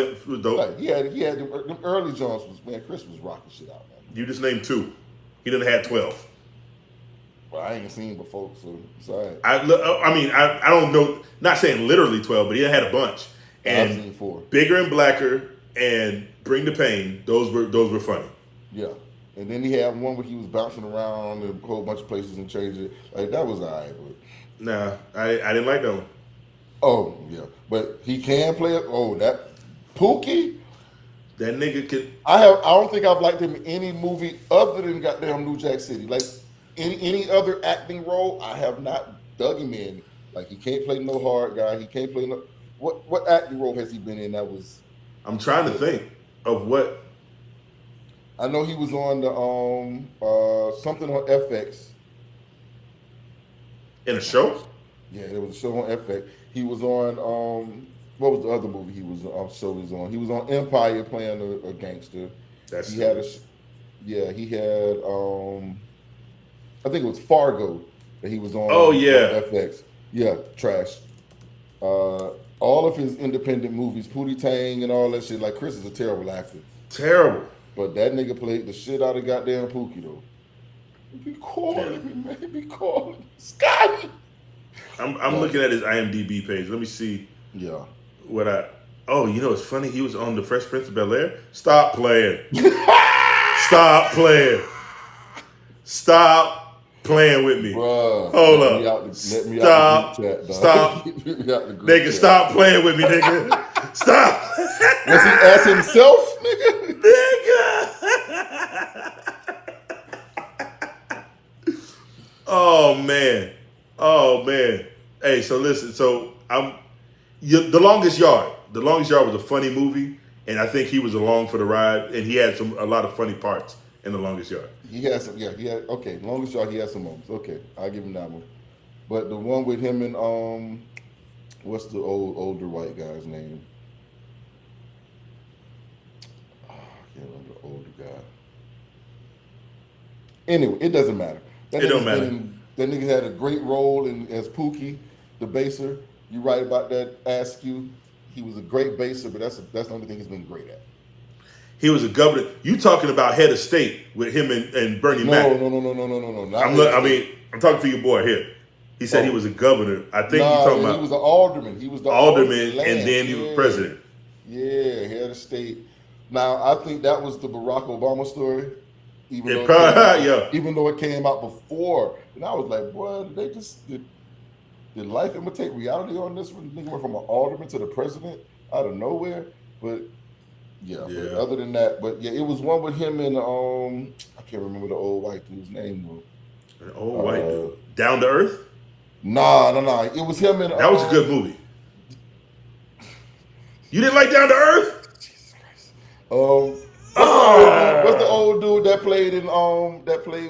dope. Like, he had them early Jones was, man. Chris was rocking shit out, man. You just named 2. He done had 12. Well, I ain't seen before, so it's all right. I don't know. Not saying literally 12, but he had a bunch. And I've seen 4. Bigger and Blacker and Bring the Pain. Those were funny. Yeah. And then he had one where he was bouncing around a whole bunch of places and changing it. Like, that was all right. But Nah, I didn't like that one. Oh, yeah. But he can play it. Oh, that Pookie? That nigga could. I don't think I've liked him in any movie other than goddamn New Jack City. Like, any other acting role, I have not dug him in. Like, he can't play no hard guy. He can't play no... What acting role has he been in that was... I'm trying to think of what... I know he was on the something on FX. In a show? Yeah, there was a show on FX. He was on what was the other movie he was show he was on? He was on Empire playing a gangster. He had he had I think it was Fargo that he was on. Oh yeah, on FX. Yeah, trash. All of his independent movies, Pootie Tang and all that shit. Like, Chris is a terrible actor. Terrible. But that nigga played the shit out of goddamn Pookie though. Be calling me, man. Be calling me. Scotty. I'm looking at his IMDb page. Let me see. Yeah. What oh, you know, it's funny. He was on The Fresh Prince of Bel-Air. Stop playing. Stop playing. Stop playing with me. Bruh, Hold up. Stop. Stop. Nigga, stop playing with me, nigga. Stop. Was he ass himself, nigga? Oh man. Hey, so listen. So The Longest Yard. The Longest Yard was a funny movie, and I think he was along for the ride, and he had a lot of funny parts in The Longest Yard. He had some. Yeah, he had. Okay, Longest Yard. He had some moments. Okay, I'll give him that one. But the one with him and what's the older white guy's name? Oh, I can't remember the older guy. Anyway, it doesn't matter. That nigga had a great role as Pookie, the baser. You right about that, Askew. He was a great baser, but that's the only thing he's been great at. He was a governor. You talking about head of state with him and Bernie Mac? No. I'm talking to your boy here. He said he was a governor. I think you're talking about. He was an alderman. He was the alderman, and then he was president. Yeah, head of state. Now I think that was the Barack Obama story. Even though it came out before, and I was like, boy, did life imitate reality on this one? Nigga went from an alderman to the president out of nowhere. But yeah. But other than that, but yeah, it was one with him and I can't remember the old white dude's name though. An old white dude. Down to Earth? Nah. It was him and that was a good movie. You didn't like Down to Earth? Jesus Christ. What's the old dude that played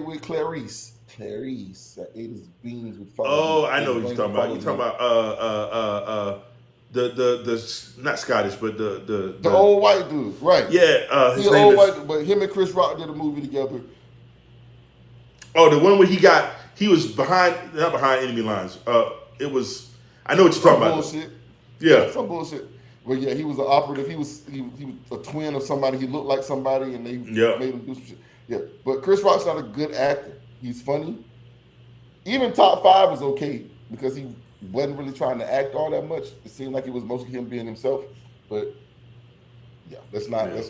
with Clarice? Clarice that ate his beans with fire. Oh, I know what you're talking about. You're talking about the not Scottish, but the old white dude, right? Yeah, his the name old is, white dude, but him and Chris Rock did a movie together. Oh, the one where he was not behind enemy lines. It was, I know what you're talking about. Bullshit. Yeah, some bullshit. But yeah, he was an operative. He was a twin of somebody. He looked like somebody, and they made him do some shit. Yeah, but Chris Rock's not a good actor. He's funny. Even Top 5 is okay because he wasn't really trying to act all that much. It seemed like it was mostly him being himself. But yeah, let's not. Yeah.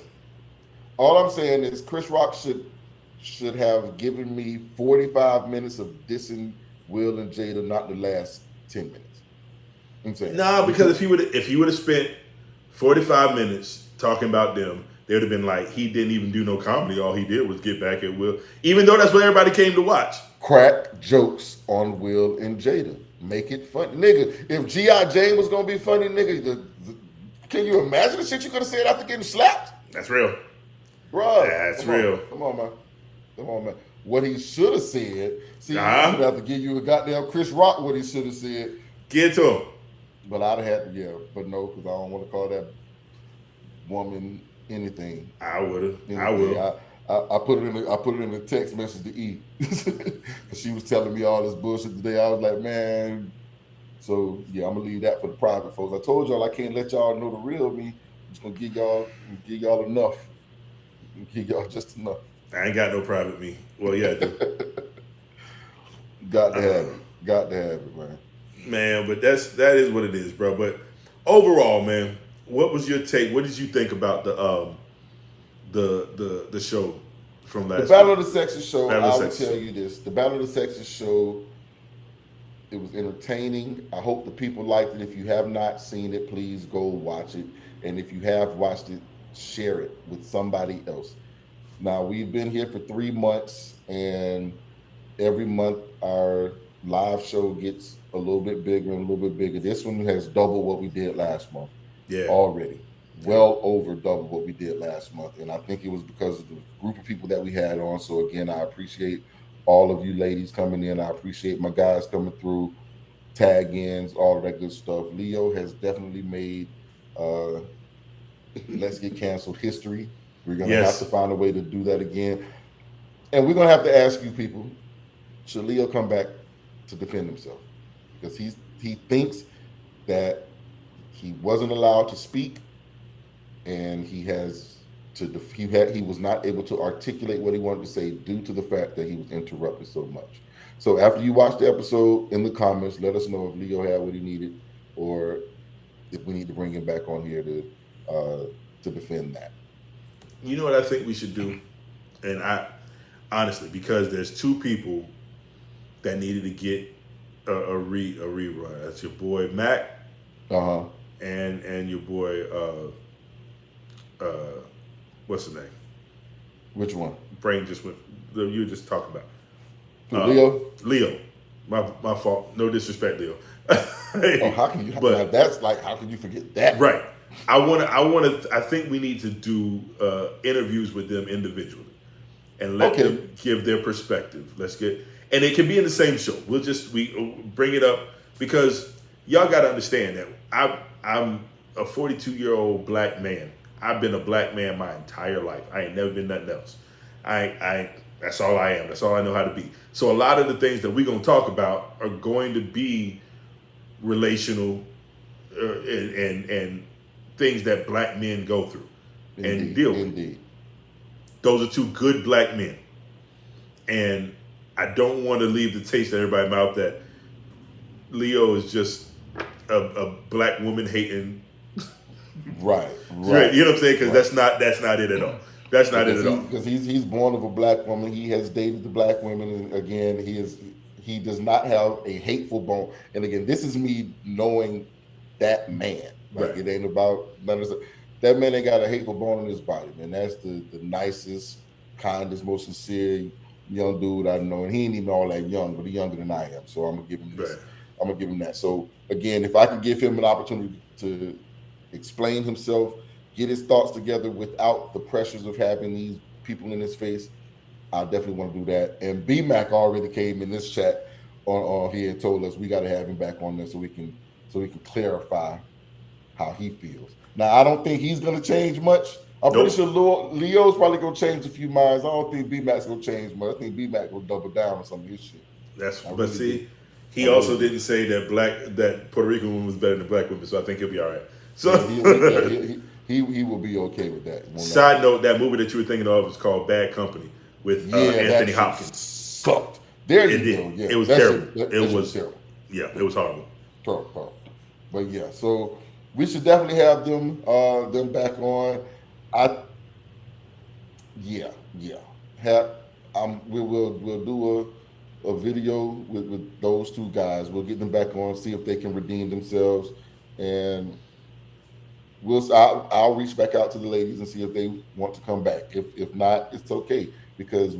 All I'm saying is Chris Rock should have given me 45 minutes of dissing Will and Jada, not the last 10 minutes. I'm saying. Nah, because if he would have spent 45 minutes talking about them, they would have been like, he didn't even do no comedy. All he did was get back at Will, even though that's what everybody came to watch. Crack jokes on Will and Jada. Make it funny. Nigga, if G.I. Jane was going to be funny, nigga, can you imagine the shit you could have said after getting slapped? That's real. Bro. That's real. Come on, man. What he should have said, see, I'm going to have to give you a goddamn Chris Rock what he should have said. Get to him. But I'd have had to, but no, because I don't want to call that woman anything. I would have. I will. I put it in the text message to E. Because she was telling me all this bullshit today. I was like, man. So yeah, I'm gonna leave that for the private folks. I told y'all I can't let y'all know the real me. I'm just gonna give y'all enough. Give y'all just enough. I ain't got no private me. Well, yeah, I do. Got to have it. Got to have it, man. Man, but that is what it is, bro. But overall, man, what was your take? What did you think about the show from last week? The Battle of the Sexes show, I will tell you this. The Battle of the Sexes show, it was entertaining. I hope the people liked it. If you have not seen it, please go watch it. And if you have watched it, share it with somebody else. Now, we've been here for 3 months, and every month our live show gets a little bit bigger and a little bit bigger. This one has double what we did last month. Yeah. Already. Well over double what we did last month. And I think it was because of the group of people that we had on. So again, I appreciate all of you ladies coming in. I appreciate my guys coming through, tag-ins, all of that good stuff. Leo has definitely made Let's Get Canceled history. We're going to have to find a way to do that again. And we're going to have to ask you people, should Leo come back to defend himself? Because he thinks that he wasn't allowed to speak, and he was not able to articulate what he wanted to say due to the fact that he was interrupted so much. So after you watch the episode, in the comments, let us know if Leo had what he needed, or if we need to bring him back on here to defend that. You know what I think we should do? And I honestly, because there's two people that needed to get a rerun. That's your boy Mac, and your boy what's the name? Which one? Brain just went. You were just talking about Leo. My fault. No disrespect, Leo. How can you? But that's like, how can you forget that? Right. I think we need to do interviews with them individually and let them give their perspective. And it can be in the same show. We bring it up because y'all got to understand that I'm a 42-year-old black man. I've been a black man my entire life. I ain't never been nothing else. That's all I am. That's all I know how to be. So a lot of the things that we're going to talk about are going to be relational and things that black men go through and deal with. Indeed. Those are two good black men. And I don't want to leave the taste in everybody's mouth that Leo is just a black woman hating. Right. You know what I'm saying? Because that's not it at all. That's not it at all. Because he's born of a black woman. He has dated the black women, and again, he he does not have a hateful bone. And again, this is me knowing that man. Like Right. it ain't about none of that man ain't got a hateful bone in his body, man. That's the nicest, kindest, most sincere young dude I know. And he ain't even all that young, but he's younger than I am. So I'm gonna give him this. Right. I'm gonna give him that. So again, if I can give him an opportunity to explain himself, get his thoughts together without the pressures of having these people in his face, I definitely want to do that. And B-Mac already came in this chat on here and told us we got to have him back on there so we can clarify how he feels. Now I don't think he's gonna change much. I'm pretty sure Leo's probably gonna change a few minds. I don't think B-Mac's gonna change much. I think B-Mac will double down on some of his shit. But see, he also didn't say that Puerto Rican woman was better than black women, so I think he'll be all right. So he will be okay with that. Side note: that movie that you were thinking of is called Bad Company with Anthony Hopkins. Sucked. There you go. Yeah, it was terrible. It was terrible. Yeah, it was horrible. Terrible. But yeah, so we should definitely have them back on. We'll do a video with those two guys. We'll get them back on, see if they can redeem themselves, and I'll reach back out to the ladies and see if they want to come back. If not, it's okay because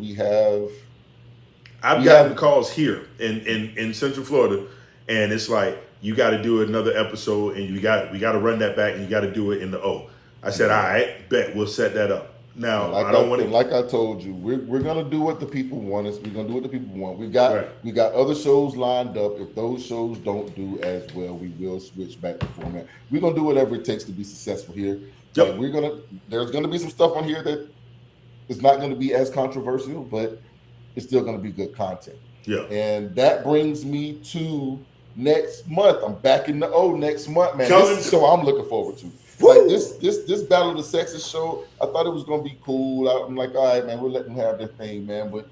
I've gotten calls here in Central Florida, and it's like you got to do another episode, and we got to run that back, and you got to do it in the O. I said, all right, bet we'll set that up. Now I don't want to. Like I told you, we're gonna do what the people want. We're gonna do what the people want. We got other shows lined up. If those shows don't do as well, we will switch back to format. We're gonna do whatever it takes to be successful here. Yep. There's gonna be some stuff on here that is not gonna be as controversial, but it's still gonna be good content. Yeah. And that brings me to next month. I'm back in the O next month, man. This is so I'm looking forward to. Like this Battle of the Sexes show, I thought it was gonna be cool. I'm like, all right, man, we'll let them have their thing, man. But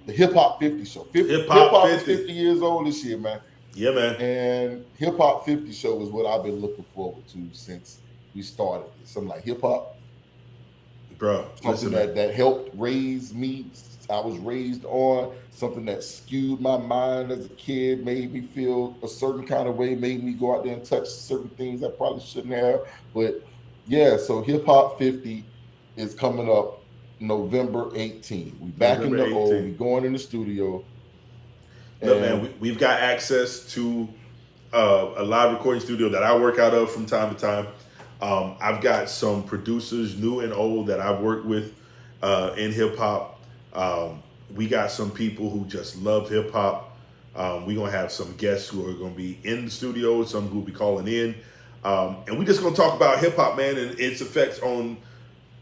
the Hip Hop 50 show, Hip Hop is 50 years old this year, man. Yeah, man. And Hip Hop 50 show is what I've been looking forward to since we started it. Something like hip hop, bro. Something that helped raise me. I was raised on something that skewed my mind as a kid, made me feel a certain kind of way, made me go out there and touch certain things I probably shouldn't have. But yeah, so Hip Hop 50 is coming up November 18th. We back in the O. We going in the studio. Look, man, we've got access to a live recording studio that I work out of from time to time. I've got some producers, new and old, that I've worked with in hip hop. We got some people who just love hip hop. We're going to have some guests who are going to be in the studio, some who will be calling in. And we're just going to talk about hip hop, man, and its effects on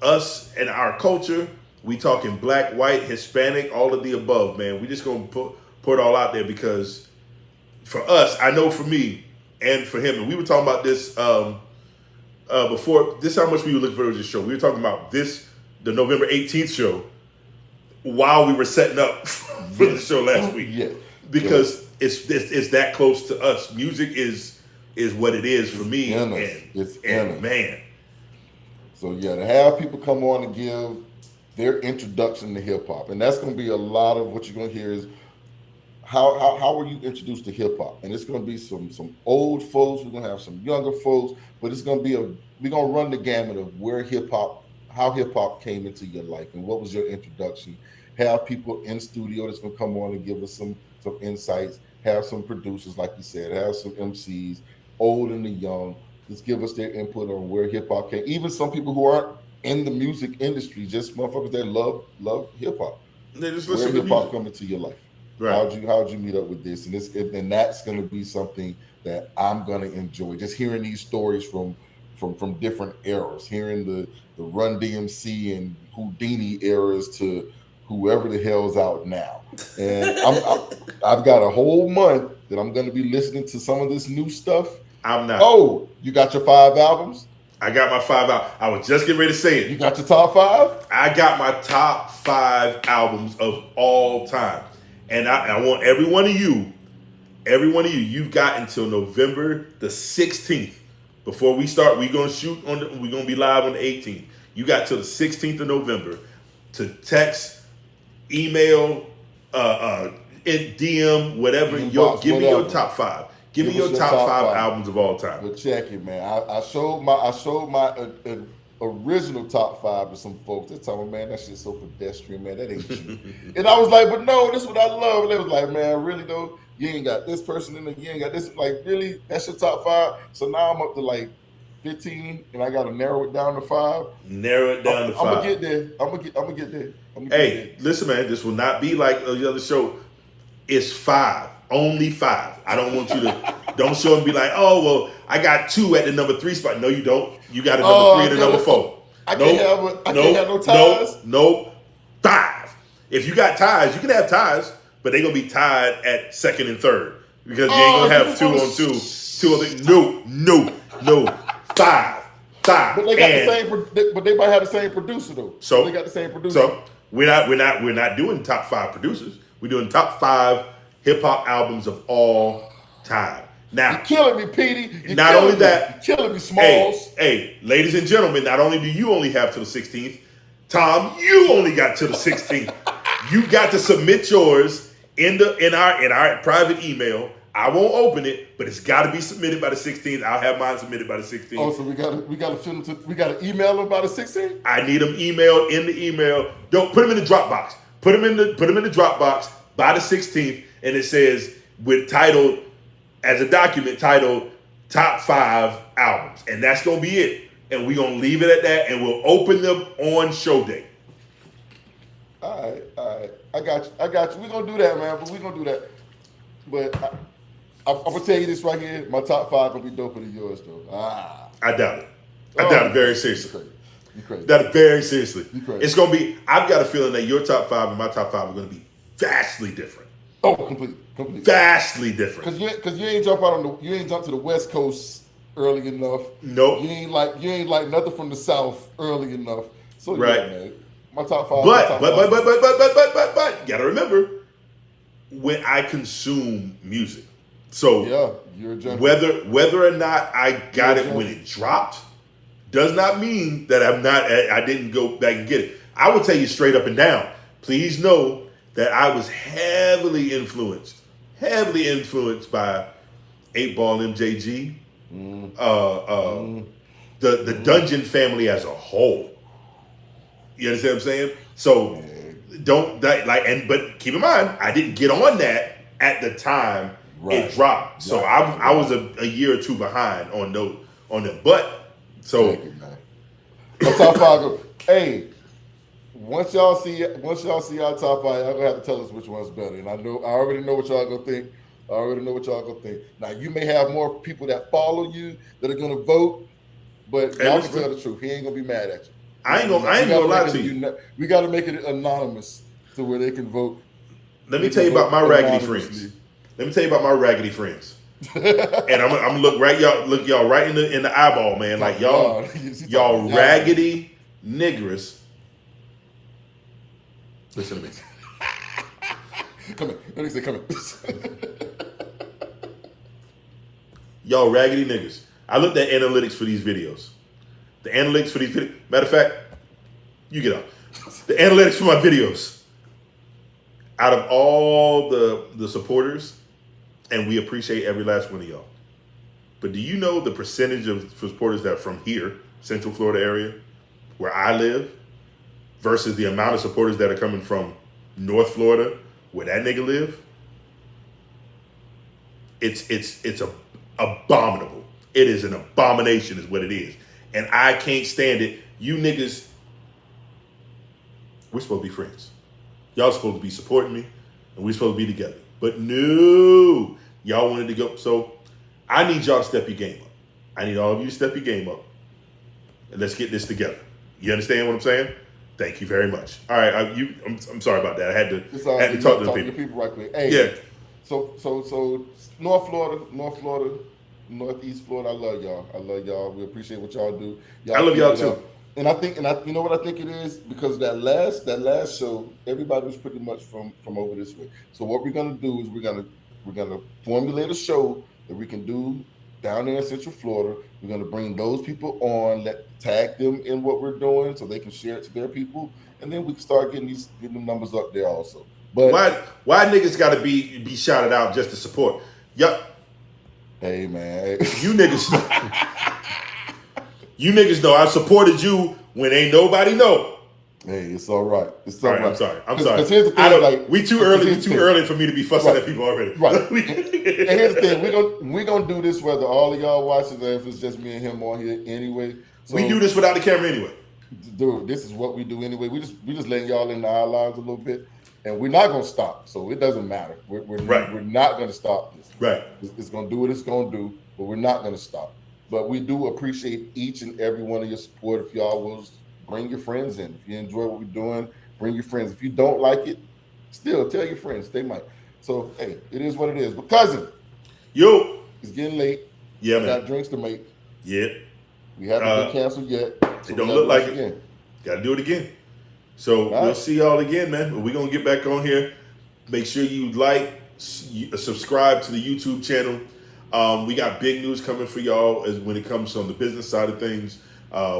us and our culture. We talking black, white, Hispanic, all of the above, man. We just going to put it all out there because for us, I know for me and for him, and we were talking about this before, this is how much we were looking forward to this show. We were talking about the November 18th show, while we were setting up for the show last week. Yeah. Because it's that close to us. Music is what it is for me. And man. So yeah, to have people come on and give their introduction to hip hop. And that's gonna be a lot of what you're gonna hear is how were you introduced to hip hop? And it's gonna be some old folks, we're gonna have some younger folks, but it's gonna be we're gonna run the gamut of how hip hop came into your life and what was your introduction. Have people in studio that's gonna come on and give us some insights. Have some producers, like you said. Have some MCs, old and the young. Just give us their input on where hip hop came. Even some people who aren't in the music industry, just motherfuckers that love hip hop. They just where listen to hip hop music. come into your life. Right. How'd you meet up with this? And that's gonna be something that I'm gonna enjoy. Just hearing these stories from different eras, hearing the Run DMC and Houdini eras to whoever the hell's out now. And I've got a whole month that I'm going to be listening to some of this new stuff. I'm not. Oh, you got your 5 albums? I got my 5 albums. I was just getting ready to say it. You got your top 5? I got my top 5 albums of all time. And I want every one of you, you've got until November the 16th. Before we start, we're going to be live on the 18th. You got till the 16th of November to text, email, in DM, whatever. Inbox, Give me your whatever. top 5. Give me Give your us top 5 albums of all time. But check it, man. I showed my original top 5 to some folks. They told me, man, that shit's so pedestrian, man. That ain't you. And I was like, but no, this is what I love. And they was like, man, really though, you ain't got this person in there. You ain't got this. Like, really? That's your top 5? So now I'm up to like 15, and I got to narrow it down to 5. Narrow it down to 5. I'm gonna get there. I'm gonna get there. Hey, listen, man. This will not be like the other show. It's 5. Only 5. I don't want you to don't show and be like, oh well, I got 2 at the number 3 spot. No, you don't. You got a number 3 and a number 4. I can't have no ties. No, 5. If you got ties, you can have ties, but they're gonna be tied at 2nd and 3rd because you ain't gonna have 2 on 2. 2 on 3. No. 5. But they got the same. But they might have the same producer though. So they got the same producer. So we're not doing top 5 producers. We're doing top 5 hip hop albums of all time. Now you're killing me, Petey. Not only that, you're killing me, Smalls. Hey, ladies and gentlemen, not only do you only have to the 16th, Tom, you only got to the 16th. You got to submit yours in our private email. I won't open it, but it's got to be submitted by the 16th. I'll have mine submitted by the 16th. Oh, so we got to email them by the 16th. I need them emailed in the email. Don't put them in the Dropbox. Put them in the Dropbox by the 16th, and it says as a document titled Top 5 Albums, and that's gonna be it. And we're gonna leave it at that, and we'll open them on show day. All right. I got you. We're gonna do that, man. But we're gonna do that. But I'm gonna tell you this right here. My top 5 gonna be doper than yours, though. I doubt it. I doubt it very seriously. You crazy. Doubt it very seriously. You crazy. It's gonna be. I've got a feeling that your top 5 and my top 5 are gonna be vastly different. Oh, completely. Vastly different. Because you ain't jump to the West Coast early enough. Nope. You ain't like nothing from the South early enough. So right. Yeah, man. My top 5. But gotta remember when I consume music. So yeah, you're a junkie. whether or not I got it when it dropped does not mean that I didn't go back and get it. I will tell you straight up and down. Please know that I was heavily influenced by 8-Ball MJG, the Dungeon family as a whole. You understand what I'm saying? So but keep in mind, I didn't get on that at the time it dropped. So I was a year or 2 behind on them. But so my top 5. Hey. Once y'all see our top 5, y'all gonna have to tell us which one's better. And I already know what y'all gonna think. Now you may have more people that follow you that are gonna vote, but y'all can tell the truth. He ain't gonna be mad at you. I ain't gonna lie to you. We gotta make it anonymous to where they can vote. Let me tell you about my raggedy friends. And I'm gonna look y'all right in the eyeball, man. Like y'all raggedy niggers. Listen to me. Come here. Let me say, come here. Y'all raggedy niggas. I looked at analytics for these videos. The analytics for these videos. Matter of fact, you get up. The analytics for my videos. Out of all the supporters, and we appreciate every last one of y'all. But do you know the percentage of supporters that are from here, Central Florida area, where I live, versus the amount of supporters that are coming from North Florida, where that nigga live? It's abominable. It is an abomination is what it is. And I can't stand it. You niggas, we're supposed to be friends. Y'all supposed to be supporting me, and we're supposed to be together. But no, y'all wanted to go. So I need y'all to step your game up. I need all of you to step your game up. And let's get this together. You understand what I'm saying? Thank you very much. All right, I'm sorry about that. I had to talk to the people. Right quick. Hey, yeah. So North Florida, Northeast Florida. I love y'all. We appreciate what y'all do. I love y'all too. And I think, you know what I think it is, because that last show, everybody was pretty much from over this way. So what we're gonna do is we're gonna formulate a show that we can do down there in Central Florida. We're gonna bring those people on, tag them in what we're doing, so they can share it to their people, and then we can start getting them numbers up there also. But why niggas got to be shouted out just to support? Yup. Hey man, you niggas know I supported you when ain't nobody know. Hey, it's all right. It's all right. I'm sorry. Because here's the thing, we too early for me to be fussing at people already. Right. And here's the thing, we're gonna do this whether all of y'all watching or if it's just me and him on here anyway. So, we do this without the camera anyway. Dude, this is what we do anyway. We just letting y'all into our lives a little bit, and we're not gonna stop. So it doesn't matter. We're not gonna stop this. Right. It's gonna do what it's gonna do, but we're not gonna stop. But we do appreciate each and every one of your support. If y'all will bring your friends in. If you enjoy what we're doing, bring your friends. If you don't like it, still tell your friends. They might. So hey, it is what it is. But cousin, yo, it's getting late. Yeah, we man. got drinks to make. Yeah. We haven't been canceled yet. So it don't look like it. Got to do it again. So we'll see y'all again, man. But we're going to get back on here. Make sure you like, subscribe to the YouTube channel. We got big news coming for y'all as when it comes on the business side of things.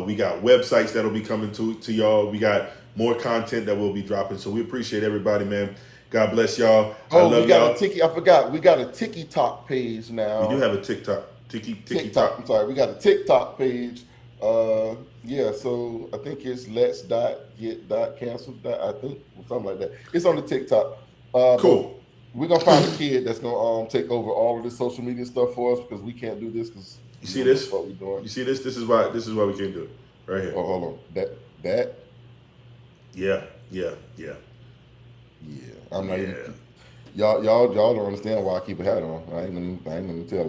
We got websites that'll be coming to y'all. We got more content that we'll be dropping. So we appreciate everybody, man. God bless y'all. I love we got y'all. a Tiki. I forgot. We got a TikTok page now. We do have a TikTok. TikTok. I'm sorry. We got a TikTok page. Yeah. So I think it's let's.get.cancel. I think something like that. It's on the TikTok. Cool. We're gonna find a kid that's gonna take over all of the social media stuff for us because we can't do this. Because you see this? What we doing? You see this? This is why we can't do it. Right here. Oh, hold on. That. Yeah. I'm not even. Y'all don't understand why I keep a hat on. I ain't gonna tell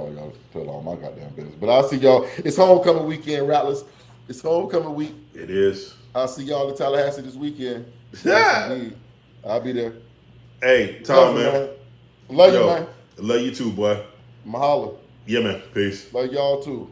all my goddamn business. But I'll see y'all. It's homecoming weekend, Rattlers. It's homecoming week. It is. I'll see y'all in Tallahassee this weekend. Yeah. I'll be there. Hey, Tom, man. Love you, man. Love you too, boy. Mahalo. Yeah, man. Peace. Love y'all too.